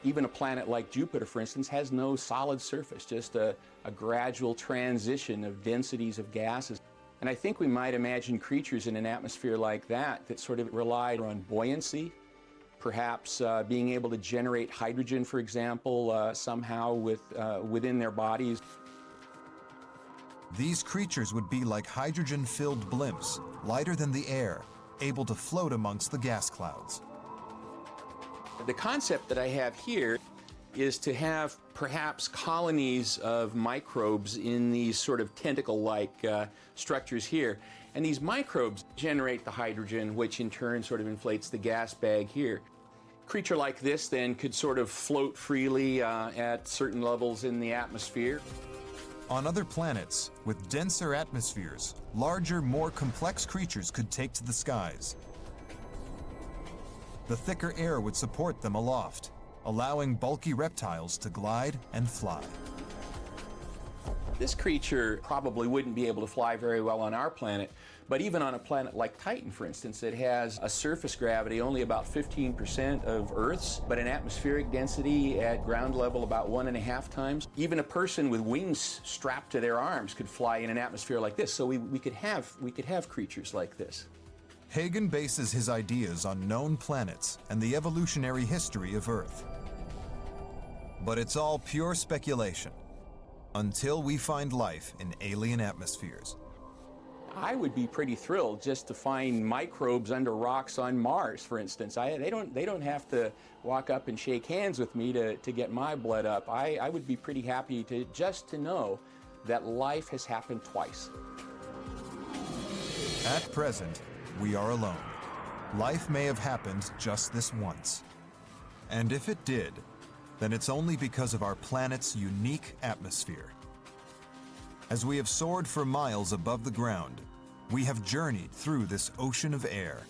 Even a planet like Jupiter, for instance, has no solid surface, just a gradual transition of densities of gases. And I think we might imagine creatures in an atmosphere like that sort of relied on buoyancy, perhaps being able to generate hydrogen, for example, somehow within their bodies. These creatures would be like hydrogen-filled blimps, lighter than the air, able to float amongst the gas clouds. The concept that I have here is to have perhaps colonies of microbes in these sort of tentacle-like structures here. And these microbes generate the hydrogen, which in turn sort of inflates the gas bag here. A creature like this then could sort of float freely at certain levels in the atmosphere. On other planets, with denser atmospheres, larger, more complex creatures could take to the skies. The thicker air would support them aloft, allowing bulky reptiles to glide and fly. This creature probably wouldn't be able to fly very well on our planet, but even on a planet like Titan, for instance, it has a surface gravity only about 15% of Earth's, but an atmospheric density at ground level about 1.5 times. Even a person with wings strapped to their arms could fly in an atmosphere like this, so we could have creatures like this. Hagen bases his ideas on known planets and the evolutionary history of Earth. But it's all pure speculation, until we find life in alien atmospheres. I would be pretty thrilled just to find microbes under rocks on Mars, for instance. They don't have to walk up and shake hands with me to get my blood up. I would be pretty happy just to know that life has happened twice. At present, we are alone. Life may have happened just this once. And if it did, then it's only because of our planet's unique atmosphere. As we have soared for miles above the ground, we have journeyed through this ocean of air.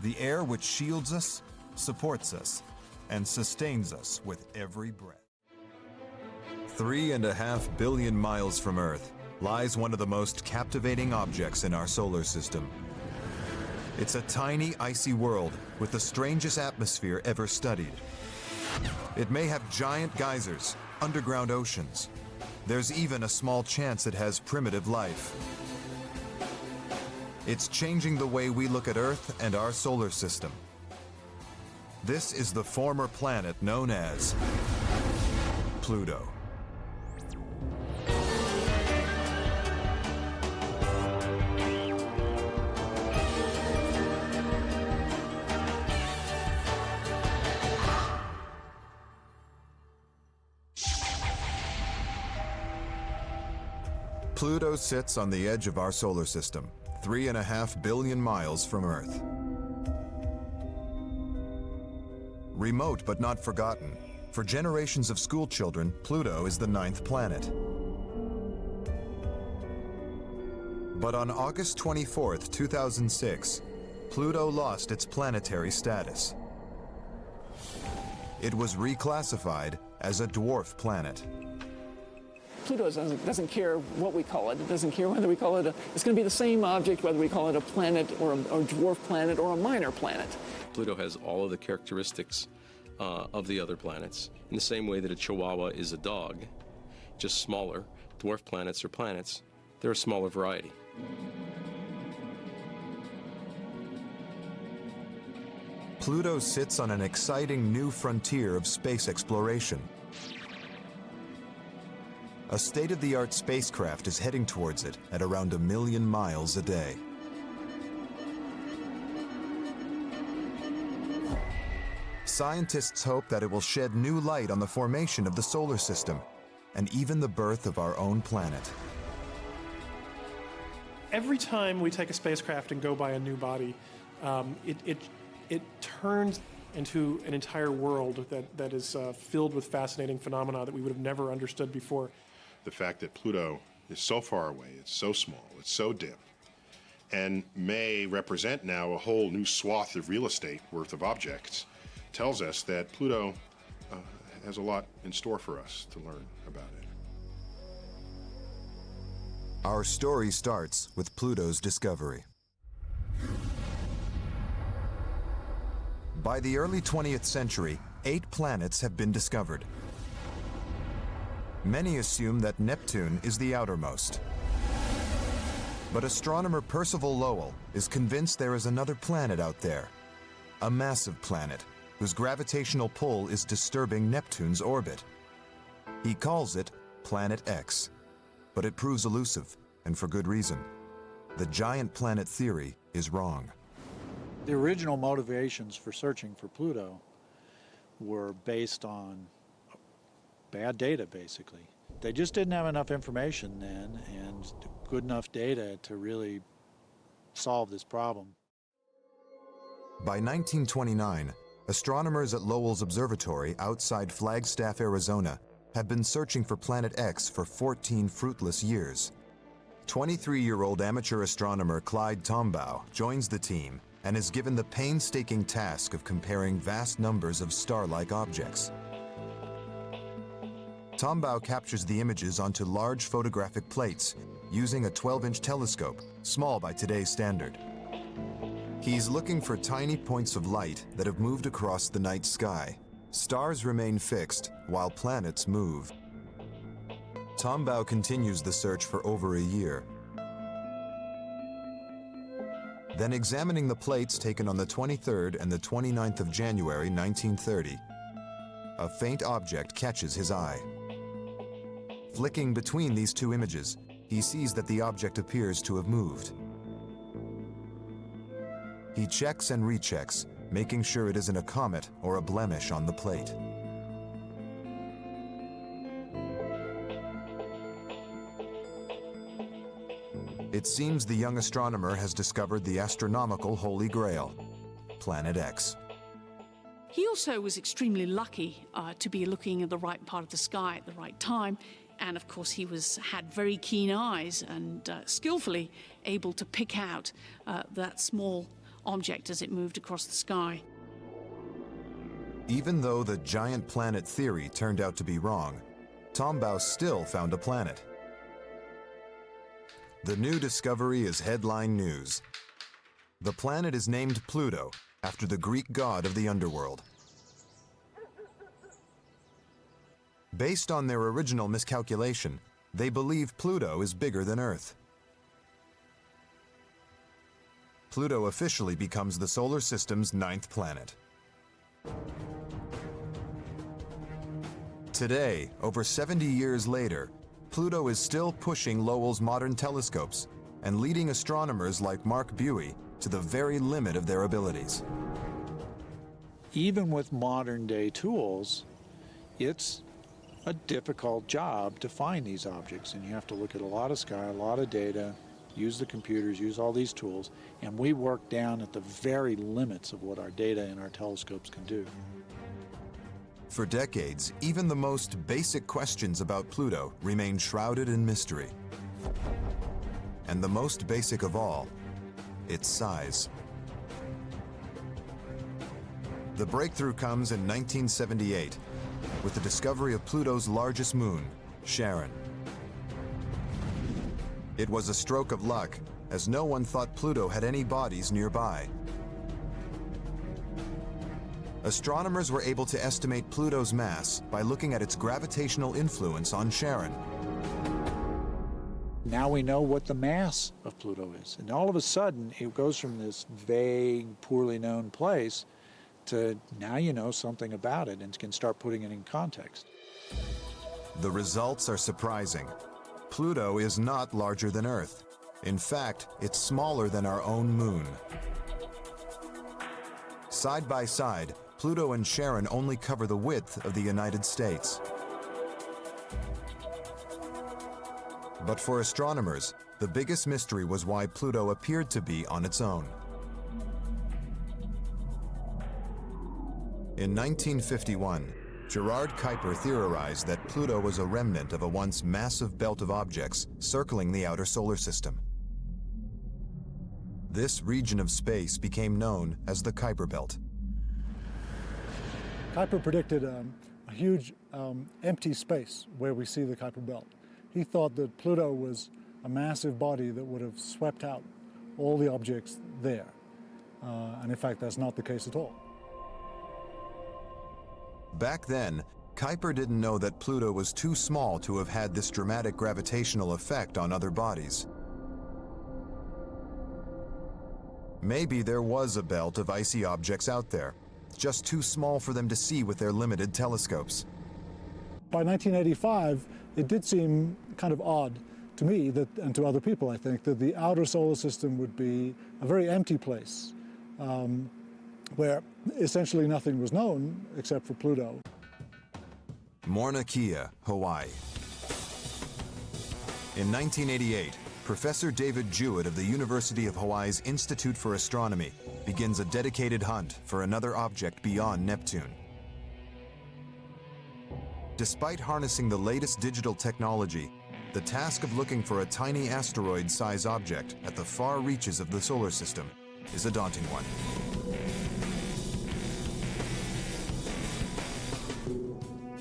The air which shields us, supports us, and sustains us with every breath. 3.5 billion miles from Earth lies one of the most captivating objects in our solar system. It's a tiny, icy world with the strangest atmosphere ever studied. It may have giant geysers, underground oceans. There's even a small chance it has primitive life. It's changing the way we look at Earth and our solar system. This is the former planet known as Pluto. Pluto sits on the edge of our solar system, 3.5 billion miles from Earth. Remote but not forgotten, For generations of school children, Pluto is the 9th planet. But on August 24th, 2006, Pluto lost its planetary status. It was reclassified as a dwarf planet. Pluto doesn't care what we call it. It doesn't care whether we call it it's going to be the same object whether we call it a planet or a dwarf planet or a minor planet. Pluto has all of the characteristics of the other planets. In the same way that a Chihuahua is a dog, just smaller. Dwarf planets are planets. They're a smaller variety. Pluto sits on an exciting new frontier of space exploration. A state-of-the-art spacecraft is heading towards it at around 1 million miles a day. Scientists hope that it will shed new light on the formation of the solar system and even the birth of our own planet. Every time we take a spacecraft and go by a new body, it turns into an entire world that is filled with fascinating phenomena that we would have never understood before. The fact that Pluto is so far away, it's so small, it's so dim, and may represent now a whole new swath of real estate worth of objects, tells us that Pluto has a lot in store for us to learn about it. Our story starts with Pluto's discovery. By the early 20th century, 8 planets have been discovered. Many assume that Neptune is the outermost. But astronomer Percival Lowell is convinced there is another planet out there, a massive planet whose gravitational pull is disturbing Neptune's orbit. He calls it Planet X, but it proves elusive, and for good reason. The giant planet theory is wrong. The original motivations for searching for Pluto were based on bad data, basically. They just didn't have enough information then and good enough data to really solve this problem. By 1929, astronomers at Lowell's Observatory outside Flagstaff, Arizona, had been searching for Planet X for 14 fruitless years. 23-year-old amateur astronomer Clyde Tombaugh joins the team and is given the painstaking task of comparing vast numbers of star-like objects. Tombaugh captures the images onto large photographic plates using a 12-inch telescope, small by today's standard. He's looking for tiny points of light that have moved across the night sky. Stars remain fixed while planets move. Tombaugh continues the search for over a year. Then, examining the plates taken on the 23rd and the 29th of January 1930, a faint object catches his eye. Flicking between these two images, he sees that the object appears to have moved. He checks and rechecks, making sure it isn't a comet or a blemish on the plate. It seems the young astronomer has discovered the astronomical Holy Grail, Planet X. He also was extremely lucky to be looking at the right part of the sky at the right time. And of course, he had very keen eyes and skillfully able to pick out that small object as it moved across the sky. Even though the giant planet theory turned out to be wrong, Tombaugh still found a planet. The new discovery is headline news. The planet is named Pluto, after the Greek god of the underworld. Based on their original miscalculation, they believe Pluto is bigger than Earth. Pluto officially becomes the solar system's 9th planet. Today, over 70 years later, Pluto is still pushing Lowell's modern telescopes and leading astronomers like Mark Buey to the very limit of their abilities. Even with modern day tools, it's a difficult job to find these objects, and you have to look at a lot of sky, a lot of data, use the computers, use all these tools, and we work down at the very limits of what our data and our telescopes can do. For decades, even the most basic questions about Pluto remain shrouded in mystery. And the most basic of all, its size. The breakthrough comes in 1978 with the discovery of Pluto's largest moon, Charon. It was a stroke of luck, as no one thought Pluto had any bodies nearby. Astronomers were able to estimate Pluto's mass by looking at its gravitational influence on Charon. Now we know what the mass of Pluto is. And all of a sudden, it goes from this vague, poorly known place to now you know something about it and can start putting it in context. The results are surprising. Pluto is not larger than Earth. In fact, it's smaller than our own moon. Side by side, Pluto and Charon only cover the width of the United States. But for astronomers, the biggest mystery was why Pluto appeared to be on its own. In 1951, Gerard Kuiper theorized that Pluto was a remnant of a once massive belt of objects circling the outer solar system. This region of space became known as the Kuiper Belt. Kuiper predicted a huge empty space where we see the Kuiper Belt. He thought that Pluto was a massive body that would have swept out all the objects there. And in fact, that's not the case at all. Back then, Kuiper didn't know that Pluto was too small to have had this dramatic gravitational effect on other bodies. Maybe there was a belt of icy objects out there, just too small for them to see with their limited telescopes. By 1985, it did seem kind of odd to me, that, and to other people, I think, that the outer solar system would be a very empty place, where essentially nothing was known except for Pluto. Mauna Kea, Hawaii. In 1988, Professor David Jewett of the University of Hawaii's Institute for Astronomy begins a dedicated hunt for another object beyond Neptune. Despite harnessing the latest digital technology, the task of looking for a tiny asteroid-sized object at the far reaches of the solar system is a daunting one.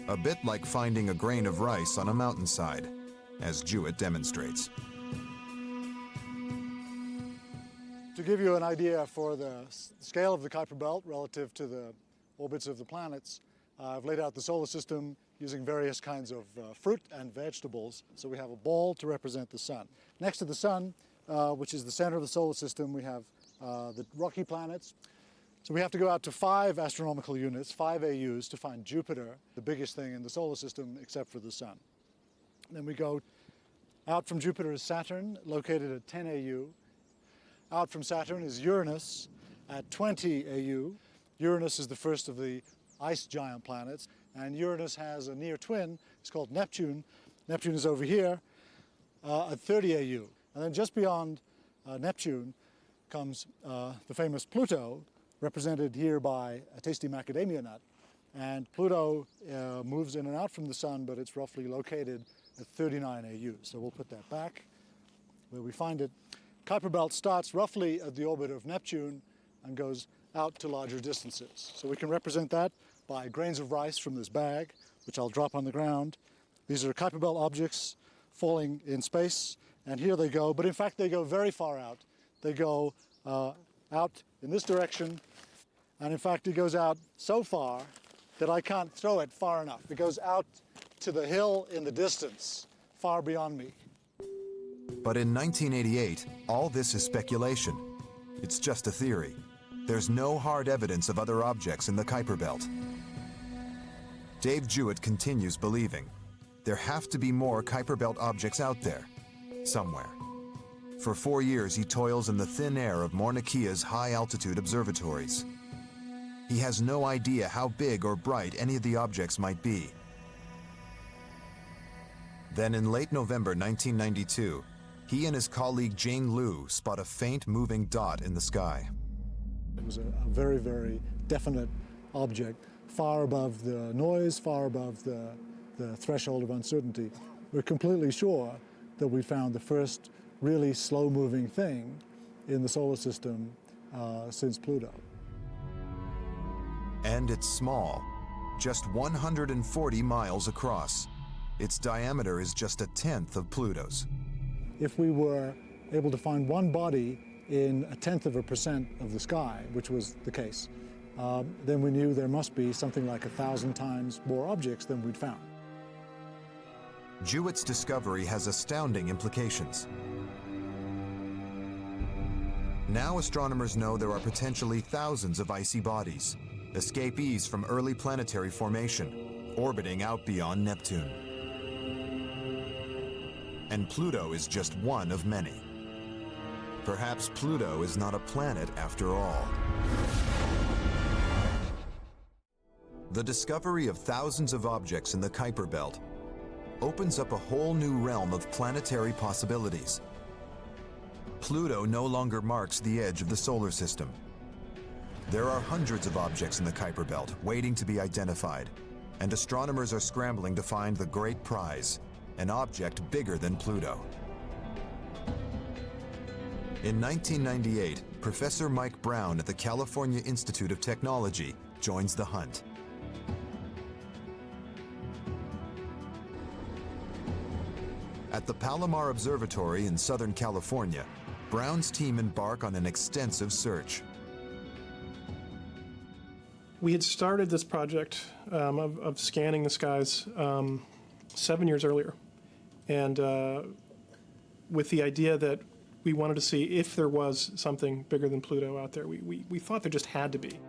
A bit like finding a grain of rice on a mountainside, as Jewett demonstrates. To give you an idea for the scale of the Kuiper Belt relative to the orbits of the planets, I've laid out the solar system using various kinds of fruit and vegetables. So we have a ball to represent the sun. Next to the sun, which is the center of the solar system, we have the rocky planets. So we have to go out to 5 astronomical units, 5 AUs, to find Jupiter, the biggest thing in the solar system except for the sun. Then we go out from Jupiter is Saturn, located at 10 AU. Out from Saturn is Uranus at 20 AU. Uranus is the first of the ice giant planets, and Uranus has a near twin. It's called Neptune. Neptune is over here at 30 AU. And then just beyond Neptune comes the famous Pluto, represented here by a tasty macadamia nut. And Pluto moves in and out from the sun, but it's roughly located at 39 AU. So we'll put that back where we find it. Kuiper Belt starts roughly at the orbit of Neptune and goes out to larger distances. So we can represent that by grains of rice from this bag, which I'll drop on the ground. These are Kuiper Belt objects falling in space, and here they go, but in fact they go very far out. They go out in this direction, and in fact it goes out so far that I can't throw it far enough. It goes out to the hill in the distance, far beyond me. But in 1988, all this is speculation. It's just a theory. There's no hard evidence of other objects in the Kuiper Belt. Dave Jewett continues believing there have to be more Kuiper Belt objects out there, somewhere. For 4 years, he toils in the thin air of Mauna Kea's high-altitude observatories. He has no idea how big or bright any of the objects might be. Then in late November 1992, he and his colleague Jane Liu spot a faint moving dot in the sky. It was a very, very definite object far above the noise, far above the threshold of uncertainty. We're completely sure that we found the first really slow-moving thing in the solar system since Pluto. And it's small, just 140 miles across. Its diameter is just 1/10 of Pluto's. If we were able to find one body in 0.1% of the sky, which was the case, then we knew there must be something like 1,000 times more objects than we'd found. Jewett's discovery has astounding implications. Now astronomers know there are potentially thousands of icy bodies, escapees from early planetary formation, orbiting out beyond Neptune. And Pluto is just one of many. Perhaps Pluto is not a planet after all. The discovery of thousands of objects in the Kuiper Belt opens up a whole new realm of planetary possibilities. Pluto no longer marks the edge of the solar system. There are hundreds of objects in the Kuiper Belt waiting to be identified, and astronomers are scrambling to find the great prize, an object bigger than Pluto. In 1998, Professor Mike Brown at the California Institute of Technology joins the hunt. At the Palomar Observatory in Southern California, Brown's team embark on an extensive search. We had started this project of scanning the skies 7 years earlier, and with the idea that we wanted to see if there was something bigger than Pluto out there. We thought there just had to be.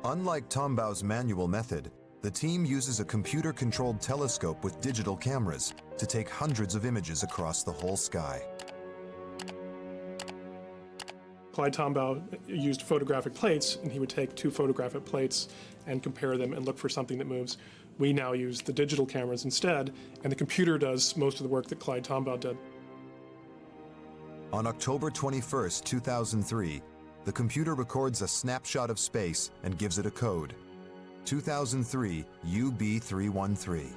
Unlike Tombau's manual method, the team uses a computer-controlled telescope with digital cameras to take hundreds of images across the whole sky. Clyde Tombaugh used photographic plates, and he would take 2 photographic plates and compare them and look for something that moves. We now use the digital cameras instead, and the computer does most of the work that Clyde Tombaugh did. On October 21st, 2003, the computer records a snapshot of space and gives it a code, 2003 UB313.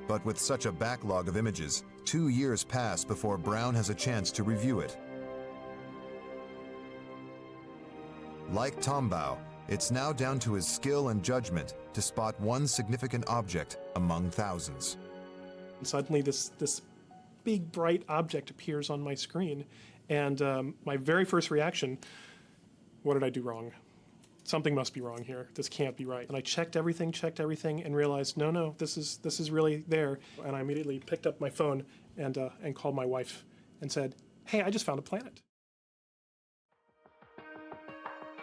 But with such a backlog of images, 2 years pass before Brown has a chance to review it. Like Tombaugh, it's now down to his skill and judgment to spot one significant object among thousands. And suddenly this big bright object appears on my screen, and my very first reaction, what did I do wrong? Something must be wrong here. This can't be right. And I checked everything, and realized, no, this is really there. And I immediately picked up my phone and called my wife and said, hey, I just found a planet.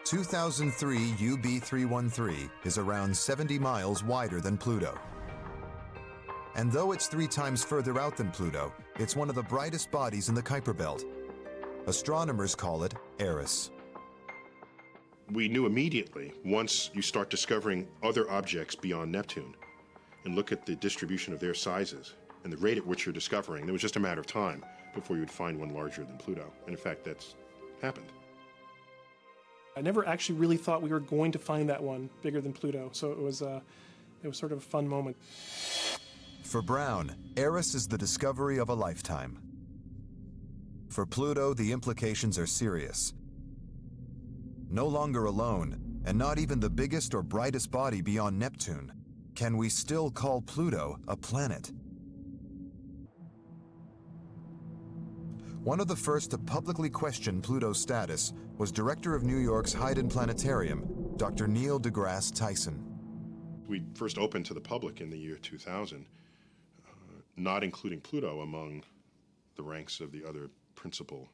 2003 UB313 is around 70 miles wider than Pluto. And though it's 3 times further out than Pluto, it's one of the brightest bodies in the Kuiper Belt. Astronomers call it Eris. We knew immediately, once you start discovering other objects beyond Neptune and look at the distribution of their sizes and the rate at which you're discovering, it was just a matter of time before you would find one larger than Pluto. And in fact, that's happened. I never actually really thought we were going to find that one bigger than Pluto, so it was sort of a fun moment. For Brown, Eris is the discovery of a lifetime. For Pluto, the implications are serious. No longer alone, and not even the biggest or brightest body beyond Neptune, can we still call Pluto a planet? One of the first to publicly question Pluto's status was director of New York's Hayden Planetarium, Dr. Neil deGrasse Tyson. We first opened to the public in the year 2000, not including Pluto among the ranks of the other principal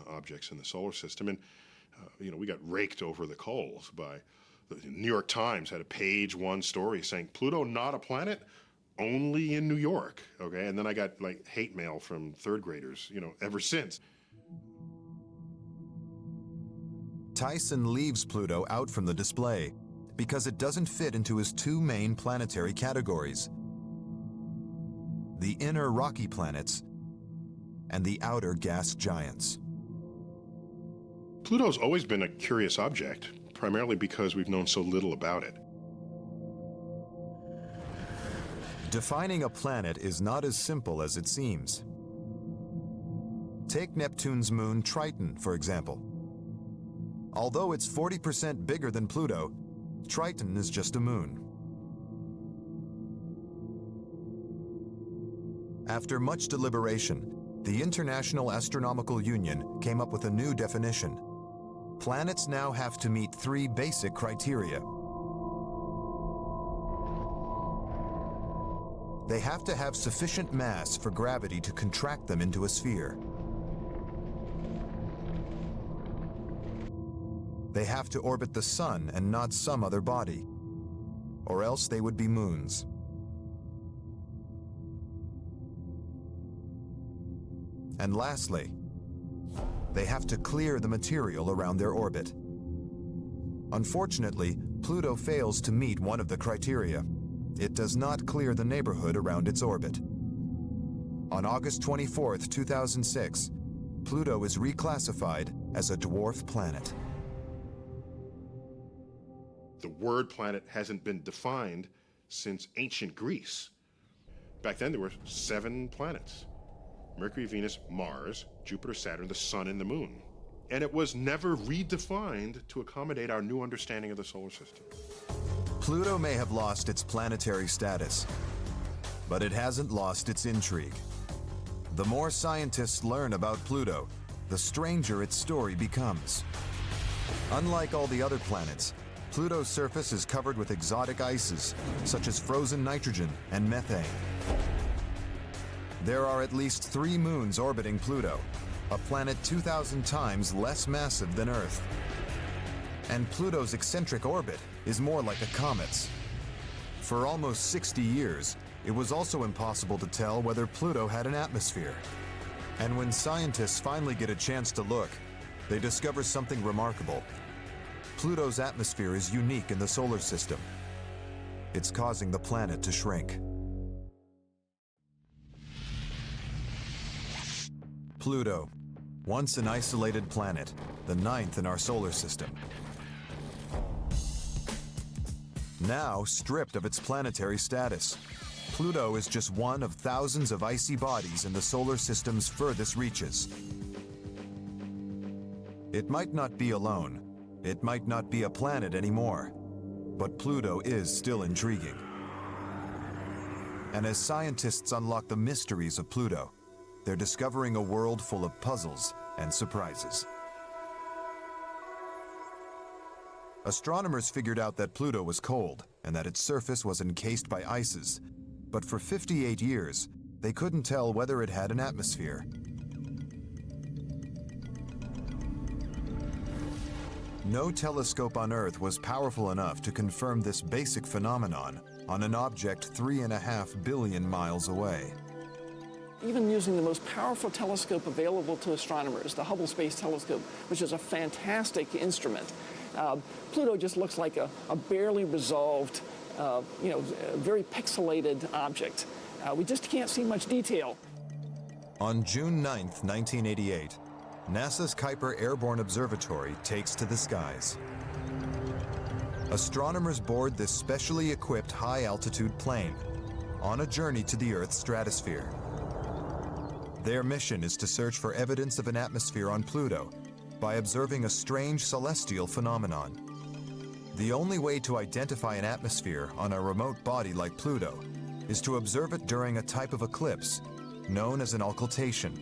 objects in the solar system. And we got raked over the coals by the New York Times had a page 1 story saying Pluto not a planet, only in New York. Okay, and then I got hate mail from 3rd graders, ever since. Tyson leaves Pluto out from the display because it doesn't fit into his 2 main planetary categories: the inner rocky planets and the outer gas giants. Pluto's always been a curious object, primarily because we've known so little about it. Defining a planet is not as simple as it seems. Take Neptune's moon Triton, for example. Although it's 40% bigger than Pluto, Triton is just a moon. After much deliberation, the International Astronomical Union came up with a new definition. Planets now have to meet 3 basic criteria. They have to have sufficient mass for gravity to contract them into a sphere. They have to orbit the sun and not some other body, or else they would be moons. And lastly, they have to clear the material around their orbit. Unfortunately, Pluto fails to meet one of the criteria. It does not clear the neighborhood around its orbit. On August 24, 2006, Pluto is reclassified as a dwarf planet. The word planet hasn't been defined since ancient Greece. Back then there were 7 planets: Mercury, Venus, Mars, Jupiter, Saturn, the Sun, and the Moon. And it was never redefined to accommodate our new understanding of the solar system. Pluto may have lost its planetary status, but it hasn't lost its intrigue. The more scientists learn about Pluto, the stranger its story becomes. Unlike all the other planets, Pluto's surface is covered with exotic ices, such as frozen nitrogen and methane. There are at least 3 moons orbiting Pluto, a planet 2,000 times less massive than Earth. And Pluto's eccentric orbit is more like a comet's. For almost 60 years, it was also impossible to tell whether Pluto had an atmosphere. And when scientists finally get a chance to look, they discover something remarkable. Pluto's atmosphere is unique in the solar system. It's causing the planet to shrink. Pluto, once an isolated planet, the 9th in our solar system. Now stripped of its planetary status, Pluto is just one of thousands of icy bodies in the solar system's furthest reaches. It might not be alone. It might not be a planet anymore, but Pluto is still intriguing. And as scientists unlock the mysteries of Pluto, they're discovering a world full of puzzles and surprises. Astronomers figured out that Pluto was cold and that its surface was encased by ices, but for 58 years, they couldn't tell whether it had an atmosphere. No telescope on Earth was powerful enough to confirm this basic phenomenon on an object 3.5 billion miles away. Even using the most powerful telescope available to astronomers, the Hubble Space Telescope, which is a fantastic instrument, Pluto just looks like a barely resolved, very pixelated object. We just can't see much detail. On June 9, 1988, NASA's Kuiper Airborne Observatory takes to the skies. Astronomers board this specially equipped high-altitude plane on a journey to the Earth's stratosphere. Their mission is to search for evidence of an atmosphere on Pluto by observing a strange celestial phenomenon. The only way to identify an atmosphere on a remote body like Pluto is to observe it during a type of eclipse known as an occultation.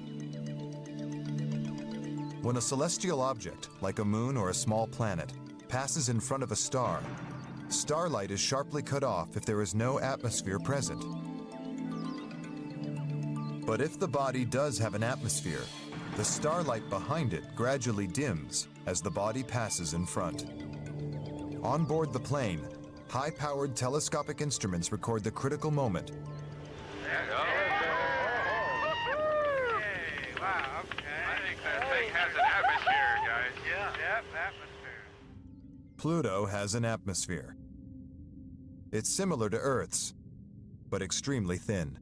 When a celestial object, like a moon or a small planet, passes in front of a star, starlight is sharply cut off if there is no atmosphere present. But if the body does have an atmosphere, the starlight behind it gradually dims as the body passes in front. On board the plane, high-powered telescopic instruments record the critical moment. Pluto has an atmosphere. It's similar to Earth's, but extremely thin.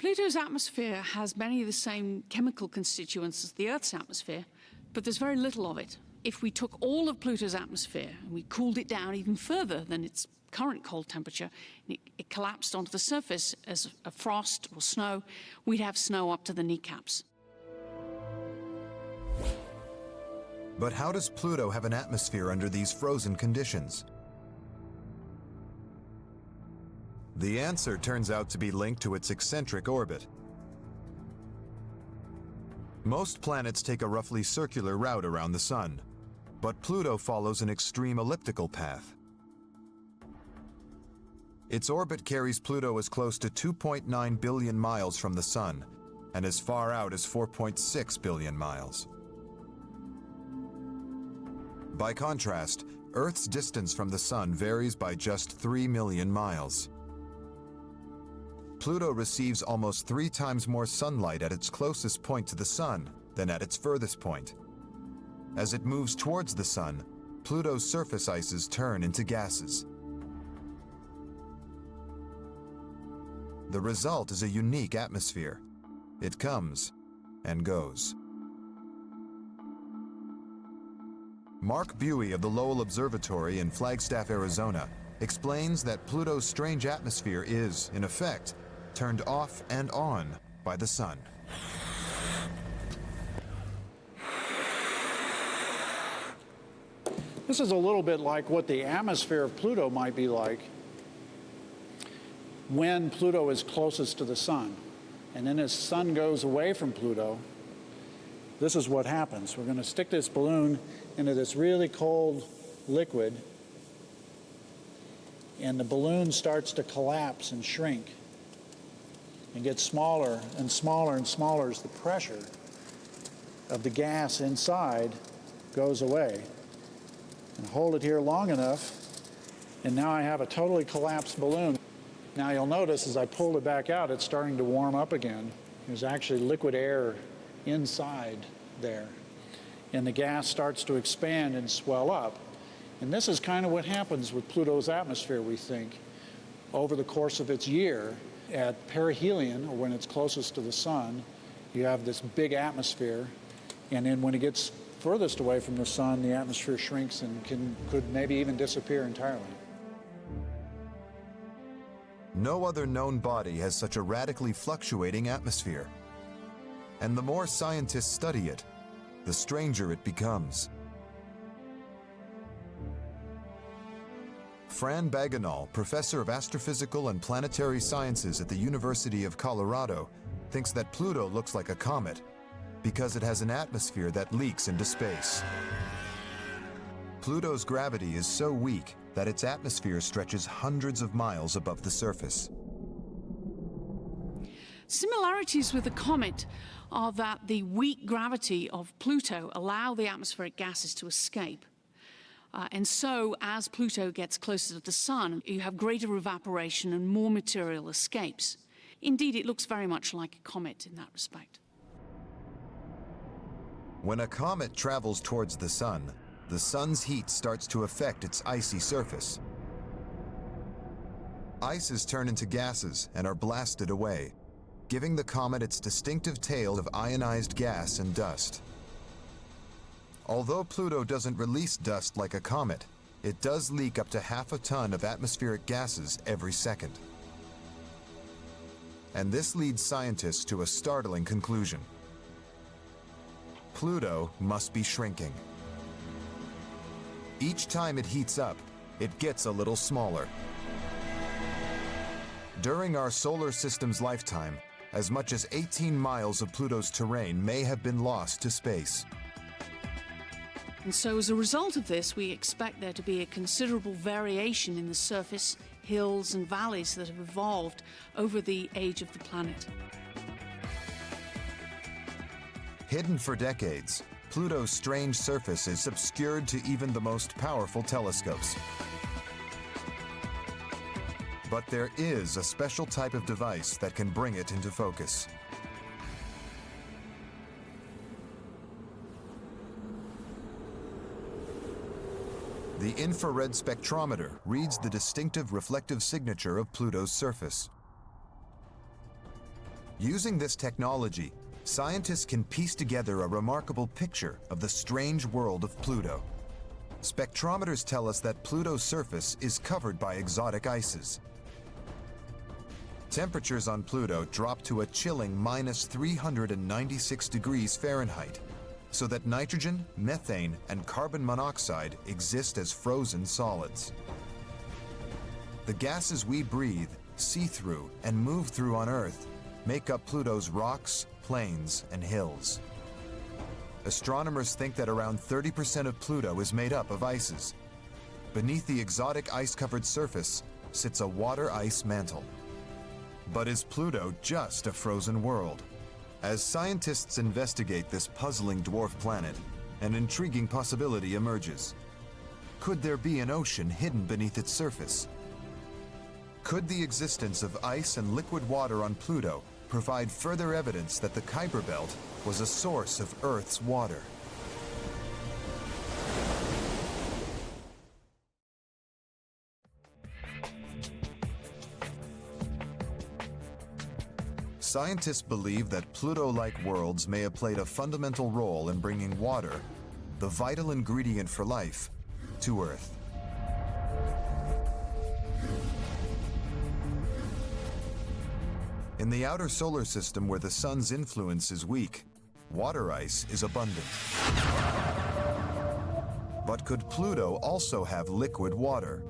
Pluto's atmosphere has many of the same chemical constituents as the Earth's atmosphere, but there's very little of it. If we took all of Pluto's atmosphere and we cooled it down even further than its current cold temperature, and it collapsed onto the surface as a frost or snow, we'd have snow up to the kneecaps. But how does Pluto have an atmosphere under these frozen conditions? The answer turns out to be linked to its eccentric orbit. Most planets take a roughly circular route around the Sun, but Pluto follows an extreme elliptical path. Its orbit carries Pluto as close to 2.9 billion miles from the Sun and as far out as 4.6 billion miles. By contrast, Earth's distance from the Sun varies by just 3 million miles. Pluto receives almost 3 times more sunlight at its closest point to the Sun than at its furthest point. As it moves towards the Sun, Pluto's surface ices turn into gases. The result is a unique atmosphere. It comes and goes. Mark Buey of the Lowell Observatory in Flagstaff, Arizona, explains that Pluto's strange atmosphere is, in effect, turned off and on by the Sun. This is a little bit like what the atmosphere of Pluto might be like when Pluto is closest to the Sun. And then as the Sun goes away from Pluto, this is what happens. We're going to stick this balloon into this really cold liquid, and the balloon starts to collapse and shrink and get smaller and smaller and smaller as the pressure of the gas inside goes away. And hold it here long enough, and now I have a totally collapsed balloon. Now you'll notice as I pull it back out, it's starting to warm up again. There's actually liquid air inside there. And the gas starts to expand and swell up. And this is kind of what happens with Pluto's atmosphere, we think. Over the course of its year, at perihelion, or when it's closest to the Sun, you have this big atmosphere. And then when it gets furthest away from the Sun, the atmosphere shrinks and could maybe even disappear entirely. No other known body has such a radically fluctuating atmosphere. And the more scientists study it, the stranger it becomes. Fran Bagenal, professor of astrophysical and planetary sciences at the University of Colorado, thinks that Pluto looks like a comet because it has an atmosphere that leaks into space. Pluto's gravity is so weak that its atmosphere stretches hundreds of miles above the surface. Similarities with the comet are that the weak gravity of Pluto allow the atmospheric gases to escape. And so, as Pluto gets closer to the Sun, you have greater evaporation and more material escapes. Indeed, it looks very much like a comet in that respect. When a comet travels towards the Sun's heat starts to affect its icy surface. Ices turn into gases and are blasted away, giving the comet its distinctive tail of ionized gas and dust. Although Pluto doesn't release dust like a comet, it does leak up to 1/2 ton of atmospheric gases every second. And this leads scientists to a startling conclusion. Pluto must be shrinking. Each time it heats up, it gets a little smaller. During our solar system's lifetime, as much as 18 miles of Pluto's terrain may have been lost to space. And so as a result of this, we expect there to be a considerable variation in the surface, hills and valleys that have evolved over the age of the planet. Hidden for decades, Pluto's strange surface is obscured to even the most powerful telescopes. But there is a special type of device that can bring it into focus. The infrared spectrometer reads the distinctive reflective signature of Pluto's surface. Using this technology, scientists can piece together a remarkable picture of the strange world of Pluto. Spectrometers tell us that Pluto's surface is covered by exotic ices. Temperatures on Pluto drop to a chilling minus 396 degrees Fahrenheit, so that nitrogen, methane, and carbon monoxide exist as frozen solids. The gases we breathe, see through, and move through on Earth make up Pluto's rocks, plains, and hills. Astronomers think that around 30% of Pluto is made up of ices. Beneath the exotic ice-covered surface sits a water ice mantle. But is Pluto just a frozen world? As scientists investigate this puzzling dwarf planet, an intriguing possibility emerges. Could there be an ocean hidden beneath its surface? Could the existence of ice and liquid water on Pluto provide further evidence that the Kuiper Belt was a source of Earth's water? Scientists believe that Pluto-like worlds may have played a fundamental role in bringing water, the vital ingredient for life, to Earth. In the outer solar system where the sun's influence is weak, water ice is abundant. But could Pluto also have liquid water?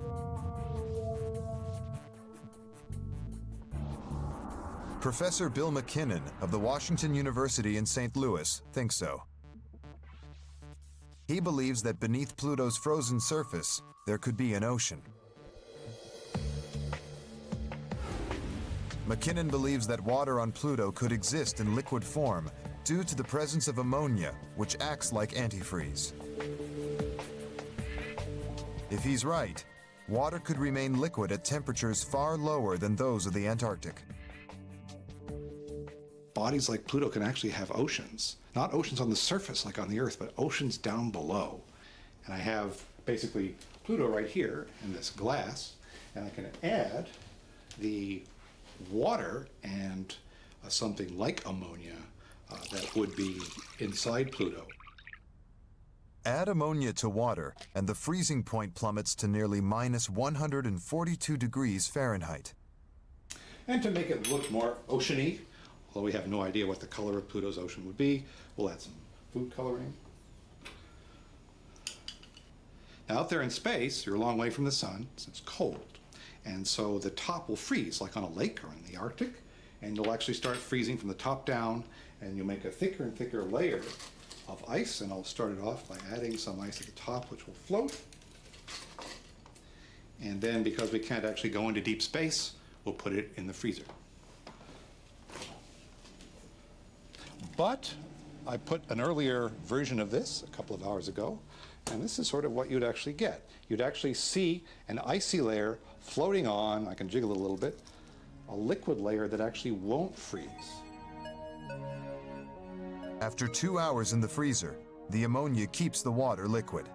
Professor Bill McKinnon of the Washington University in St. Louis thinks so. He believes that beneath Pluto's frozen surface, there could be an ocean. McKinnon believes that water on Pluto could exist in liquid form due to the presence of ammonia, which acts like antifreeze. If he's right, water could remain liquid at temperatures far lower than those of the Antarctic. Bodies like Pluto can actually have oceans. Not oceans on the surface like on the Earth, but oceans down below. And I have basically Pluto right here in this glass, and I can add the water and something like ammonia that would be inside Pluto. Add ammonia to water, and the freezing point plummets to nearly minus 142 degrees Fahrenheit. And to make it look more oceany, although we have no idea what the color of Pluto's ocean would be, we'll add some food coloring. Now out there in space, you're a long way from the sun, so it's cold. And so the top will freeze, like on a lake or in the Arctic, and you'll actually start freezing from the top down, and you'll make a thicker and thicker layer of ice, and I'll start it off by adding some ice at the top, which will float. And then, because we can't actually go into deep space, we'll put it in the freezer. But I put an earlier version of this a couple of hours ago, and this is sort of what you'd actually get. You'd actually see an icy layer floating on, I can jiggle it a little bit, a liquid layer that actually won't freeze. After 2 hours in the freezer, the ammonia keeps the water liquid.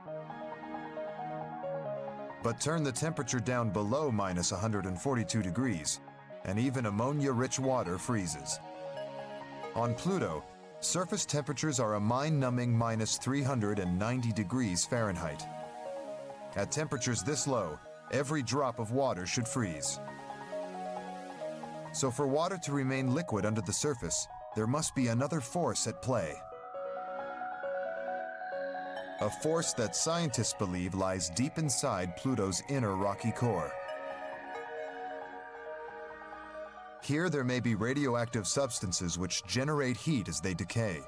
But turn the temperature down below minus 142 degrees, and even ammonia-rich water freezes. On Pluto, surface temperatures are a mind-numbing minus 390 degrees Fahrenheit. At temperatures this low, every drop of water should freeze. So for water to remain liquid under the surface, there must be another force at play. A force that scientists believe lies deep inside Pluto's inner rocky core. Here there may be radioactive substances which generate heat as they decay.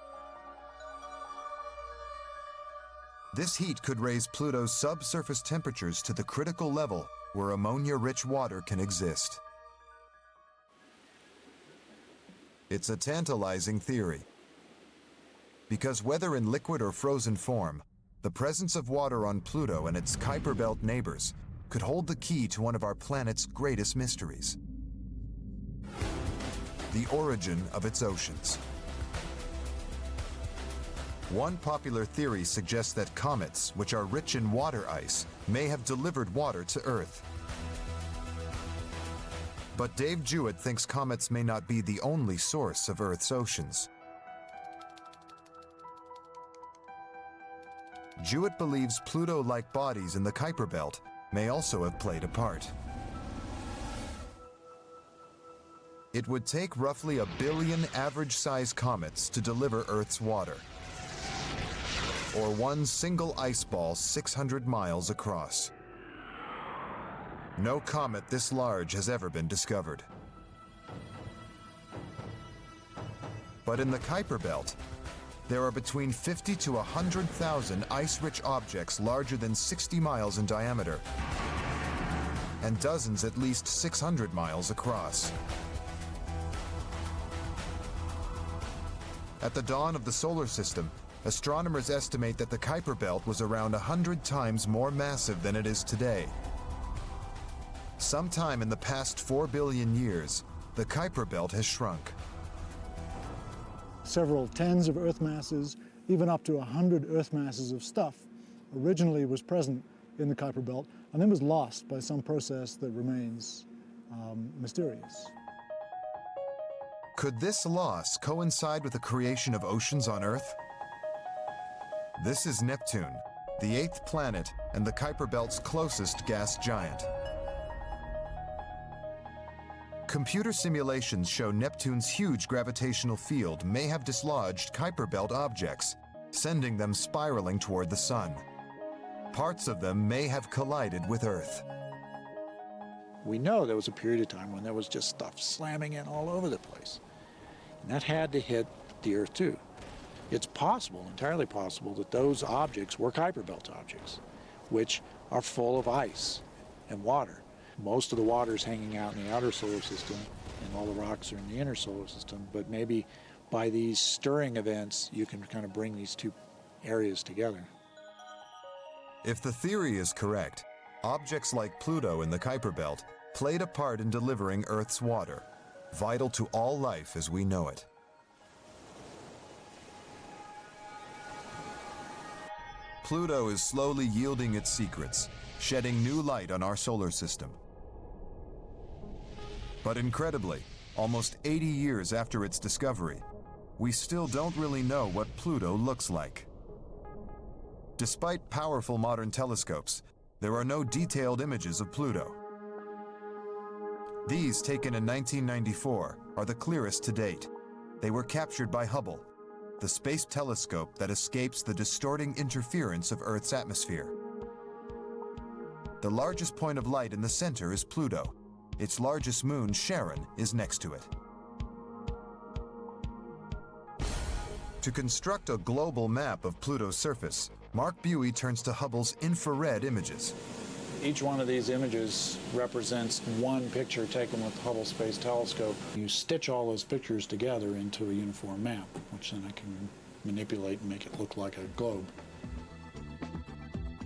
This heat could raise Pluto's subsurface temperatures to the critical level where ammonia-rich water can exist. It's a tantalizing theory. Because whether in liquid or frozen form, the presence of water on Pluto and its Kuiper Belt neighbors could hold the key to one of our planet's greatest mysteries: the origin of its oceans. One popular theory suggests that comets, which are rich in water ice, may have delivered water to Earth. But Dave Jewett thinks comets may not be the only source of Earth's oceans. Jewett believes Pluto-like bodies in the Kuiper Belt may also have played a part. It would take roughly 1 billion average-sized comets to deliver Earth's water, or one single ice ball 600 miles across. No comet this large has ever been discovered. But in the Kuiper Belt, there are between 50 to 100,000 ice-rich objects larger than 60 miles in diameter, and dozens at least 600 miles across. At the dawn of the solar system, astronomers estimate that the Kuiper Belt was around 100 times more massive than it is today. Sometime in the past 4 billion years, the Kuiper Belt has shrunk. Several tens of Earth masses, even up to 100 Earth masses of stuff, originally was present in the Kuiper Belt and then was lost by some process that remains mysterious. Could this loss coincide with the creation of oceans on Earth? This is Neptune, the 8th planet and the Kuiper Belt's closest gas giant. Computer simulations show Neptune's huge gravitational field may have dislodged Kuiper Belt objects, sending them spiraling toward the Sun. Parts of them may have collided with Earth. We know there was a period of time when there was just stuff slamming in all over the place. And that had to hit the Earth too. It's possible, entirely possible, that those objects were Kuiper Belt objects, which are full of ice and water. Most of the water is hanging out in the outer solar system, and all the rocks are in the inner solar system, but maybe by these stirring events, you can kind of bring these two areas together. If the theory is correct, objects like Pluto in the Kuiper Belt played a part in delivering Earth's water, vital to all life as we know it. Pluto is slowly yielding its secrets, shedding new light on our solar system. But incredibly, almost 80 years after its discovery, we still don't really know what Pluto looks like. Despite powerful modern telescopes, there are no detailed images of Pluto. These, taken in 1994, are the clearest to date. They were captured by Hubble, the space telescope that escapes the distorting interference of Earth's atmosphere. The largest point of light in the center is Pluto. Its largest moon, Charon, is next to it. To construct a global map of Pluto's surface, Mark Buey turns to Hubble's infrared images. Each one of these images represents one picture taken with the Hubble Space Telescope. You stitch all those pictures together into a uniform map, which then I can manipulate and make it look like a globe.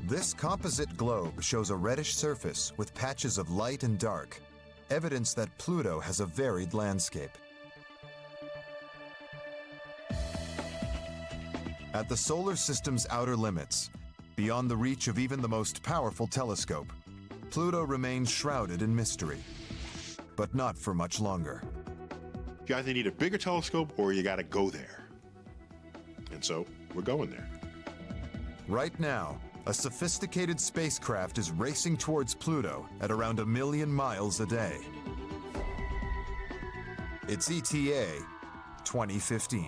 This composite globe shows a reddish surface with patches of light and dark, evidence that Pluto has a varied landscape. At the solar system's outer limits, beyond the reach of even the most powerful telescope, Pluto remains shrouded in mystery, but not for much longer. You either need a bigger telescope or you gotta go there. And so, we're going there. Right now, a sophisticated spacecraft is racing towards Pluto at around 1 million miles a day. It's ETA 2015.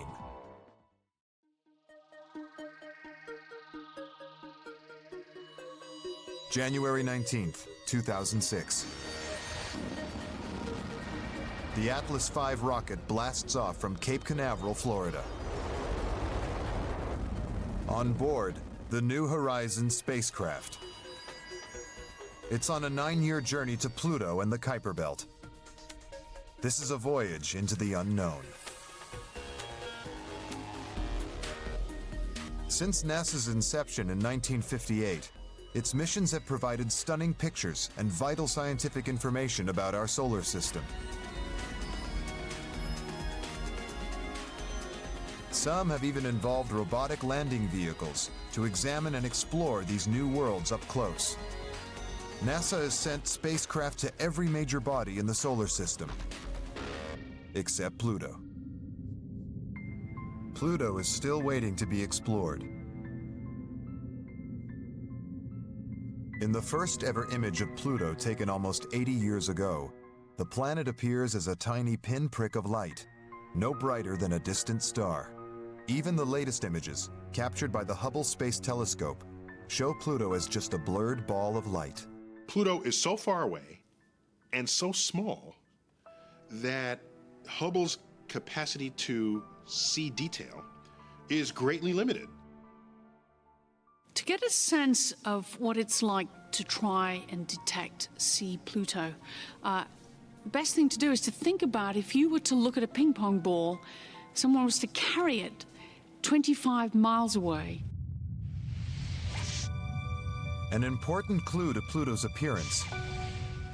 January 19th, 2006. The Atlas V rocket blasts off from Cape Canaveral, Florida. On board, the New Horizons spacecraft. It's on a 9-year journey to Pluto and the Kuiper Belt. This is a voyage into the unknown. Since NASA's inception in 1958, its missions have provided stunning pictures and vital scientific information about our solar system. Some have even involved robotic landing vehicles to examine and explore these new worlds up close. NASA has sent spacecraft to every major body in the solar system, except Pluto. Pluto is still waiting to be explored. In the first ever image of Pluto taken almost 80 years ago, the planet appears as a tiny pinprick of light, no brighter than a distant star. Even the latest images, captured by the Hubble Space Telescope, show Pluto as just a blurred ball of light. Pluto is so far away and so small that Hubble's capacity to see detail is greatly limited. To get a sense of what it's like to try and see Pluto, best thing to do is to think about if you were to look at a ping pong ball, someone was to carry it 25 miles away. An important clue to Pluto's appearance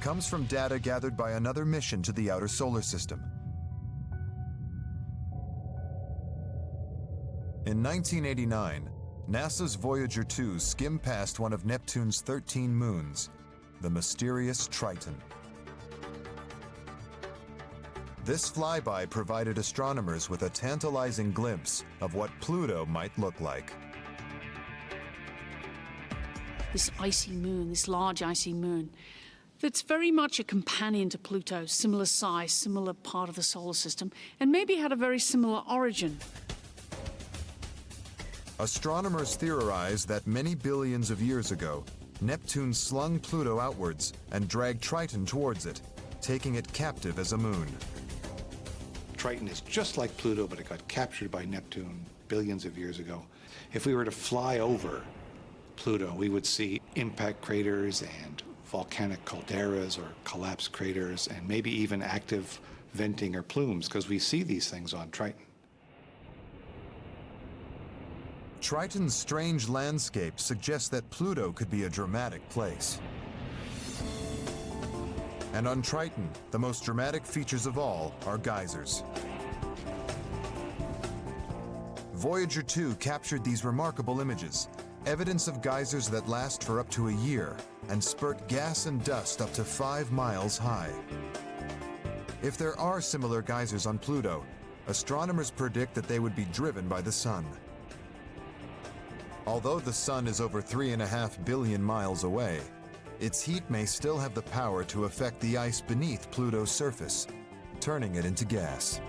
comes from data gathered by another mission to the outer solar system. In 1989, NASA's Voyager 2 skimmed past one of Neptune's 13 moons, the mysterious Triton. This flyby provided astronomers with a tantalizing glimpse of what Pluto might look like. This icy moon, this large icy moon, that's very much a companion to Pluto, similar size, similar part of the solar system, and maybe had a very similar origin. Astronomers theorize that many billions of years ago, Neptune slung Pluto outwards and dragged Triton towards it, taking it captive as a moon. Triton is just like Pluto, but it got captured by Neptune billions of years ago. If we were to fly over Pluto, we would see impact craters and volcanic calderas or collapsed craters, and maybe even active venting or plumes, because we see these things on Triton. Triton's strange landscape suggests that Pluto could be a dramatic place. And on Triton, the most dramatic features of all are geysers. Voyager 2 captured these remarkable images, evidence of geysers that last for up to a year and spurt gas and dust up to 5 miles high. If there are similar geysers on Pluto, astronomers predict that they would be driven by the sun. Although the sun is over 3.5 billion miles away, its heat may still have the power to affect the ice beneath Pluto's surface, turning it into gas.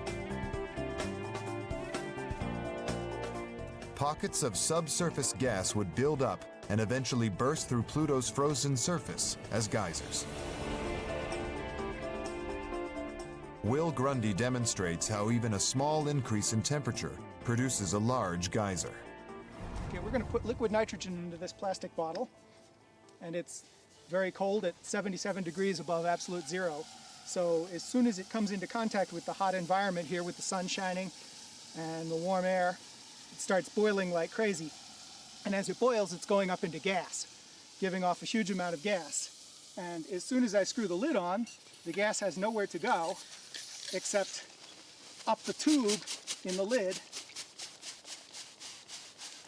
Pockets of subsurface gas would build up and eventually burst through Pluto's frozen surface as geysers. Will Grundy demonstrates how even a small increase in temperature produces a large geyser. Okay, we're going to put liquid nitrogen into this plastic bottle, and it's very cold at 77 degrees above absolute zero. So as soon as it comes into contact with the hot environment here with the sun shining and the warm air, it starts boiling like crazy. And as it boils, it's going up into gas, giving off a huge amount of gas. And as soon as I screw the lid on, the gas has nowhere to go except up the tube in the lid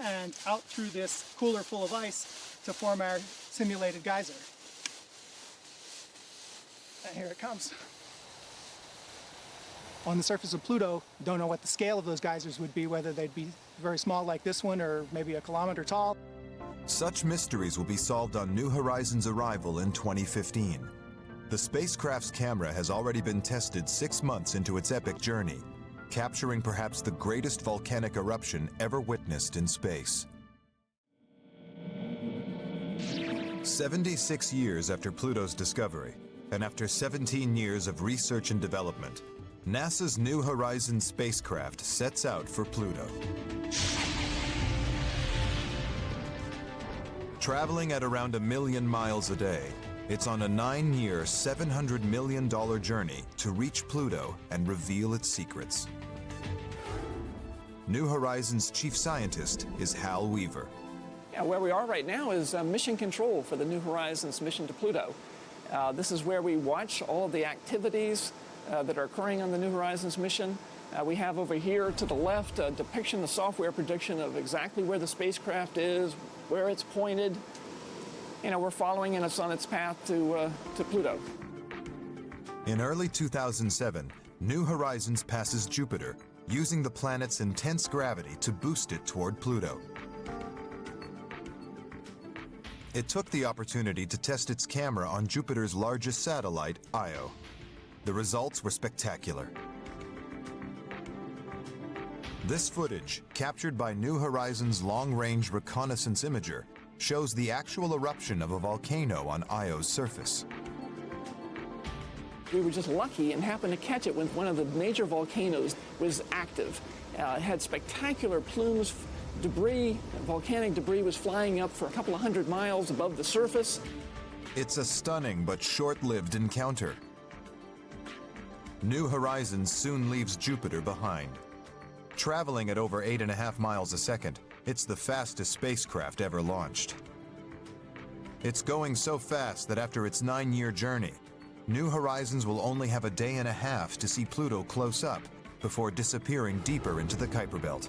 and out through this cooler full of ice to form our simulated geyser. And here it comes. On the surface of Pluto, don't know what the scale of those geysers would be, whether they'd be very small like this one or maybe a kilometer tall. Such mysteries will be solved on New Horizons' arrival in 2015. The spacecraft's camera has already been tested 6 months into its epic journey, capturing perhaps the greatest volcanic eruption ever witnessed in space. 76 years after Pluto's discovery, and after 17 years of research and development, NASA's New Horizons spacecraft sets out for Pluto. Traveling at around 1 million miles a day, it's on a 9-year, $700 million journey to reach Pluto and reveal its secrets. New Horizons chief scientist is Hal Weaver. Yeah, where we are right now is mission control for the New Horizons mission to Pluto. This is where we watch all of the activities that are occurring on the New Horizons mission. We have over here to the left a depiction, a software prediction of exactly where the spacecraft is, where it's pointed. You know, we're following it on its path to Pluto. In early 2007, New Horizons passes Jupiter, using the planet's intense gravity to boost it toward Pluto. It took the opportunity to test its camera on Jupiter's largest satellite, Io. The results were spectacular. This footage, captured by New Horizons' long-range reconnaissance imager, shows the actual eruption of a volcano on Io's surface. We were just lucky and happened to catch it when one of the major volcanoes was active. It had spectacular plumes, debris, volcanic debris was flying up for a couple of 100 miles above the surface. It's a stunning but short-lived encounter. New Horizons soon leaves Jupiter behind. Traveling at over 8.5 miles a second, it's the fastest spacecraft ever launched. It's going so fast that after its 9-year journey, New Horizons will only have a day and a half to see Pluto close up before disappearing deeper into the Kuiper Belt.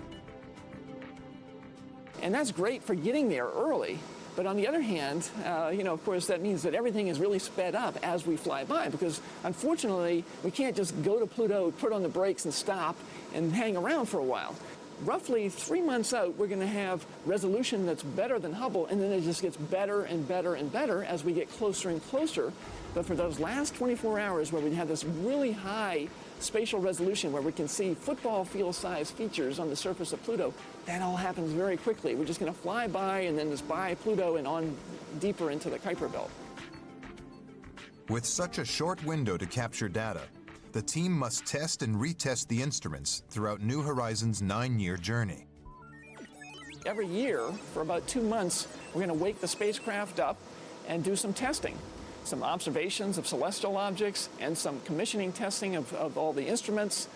And that's great for getting there early. But on the other hand, of course, that means that everything is really sped up as we fly by, because unfortunately, we can't just go to Pluto, put on the brakes and stop and hang around for a while. Roughly 3 months out, we're going to have resolution that's better than Hubble, and then it just gets better and better and better as we get closer and closer. But for those last 24 hours where we have this really high spatial resolution where we can see football field-sized features on the surface of Pluto, that all happens very quickly. We're just going to fly by and then just by Pluto and on deeper into the Kuiper Belt. With such a short window to capture data, the team must test and retest the instruments throughout New Horizons' 9-year journey. Every year, for about 2 months, we're going to wake the spacecraft up and do some testing. Some observations of celestial objects and some commissioning testing of all the instruments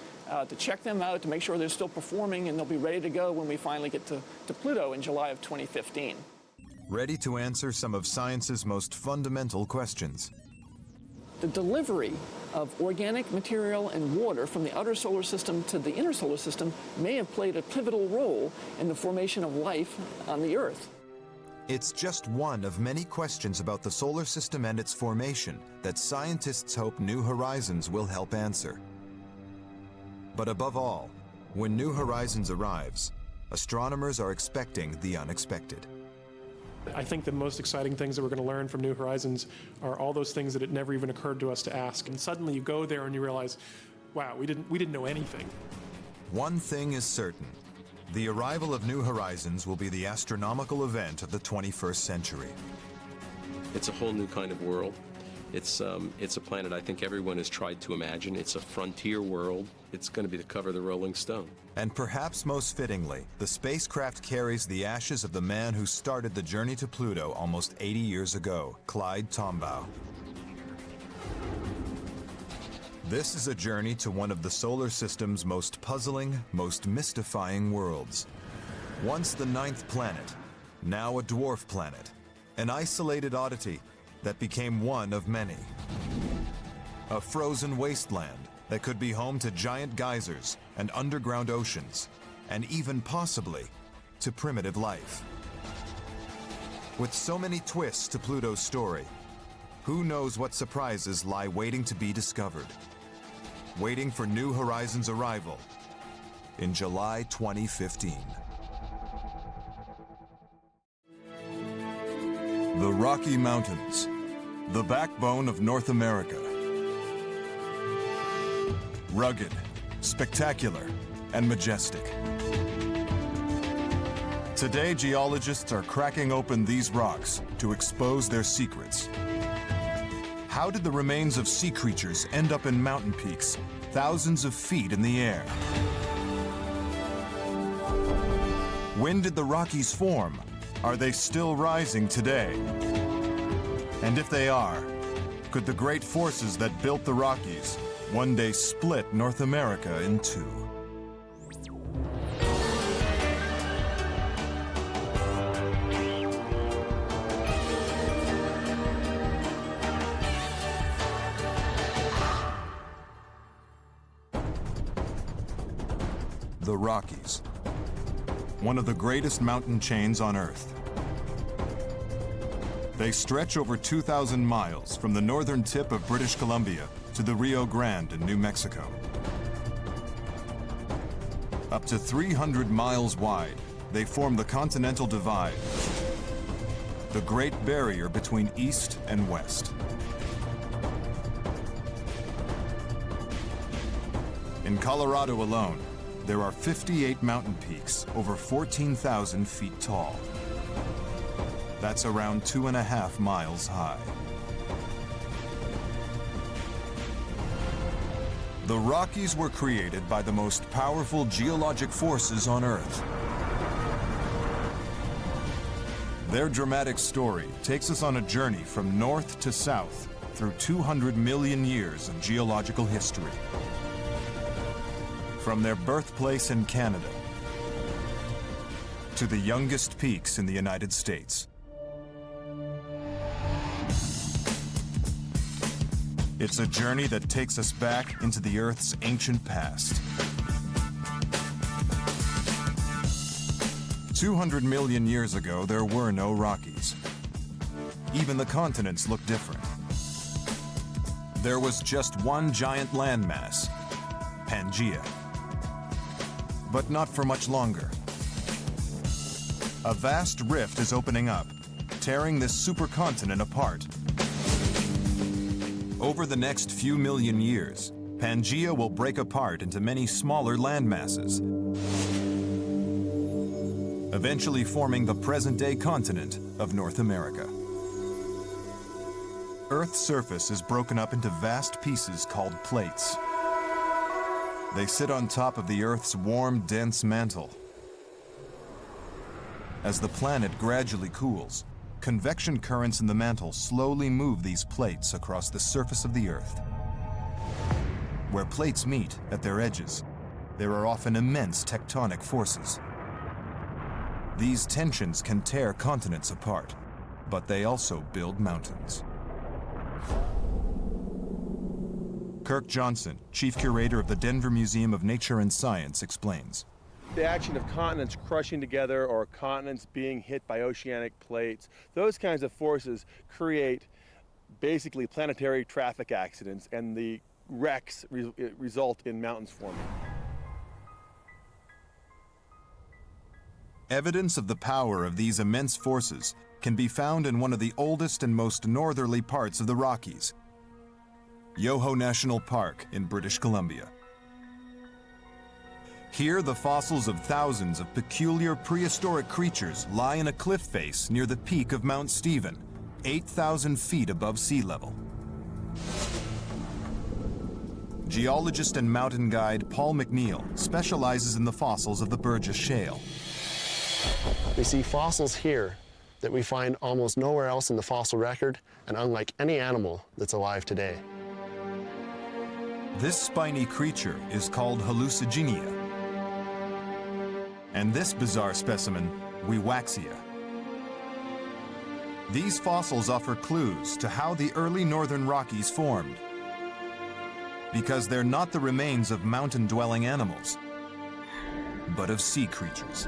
to check them out, to make sure they're still performing, and they'll be ready to go when we finally get to Pluto in July of 2015. Ready to answer some of science's most fundamental questions. The delivery of organic material and water from the outer solar system to the inner solar system may have played a pivotal role in the formation of life on the Earth. It's just one of many questions about the solar system and its formation that scientists hope New Horizons will help answer. But above all, when New Horizons arrives, astronomers are expecting the unexpected. I think the most exciting things that we're going to learn from New Horizons are all those things that it never even occurred to us to ask. And suddenly you go there and you realize, wow, we didn't know anything. One thing is certain. The arrival of New Horizons will be the astronomical event of the 21st century. It's a whole new kind of world. It's a planet I think everyone has tried to imagine. It's a frontier world. It's going to be the cover of the Rolling Stone. And perhaps most fittingly, the spacecraft carries the ashes of the man who started the journey to Pluto almost 80 years ago, Clyde Tombaugh. This is a journey to one of the solar system's most puzzling, most mystifying worlds. Once the 9th planet, now a dwarf planet, an isolated oddity that became one of many. A frozen wasteland that could be home to giant geysers and underground oceans, and even possibly to primitive life. With so many twists to Pluto's story, who knows what surprises lie waiting to be discovered? Waiting for New Horizons' arrival in July 2015. The Rocky Mountains, the backbone of North America. Rugged, spectacular, and majestic. Today, geologists are cracking open these rocks to expose their secrets. How did the remains of sea creatures end up in mountain peaks thousands of feet in the air? When did the Rockies form? Are they still rising today? And if they are, could the great forces that built the Rockies one day split North America in two? The Rockies, one of the greatest mountain chains on Earth. They stretch over 2,000 miles from the northern tip of British Columbia to the Rio Grande in New Mexico. Up to 300 miles wide, they form the Continental Divide, the Great Barrier between East and West. In Colorado alone, there are 58 mountain peaks over 14,000 feet tall. That's around 2.5 miles high. The Rockies were created by the most powerful geologic forces on Earth. Their dramatic story takes us on a journey from north to south through 200 million years of geological history. From their birthplace in Canada to the youngest peaks in the United States. It's a journey that takes us back into the Earth's ancient past. 200 million years ago, there were no Rockies. Even the continents looked different. There was just one giant landmass, Pangaea. But not for much longer. A vast rift is opening up, tearing this supercontinent apart. Over the next few million years, Pangaea will break apart into many smaller landmasses, eventually forming the present-day continent of North America. Earth's surface is broken up into vast pieces called plates. They sit on top of the Earth's warm, dense mantle. As the planet gradually cools, convection currents in the mantle slowly move these plates across the surface of the Earth. Where plates meet at their edges, there are often immense tectonic forces. These tensions can tear continents apart, but they also build mountains. Kirk Johnson, chief curator of the Denver Museum of Nature and Science, explains. The action of continents crushing together or continents being hit by oceanic plates, those kinds of forces create basically planetary traffic accidents, and the wrecks result in mountains forming. Evidence of the power of these immense forces can be found in one of the oldest and most northerly parts of the Rockies, Yoho National Park in British Columbia. Here, the fossils of thousands of peculiar prehistoric creatures lie in a cliff face near the peak of Mount Stephen, 8,000 feet above sea level. Geologist and mountain guide Paul McNeil specializes in the fossils of the Burgess Shale. We see fossils here that we find almost nowhere else in the fossil record, and unlike any animal that's alive today. This spiny creature is called Hallucigenia, and this bizarre specimen, Wiwaxia. These fossils offer clues to how the early northern Rockies formed, because they're not the remains of mountain-dwelling animals, but of sea creatures.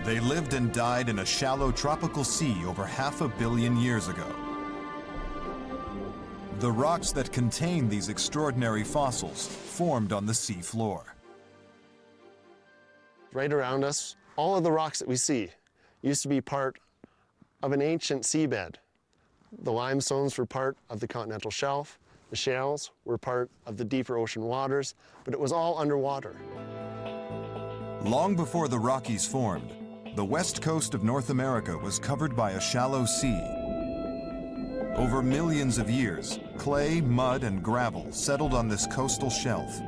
They lived and died in a shallow tropical sea over 500 million years ago. The rocks that contain these extraordinary fossils formed on the sea floor. Right around us, all of the rocks that we see used to be part of an ancient seabed. The limestones were part of the continental shelf. The shales were part of the deeper ocean waters, but it was all underwater. Long before the Rockies formed, the west coast of North America was covered by a shallow sea. Over millions of years, clay, mud, and gravel settled on this coastal shelf,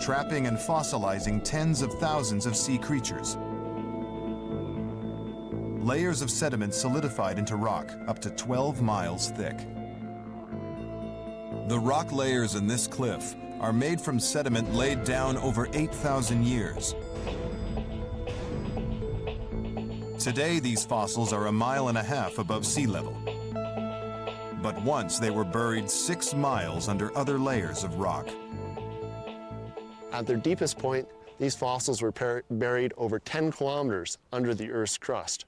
trapping and fossilizing tens of thousands of sea creatures. Layers of sediment solidified into rock up to 12 miles thick. The rock layers in this cliff are made from sediment laid down over 8,000 years. Today, these fossils are 1.5 miles above sea level. But once they were buried 6 miles under other layers of rock. At their deepest point, these fossils were buried over 10 kilometers under the Earth's crust.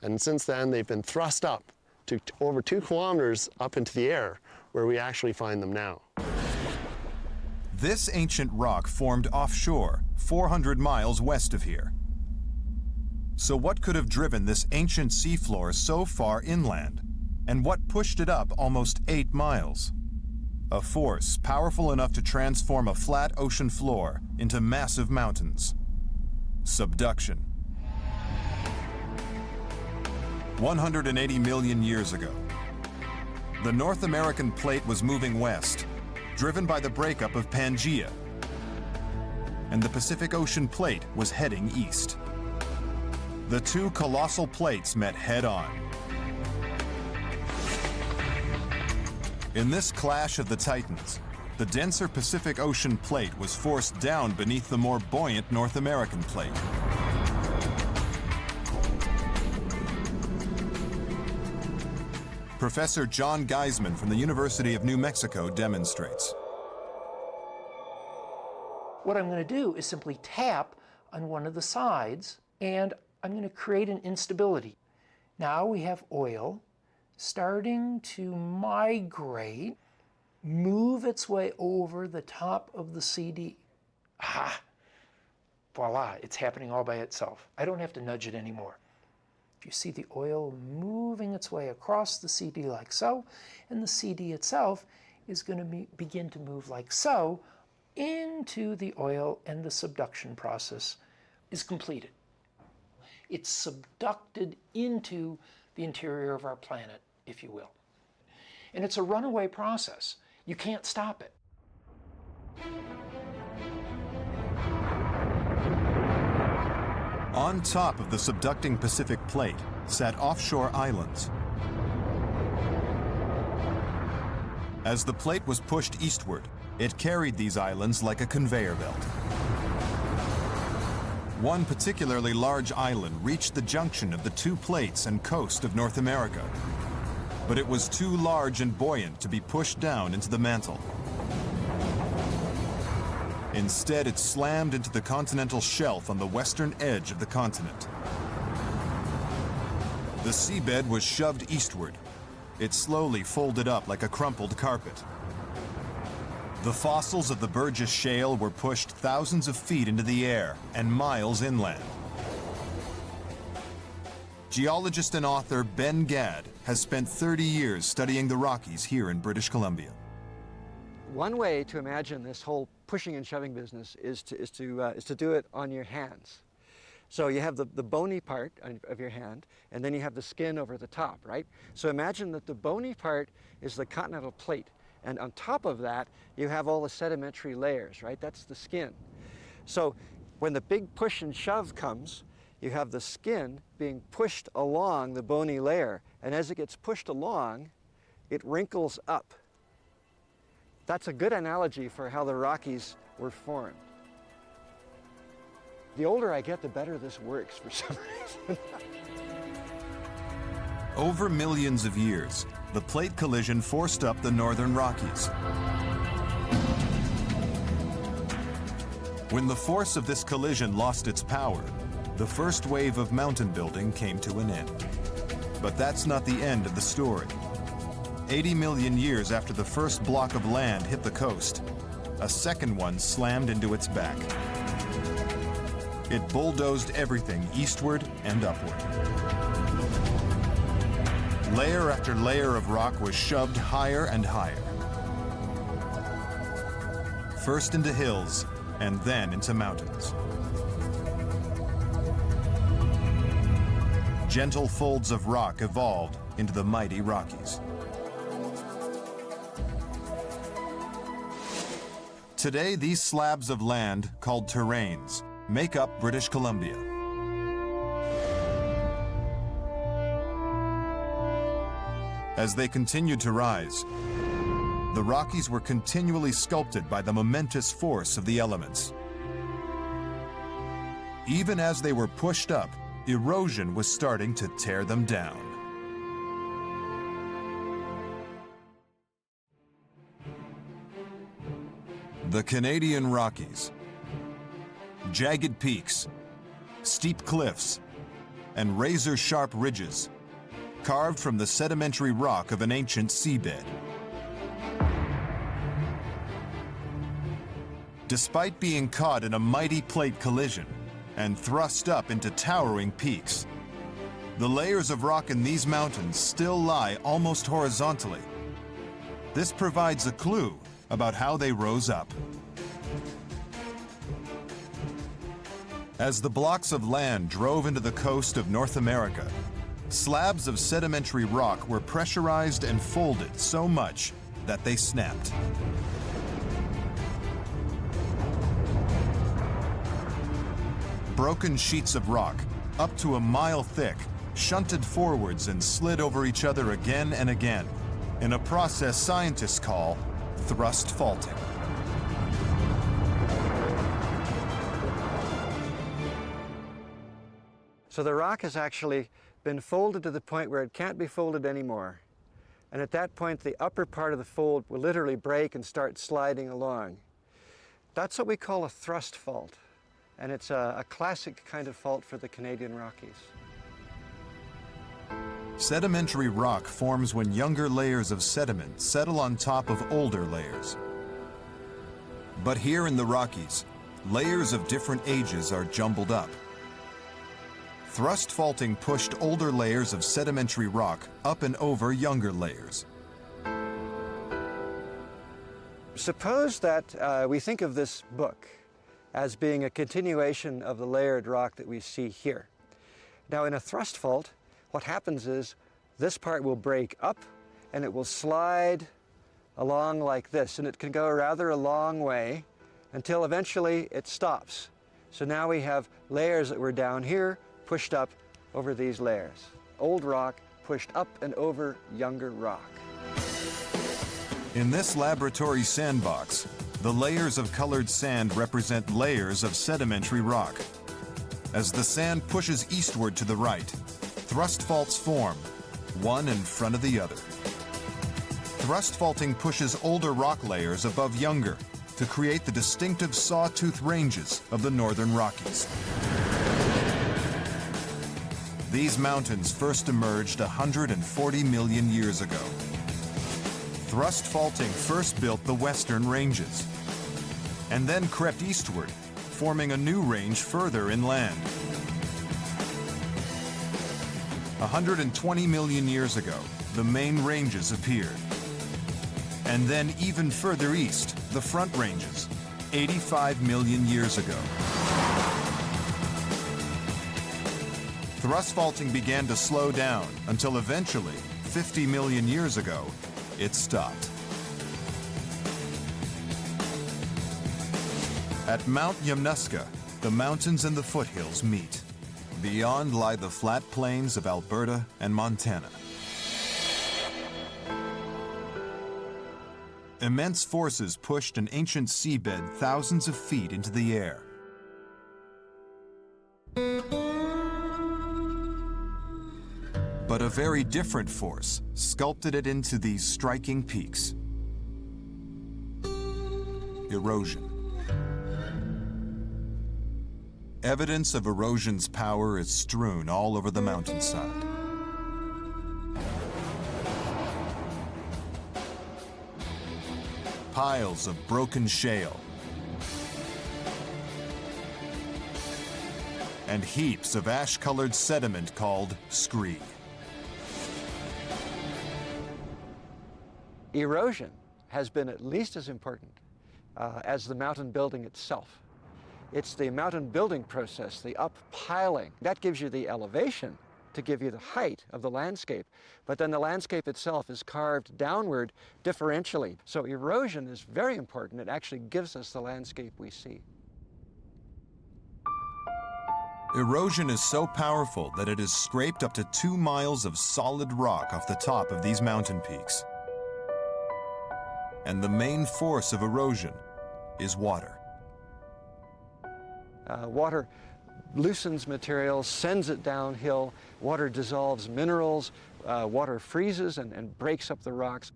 And since then, they've been thrust up to over 2 kilometers up into the air, where we actually find them now. This ancient rock formed offshore, 400 miles west of here. So what could have driven this ancient seafloor so far inland? And what pushed it up almost 8 miles? A force powerful enough to transform a flat ocean floor into massive mountains. Subduction. 180 million years ago, the North American plate was moving west, driven by the breakup of Pangaea, and the Pacific Ocean plate was heading east. The two colossal plates met head-on. In this clash of the titans, the denser Pacific Ocean plate was forced down beneath the more buoyant North American plate. Professor John Geisman from the University of New Mexico demonstrates. What I'm going to do is simply tap on one of the sides, and I'm going to create an instability. Now we have oil starting to migrate, move its way over the top of the CD. Ah, voila, it's happening all by itself. I don't have to nudge it anymore. You see the oil moving its way across the CD like so, and the CD itself is going to begin to move like so into the oil, and the subduction process is completed. It's subducted into the interior of our planet, if you will. And it's a runaway process. You can't stop it. On top of the subducting Pacific plate sat offshore islands. As the plate was pushed eastward, it carried these islands like a conveyor belt. One particularly large island reached the junction of the two plates and coast of North America, but it was too large and buoyant to be pushed down into the mantle. Instead, it slammed into the continental shelf on the western edge of the continent. The seabed was shoved eastward. It slowly folded up like a crumpled carpet. The fossils of the Burgess Shale were pushed thousands of feet into the air and miles inland. Geologist and author Ben Gadd has spent 30 years studying the Rockies here in British Columbia. One way to imagine this whole pushing and shoving business is to do it on your hands. So you have the bony part of your hand, and then you have the skin over the top, right? So imagine that the bony part is the continental plate, and on top of that, you have all the sedimentary layers, right? That's the skin. So when the big push and shove comes, you have the skin being pushed along the bony layer, and as it gets pushed along, it wrinkles up. That's a good analogy for how the Rockies were formed. The older I get, the better this works for some reason. Over millions of years, the plate collision forced up the northern Rockies. When the force of this collision lost its power, the first wave of mountain building came to an end. But that's not the end of the story. 80 million years after the first block of land hit the coast, a second one slammed into its back. It bulldozed everything eastward and upward. Layer after layer of rock was shoved higher and higher. First into hills, and then into mountains. Gentle folds of rock evolved into the mighty Rockies. Today, these slabs of land, called terrains, make up British Columbia. As they continued to rise, the Rockies were continually sculpted by the momentous force of the elements. Even as they were pushed up, erosion was starting to tear them down. The Canadian Rockies. Jagged peaks, steep cliffs, and razor-sharp ridges, carved from the sedimentary rock of an ancient seabed. Despite being caught in a mighty plate collision, and thrust up into towering peaks. The layers of rock in these mountains still lie almost horizontally. This provides a clue about how they rose up. As the blocks of land drove into the coast of North America, slabs of sedimentary rock were pressurized and folded so much that they snapped. Broken sheets of rock, up to a mile thick, shunted forwards and slid over each other again and again, in a process scientists call thrust faulting. So the rock has actually been folded to the point where it can't be folded anymore. And at that point, the upper part of the fold will literally break and start sliding along. That's what we call a thrust fault. And it's a classic kind of fault for the Canadian Rockies. Sedimentary rock forms when younger layers of sediment settle on top of older layers. But here in the Rockies, layers of different ages are jumbled up. Thrust faulting pushed older layers of sedimentary rock up and over younger layers. Suppose that we think of this book as being a continuation of the layered rock that we see here. Now in a thrust fault, what happens is this part will break up and it will slide along like this, and it can go rather a long way until eventually it stops. So now we have layers that were down here pushed up over these layers. Old rock pushed up and over younger rock. In this laboratory sandbox, the layers of colored sand represent layers of sedimentary rock. As the sand pushes eastward to the right, thrust faults form, one in front of the other. Thrust faulting pushes older rock layers above younger to create the distinctive sawtooth ranges of the northern Rockies. These mountains first emerged 140 million years ago. Thrust faulting first built the western ranges, and then crept eastward, forming a new range further inland. 120 million years ago, the main ranges appeared. And then even further east, the front ranges, 85 million years ago. Thrust faulting began to slow down until eventually, 50 million years ago, it stopped. At Mount Yamnuska, the mountains and the foothills meet. Beyond lie the flat plains of Alberta and Montana. Immense forces pushed an ancient seabed thousands of feet into the air. But a very different force sculpted it into these striking peaks. Erosion. Evidence of erosion's power is strewn all over the mountainside. Piles of broken shale and heaps of ash-colored sediment called scree. Erosion has been at least as important as the mountain building itself. It's the mountain building process, the up-piling. That gives you the elevation to give you the height of the landscape, but then the landscape itself is carved downward differentially. So erosion is very important. It actually gives us the landscape we see. Erosion is so powerful that it has scraped up to 2 miles of solid rock off the top of these mountain peaks. And the main force of erosion is water. Water loosens materials, sends it downhill. Water dissolves minerals. Water freezes and breaks up the rocks.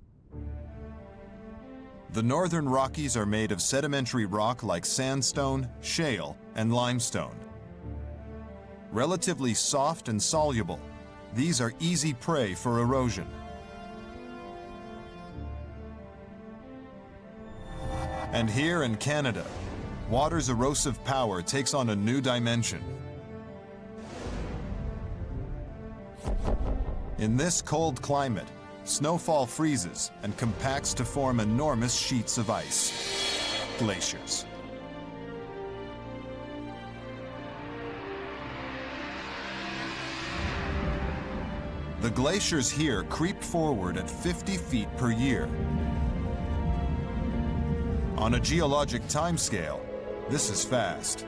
The northern Rockies are made of sedimentary rock like sandstone, shale, and limestone. Relatively soft and soluble, these are easy prey for erosion. And here in Canada, water's erosive power takes on a new dimension. In this cold climate, snowfall freezes and compacts to form enormous sheets of ice, glaciers. The glaciers here creep forward at 50 feet per year. On a geologic timescale, this is fast.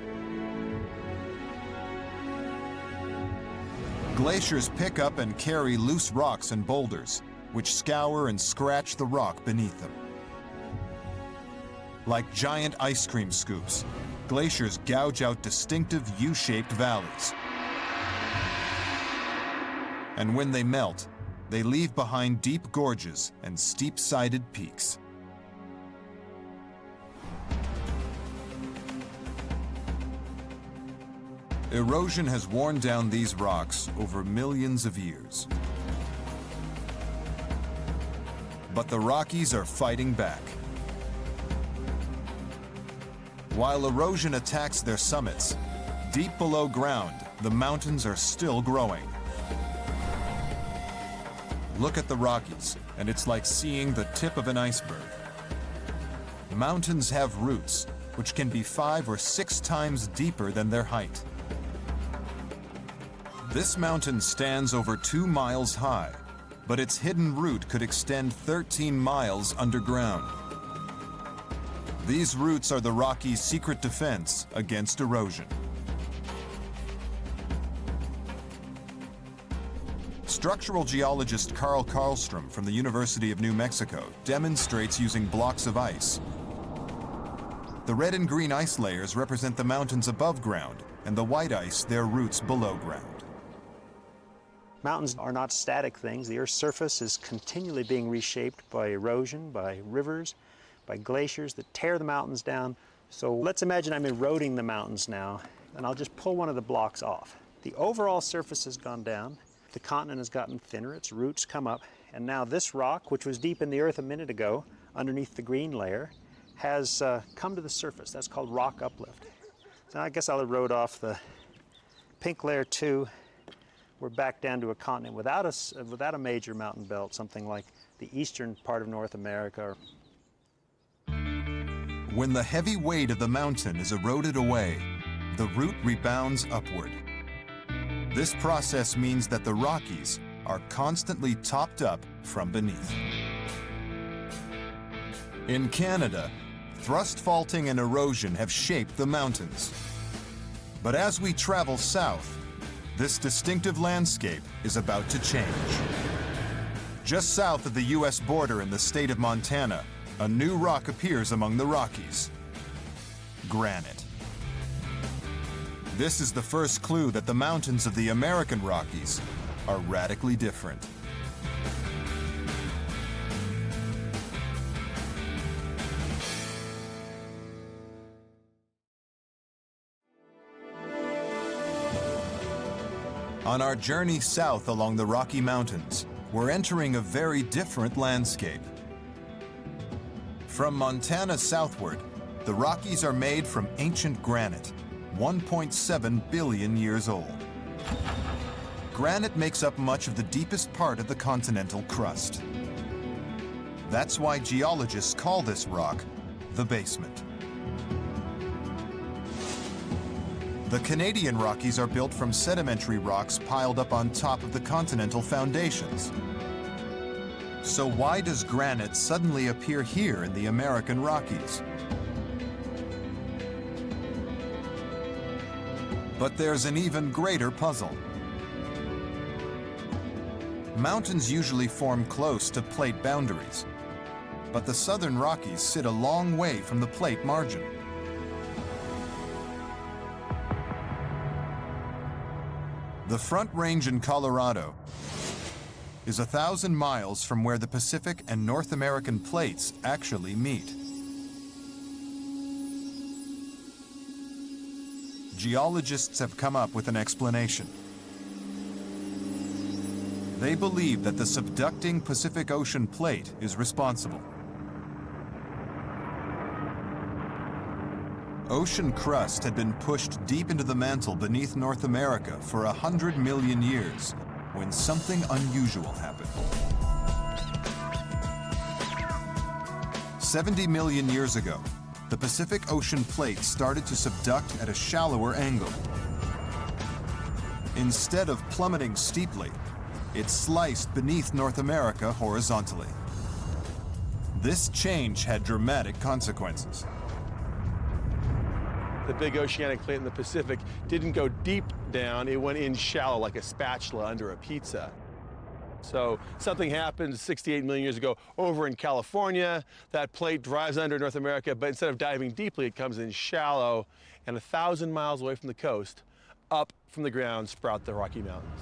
Glaciers pick up and carry loose rocks and boulders, which scour and scratch the rock beneath them. Like giant ice cream scoops, glaciers gouge out distinctive U-shaped valleys. And when they melt, they leave behind deep gorges and steep-sided peaks. Erosion has worn down these rocks over millions of years. But the Rockies are fighting back. While erosion attacks their summits, deep below ground, the mountains are still growing. Look at the Rockies, and it's like seeing the tip of an iceberg. Mountains have roots, which can be 5 or 6 times deeper than their height. This mountain stands over 2 miles high, but its hidden root could extend 13 miles underground. These roots are the Rockies' secret defense against erosion. Structural geologist Carl Karlstrom from the University of New Mexico demonstrates using blocks of ice. The red and green ice layers represent the mountains above ground, and the white ice their roots below ground. Mountains are not static things. The Earth's surface is continually being reshaped by erosion, by rivers, by glaciers that tear the mountains down. So let's imagine I'm eroding the mountains now, and I'll just pull one of the blocks off. The overall surface has gone down. The continent has gotten thinner, its roots come up, and now this rock, which was deep in the Earth a minute ago, underneath the green layer, has come to the surface. That's called rock uplift. So I guess I'll erode off the pink layer too. We're back down to a continent without a major mountain belt, something like the eastern part of North America. When the heavy weight of the mountain is eroded away, the root rebounds upward. This process means that the Rockies are constantly topped up from beneath. In Canada, thrust faulting and erosion have shaped the mountains. But as we travel south, this distinctive landscape is about to change. Just south of the U.S. border in the state of Montana, a new rock appears among the Rockies: granite. This is the first clue that the mountains of the American Rockies are radically different. On our journey south along the Rocky Mountains, we're entering a very different landscape. From Montana southward, the Rockies are made from ancient granite, 1.7 billion years old. Granite makes up much of the deepest part of the continental crust. That's why geologists call this rock the basement. The Canadian Rockies are built from sedimentary rocks piled up on top of the continental foundations. So why does granite suddenly appear here in the American Rockies? But there's an even greater puzzle. Mountains usually form close to plate boundaries, but the southern Rockies sit a long way from the plate margin. The Front Range in Colorado is 1,000 miles from where the Pacific and North American plates actually meet. Geologists have come up with an explanation. They believe that the subducting Pacific Ocean plate is responsible. Ocean crust had been pushed deep into the mantle beneath North America for 100 million years when something unusual happened. 70 million years ago, the Pacific Ocean plate started to subduct at a shallower angle. Instead of plummeting steeply, it sliced beneath North America horizontally. This change had dramatic consequences. The big oceanic plate in the Pacific didn't go deep down, it went in shallow like a spatula under a pizza. So something happened 68 million years ago over in California. That plate drives under North America, but instead of diving deeply, it comes in shallow, and 1,000 miles away from the coast, up from the ground, sprout the Rocky Mountains.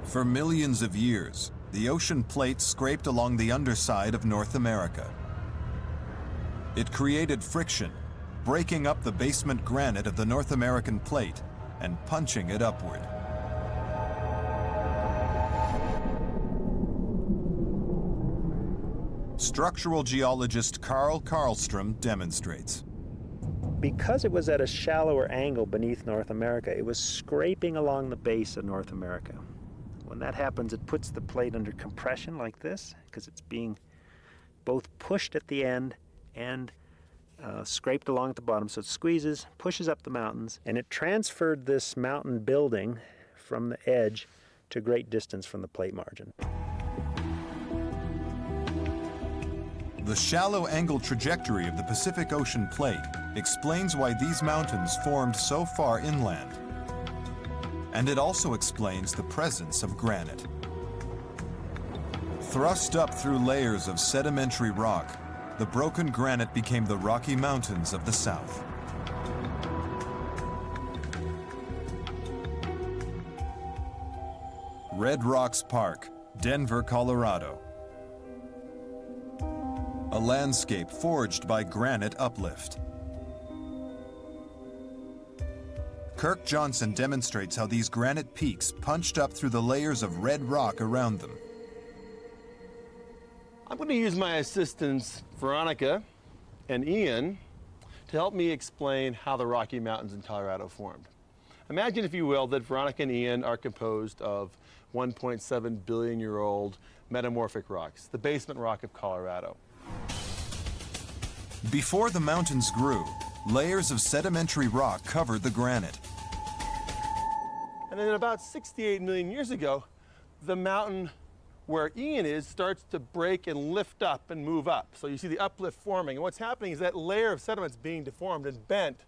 For millions of years, the ocean plate scraped along the underside of North America. It created friction, breaking up the basement granite of the North American plate and punching it upward. Structural geologist Carl Karlstrom demonstrates. Because it was at a shallower angle beneath North America, it was scraping along the base of North America. When that happens, it puts the plate under compression like this, because it's being both pushed at the end and scraped along at the bottom. So it squeezes, pushes up the mountains, and it transferred this mountain building from the edge to great distance from the plate margin. The shallow angle trajectory of the Pacific Ocean plate explains why these mountains formed so far inland. And it also explains the presence of granite. Thrust up through layers of sedimentary rock, the broken granite became the Rocky Mountains of the South. Red Rocks Park, Denver, Colorado. A landscape forged by granite uplift. Kirk Johnson demonstrates how these granite peaks punched up through the layers of red rock around them. I'm going to use my assistants, Veronica and Ian, to help me explain how the Rocky Mountains in Colorado formed. Imagine, if you will, that Veronica and Ian are composed of 1.7 billion-year-old metamorphic rocks, the basement rock of Colorado. Before the mountains grew, layers of sedimentary rock covered the granite. And then about 68 million years ago, the mountain where Ian is starts to break and lift up and move up. So you see the uplift forming. And what's happening is that layer of sediments being deformed and bent.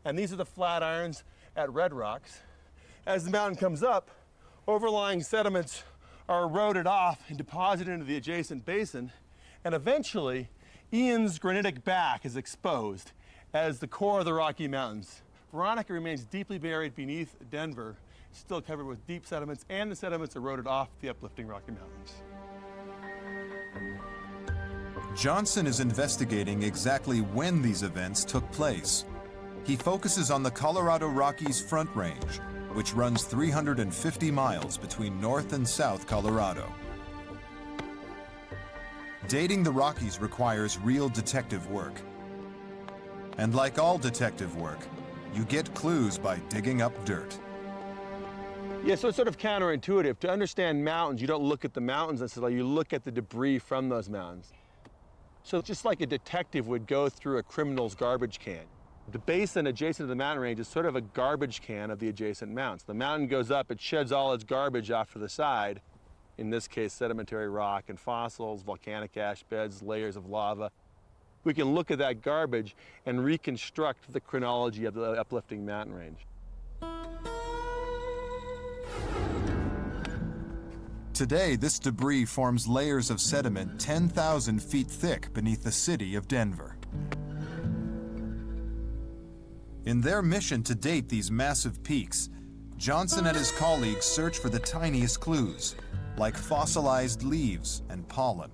And these are the flat irons at Red Rocks. As the mountain comes up, overlying sediments are eroded off and deposited into the adjacent basin. And eventually, Ian's granitic back is exposed as the core of the Rocky Mountains. Veronica remains deeply buried beneath Denver, still covered with deep sediments, and the sediments eroded off the uplifting Rocky Mountains. Johnson is investigating exactly when these events took place. He focuses on the Colorado Rockies Front Range, which runs 350 miles between North and South Colorado. Dating the Rockies requires real detective work. And like all detective work, you get clues by digging up dirt. Yeah, so it's sort of counterintuitive. To understand mountains, you don't look at the mountains necessarily, you look at the debris from those mountains. So just like a detective would go through a criminal's garbage can. The basin adjacent to the mountain range is sort of a garbage can of the adjacent mountains. The mountain goes up, it sheds all its garbage off to the side. In this case, sedimentary rock and fossils, volcanic ash beds, layers of lava. We can look at that garbage and reconstruct the chronology of the uplifting mountain range. Today, this debris forms layers of sediment 10,000 feet thick beneath the city of Denver. In their mission to date these massive peaks, Johnson and his colleagues search for the tiniest clues, like fossilized leaves and pollen.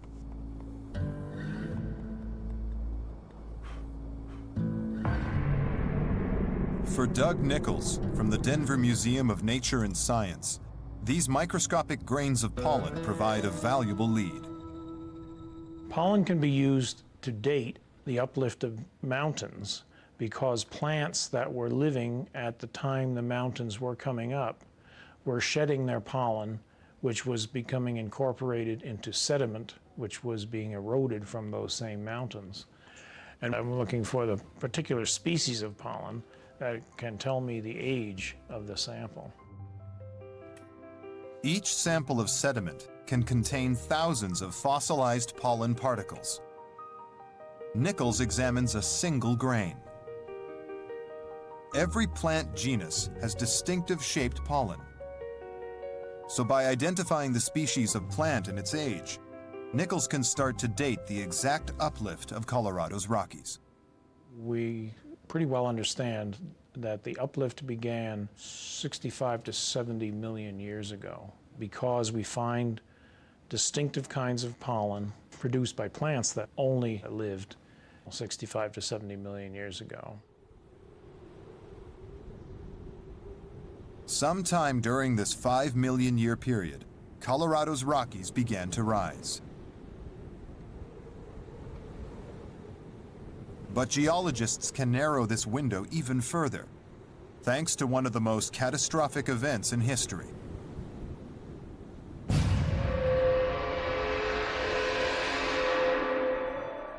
For Doug Nichols from the Denver Museum of Nature and Science, these microscopic grains of pollen provide a valuable lead. Pollen can be used to date the uplift of mountains because plants that were living at the time the mountains were coming up were shedding their pollen, which was becoming incorporated into sediment, which was being eroded from those same mountains. And I'm looking for the particular species of pollen that can tell me the age of the sample. Each sample of sediment can contain thousands of fossilized pollen particles. Nichols examines a single grain. Every plant genus has distinctive shaped pollen. So by identifying the species of plant and its age, Nichols can start to date the exact uplift of Colorado's Rockies. We pretty well understand that the uplift began 65 to 70 million years ago because we find distinctive kinds of pollen produced by plants that only lived 65 to 70 million years ago. Sometime during this 5 million year period, Colorado's Rockies began to rise. But geologists can narrow this window even further, thanks to one of the most catastrophic events in history.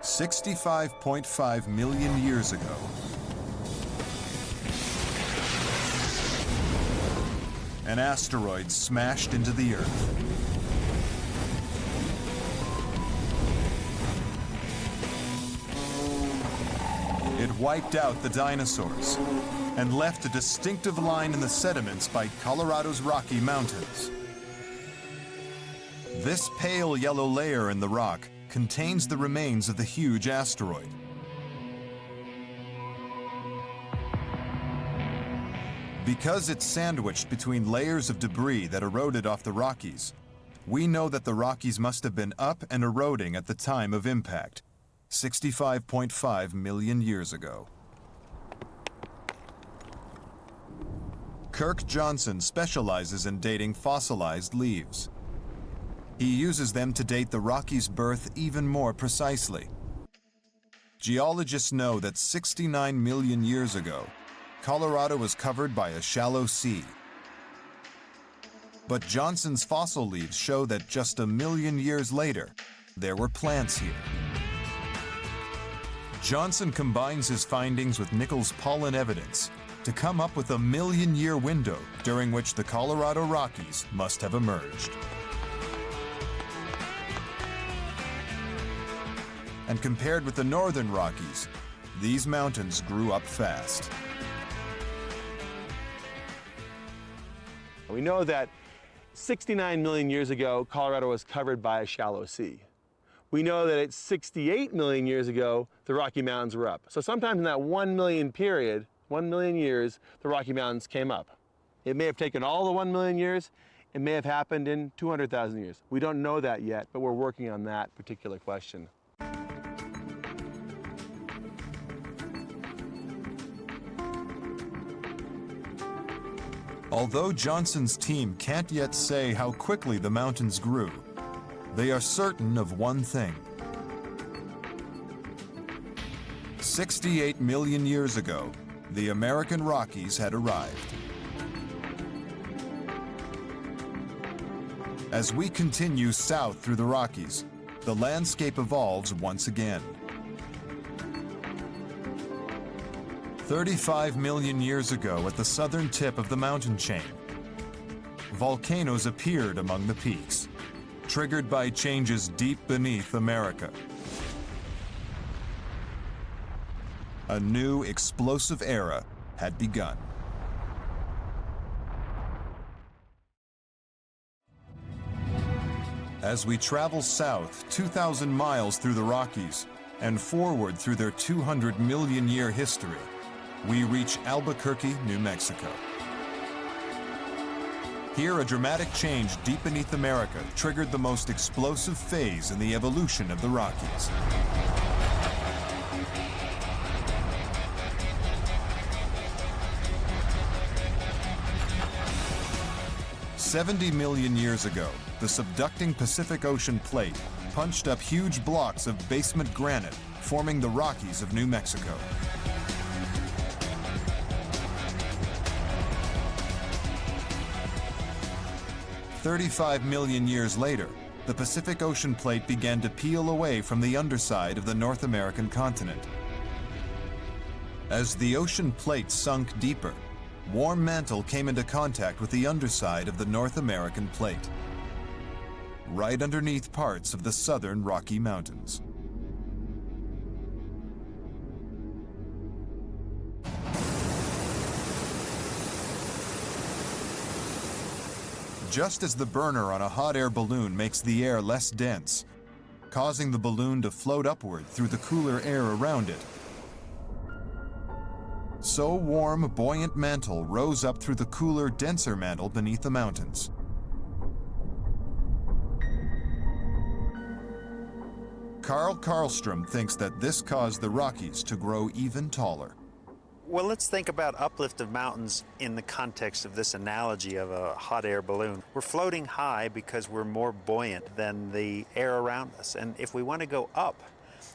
$65.5 million years ago, an asteroid smashed into the Earth. It wiped out the dinosaurs and left a distinctive line in the sediments by Colorado's Rocky Mountains. This pale yellow layer in the rock contains the remains of the huge asteroid. Because it's sandwiched between layers of debris that eroded off the Rockies, we know that the Rockies must have been up and eroding at the time of impact, 65.5 million years ago. Kirk Johnson specializes in dating fossilized leaves. He uses them to date the Rockies' birth even more precisely. Geologists know that 69 million years ago, Colorado was covered by a shallow sea. But Johnson's fossil leaves show that just a million years later, there were plants here. Johnson combines his findings with Nichols' pollen evidence to come up with a million-year window during which the Colorado Rockies must have emerged. And compared with the northern Rockies, these mountains grew up fast. We know that 69 million years ago, Colorado was covered by a shallow sea. We know that at 68 million years ago, the Rocky Mountains were up. So sometime in that 1 million period, 1 million years, the Rocky Mountains came up. It may have taken all the 1 million years. It may have happened in 200,000 years. We don't know that yet, but we're working on that particular question. Although Johnson's team can't yet say how quickly the mountains grew, they are certain of one thing. 68 million years ago, the American Rockies had arrived. As we continue south through the Rockies, the landscape evolves once again. 35 million years ago at the southern tip of the mountain chain, volcanoes appeared among the peaks, triggered by changes deep beneath America. A new explosive era had begun. As we travel south 2,000 miles through the Rockies and forward through their 200 million year history, we reach Albuquerque, New Mexico. Here, a dramatic change deep beneath America triggered the most explosive phase in the evolution of the Rockies. "70 million years ago, the subducting Pacific Ocean plate punched up huge blocks of basement granite forming the Rockies of New Mexico. "35 million years later, the Pacific Ocean plate began to peel away from the underside of the North American continent. As the ocean plate sunk deeper, warm mantle came into contact with the underside of the North American plate, right underneath parts of the southern Rocky Mountains. Just as the burner on a hot air balloon makes the air less dense, causing the balloon to float upward through the cooler air around it, so warm, buoyant mantle rose up through the cooler, denser mantle beneath the mountains. Carl Karlstrom thinks that this caused the Rockies to grow even taller. Well, let's think about uplift of mountains in the context of this analogy of a hot air balloon. We're floating high because we're more buoyant than the air around us. And if we want to go up,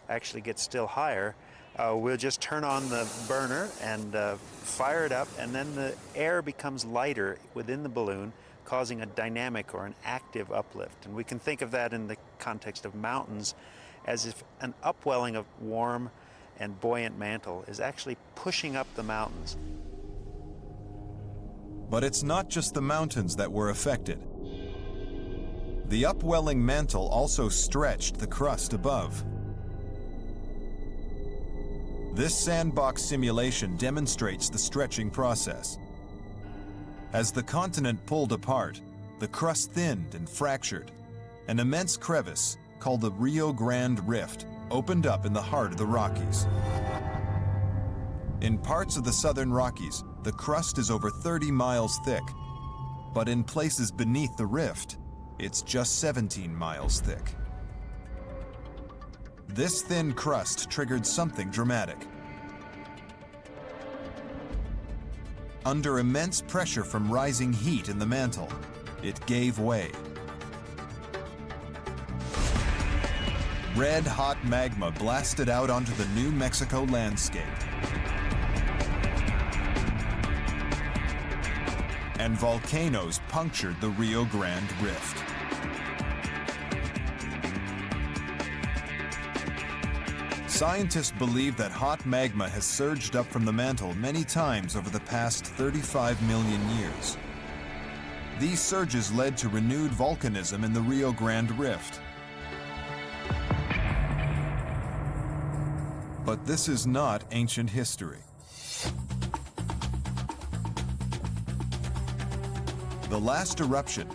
actually get still higher, we'll just turn on the burner and fire it up, and then the air becomes lighter within the balloon, causing a dynamic or an active uplift. And we can think of that in the context of mountains as if an upwelling of warm and buoyant mantle is actually pushing up the mountains. But it's not just the mountains that were affected. The upwelling mantle also stretched the crust above. This sandbox simulation demonstrates the stretching process. As the continent pulled apart, the crust thinned and fractured. An immense crevice, called the Rio Grande Rift, opened up in the heart of the Rockies. In parts of the southern Rockies, the crust is over 30 miles thick, but in places beneath the rift, it's just 17 miles thick. This thin crust triggered something dramatic. Under immense pressure from rising heat in the mantle, it gave way. Red-hot magma blasted out onto the New Mexico landscape. And volcanoes punctured the Rio Grande Rift. Scientists believe that hot magma has surged up from the mantle many times over the past 35 million years. These surges led to renewed volcanism in the Rio Grande Rift. But this is not ancient history. The last eruption,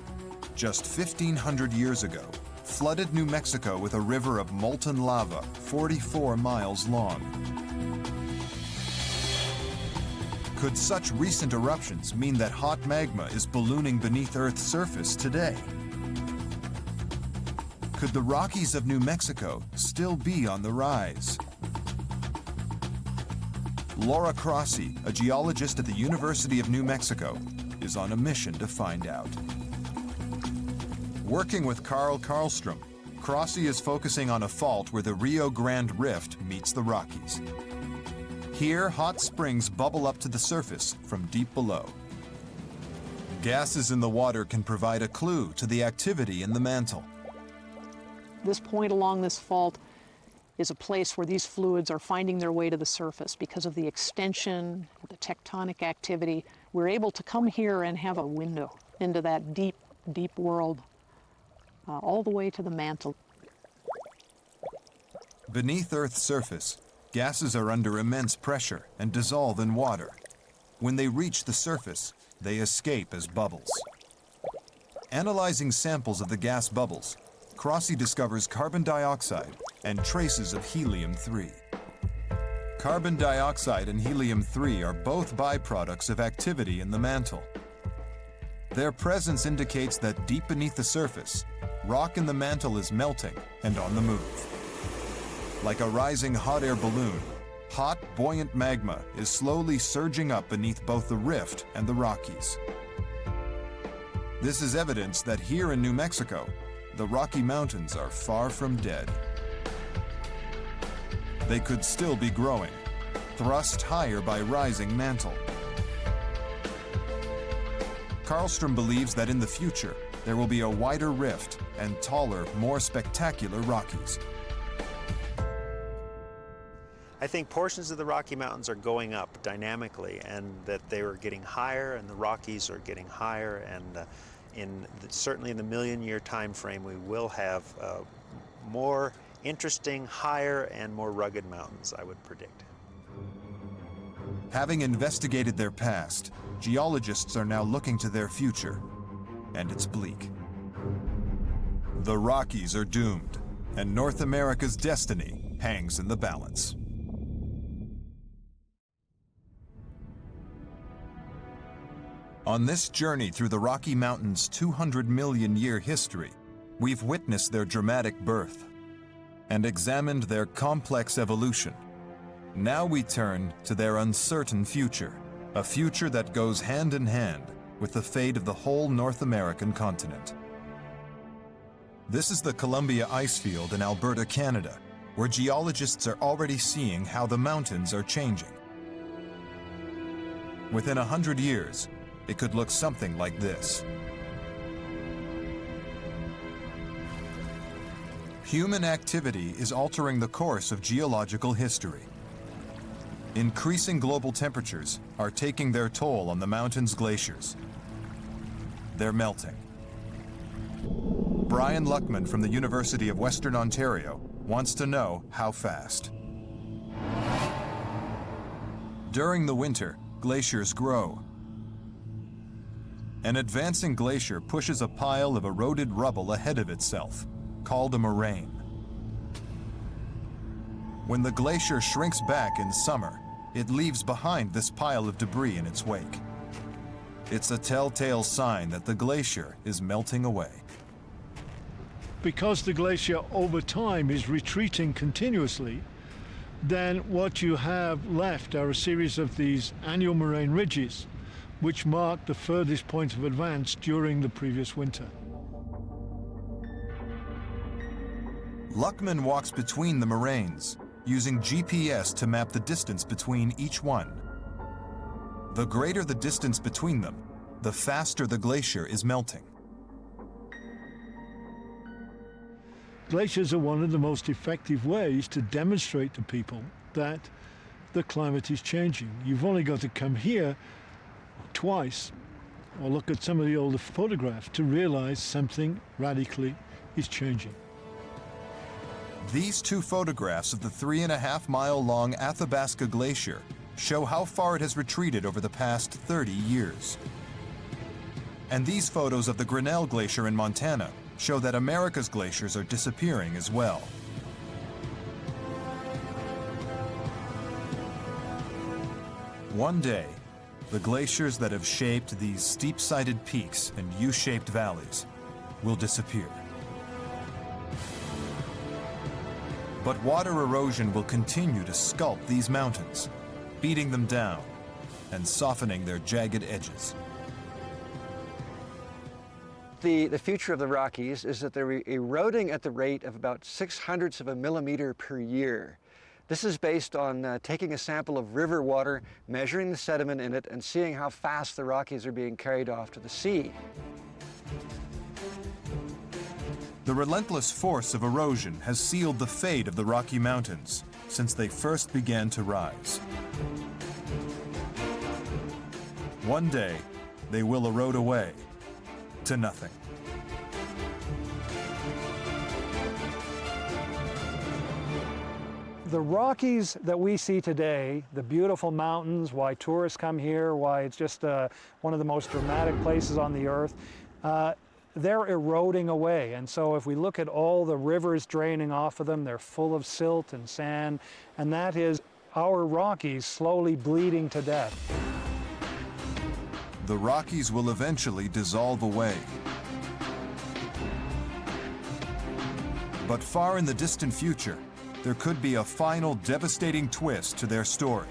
just 1,500 years ago, flooded New Mexico with a river of molten lava 44 miles long. Could such recent eruptions mean that hot magma is ballooning beneath Earth's surface today? Could the Rockies of New Mexico still be on the rise? Laura Crossi, a geologist at the University of New Mexico, is on a mission to find out. Working with Carl Karlstrom, Crossi is focusing on a fault where the Rio Grande Rift meets the Rockies. Here, hot springs bubble up to the surface from deep below. Gases in the water can provide a clue to the activity in the mantle. This point along this fault is a place where these fluids are finding their way to the surface because of the extension, the tectonic activity. We're able to come here and have a window into that deep, deep world, all the way to the mantle. Beneath Earth's surface, gases are under immense pressure and dissolve in water. When they reach the surface, they escape as bubbles. Analyzing samples of the gas bubbles, Crossi discovers carbon dioxide and traces of helium-3. Carbon dioxide and helium-3 are both byproducts of activity in the mantle. Their presence indicates that deep beneath the surface, rock in the mantle is melting and on the move. Like a rising hot air balloon, hot, buoyant magma is slowly surging up beneath both the rift and the Rockies. This is evidence that here in New Mexico, the Rocky Mountains are far from dead. they could still be growing, thrust higher by rising mantle. Karlstrom believes that in the future, there will be a wider rift and taller, more spectacular Rockies. I think portions of the Rocky Mountains are going up dynamically, and that they are getting higher, and the Rockies are getting higher, and certainly in the million-year time frame, we will have more interesting, higher, and more rugged mountains, I would predict. Having investigated their past, geologists are now looking to their future, and it's bleak. The Rockies are doomed, and North America's destiny hangs in the balance. On this journey through the Rocky Mountains' 200-million-year history, we've witnessed their dramatic birth and examined their complex evolution. Now we turn to their uncertain future, a future that goes hand in hand with the fate of the whole North American continent. This is the Columbia Icefield in Alberta, Canada, where geologists are already seeing how the mountains are changing. Within 100 years, it could look something like this. Human activity is altering the course of geological history. Increasing global temperatures are taking their toll on the mountain's glaciers. They're melting. Brian Luckman from the University of Western Ontario wants to know how fast. During the winter, glaciers grow. An advancing glacier pushes a pile of eroded rubble ahead of itself, called a moraine. When the glacier shrinks back in summer, it leaves behind this pile of debris in its wake. It's a telltale sign that the glacier is melting away. Because the glacier over time is retreating continuously, then what you have left are a series of these annual moraine ridges, which mark the furthest point of advance during the previous winter. Luckman walks between the moraines, using GPS to map the distance between each one. The greater the distance between them, the faster the glacier is melting. Glaciers are one of the most effective ways to demonstrate to people that the climate is changing. You've only got to come here twice or look at some of the older photographs to realize something radically is changing. These two photographs of the 3.5-mile-long Athabasca Glacier show how far it has retreated over the past 30 years. And these photos of the Grinnell Glacier in Montana show that America's glaciers are disappearing as well. One day, the glaciers that have shaped these steep-sided peaks and U-shaped valleys will disappear. But water erosion will continue to sculpt these mountains, beating them down and softening their jagged edges. The future of the Rockies is that they're eroding at the rate of about 0.06 of a millimeter per year. This is based on taking a sample of river water, measuring the sediment in it, and seeing how fast the Rockies are being carried off to the sea. The relentless force of erosion has sealed the fate of the Rocky Mountains since they first began to rise. One day, they will erode away to nothing. The Rockies that we see today, the beautiful mountains, why tourists come here, why it's just one of the most dramatic places on the earth, they're eroding away. And so if we look at all the rivers draining off of them, they're full of silt and sand, and that is our Rockies slowly bleeding to death. The Rockies will eventually dissolve away. But far in the distant future, there could be a final devastating twist to their story.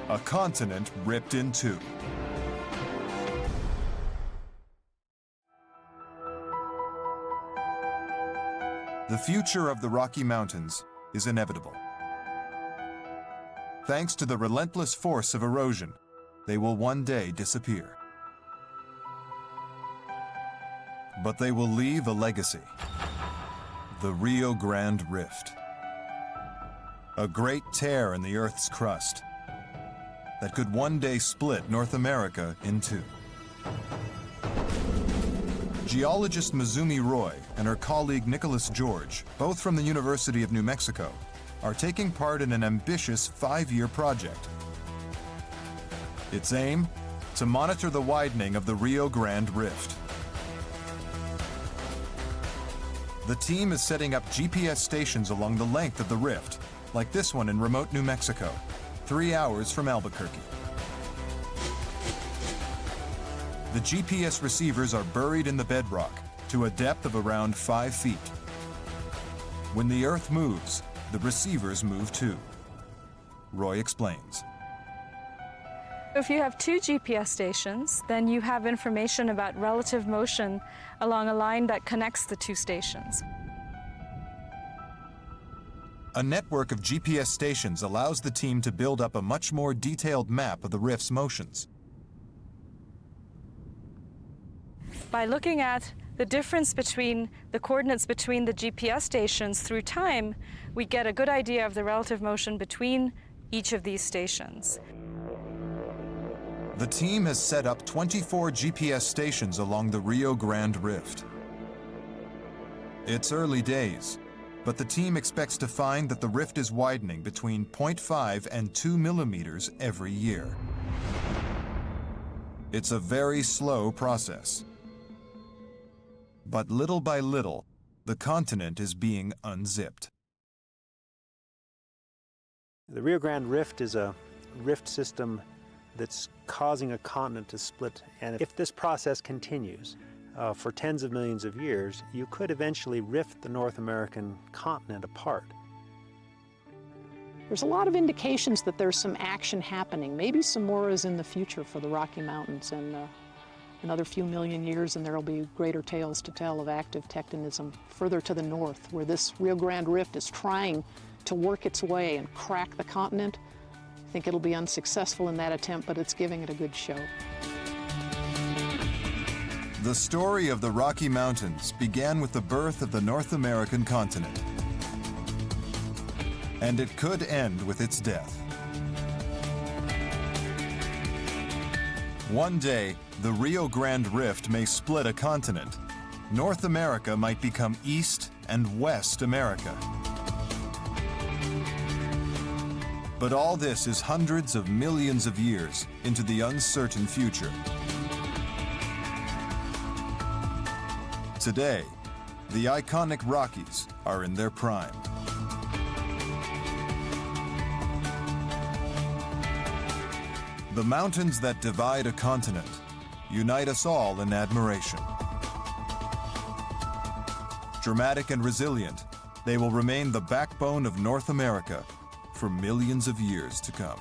A continent ripped in two. The The future of the Rocky Mountains is inevitable. Thanks to the relentless force of erosion, they will one day disappear. But they will leave a legacy: the Rio Grande Rift. A great tear in the Earth's crust that could one day split North America in two. Geologist Mizumi Roy and her colleague Nicholas George, both from the University of New Mexico, are taking part in an ambitious 5-year project. Its aim? To monitor the widening of the Rio Grande Rift. The team is setting up GPS stations along the length of the rift, like this one in remote New Mexico, 3 hours from Albuquerque. The GPS receivers are buried in the bedrock to a depth of around 5 feet. When the Earth moves, the receivers move too. Roy explains. If you have 2 GPS stations, then you have information about relative motion along a line that connects the 2 stations. A network of GPS stations allows the team to build up a much more detailed map of the rift's motions. By looking at the difference between the coordinates between the GPS stations through time, we get a good idea of the relative motion between each of these stations. The team has set up 24 GPS stations along the Rio Grande Rift. It's early days, but the team expects to find that the rift is widening between 0.5 and 2 millimeters every year. It's a very slow process. But little by little, the continent is being unzipped. The Rio Grande Rift is a rift system that's causing a continent to split. And if this process continues for tens of millions of years, you could eventually rift the North American continent apart. There's a lot of indications that there's some action happening. Maybe some more is in the future for the Rocky Mountains, and another few million years and there will be greater tales to tell of active tectonism further to the north, where this Rio Grande Rift is trying to work its way and crack the continent. I think it'll be unsuccessful in that attempt, but it's giving it a good show. The story of the Rocky Mountains began with the birth of the North American continent. And it could end with its death. One day, the Rio Grande Rift may split a continent. North America might become East and West America. But all this is hundreds of millions of years into the uncertain future. Today, the iconic Rockies are in their prime. The mountains that divide a continent unite us all in admiration. Dramatic and resilient, they will remain the backbone of North America for millions of years to come.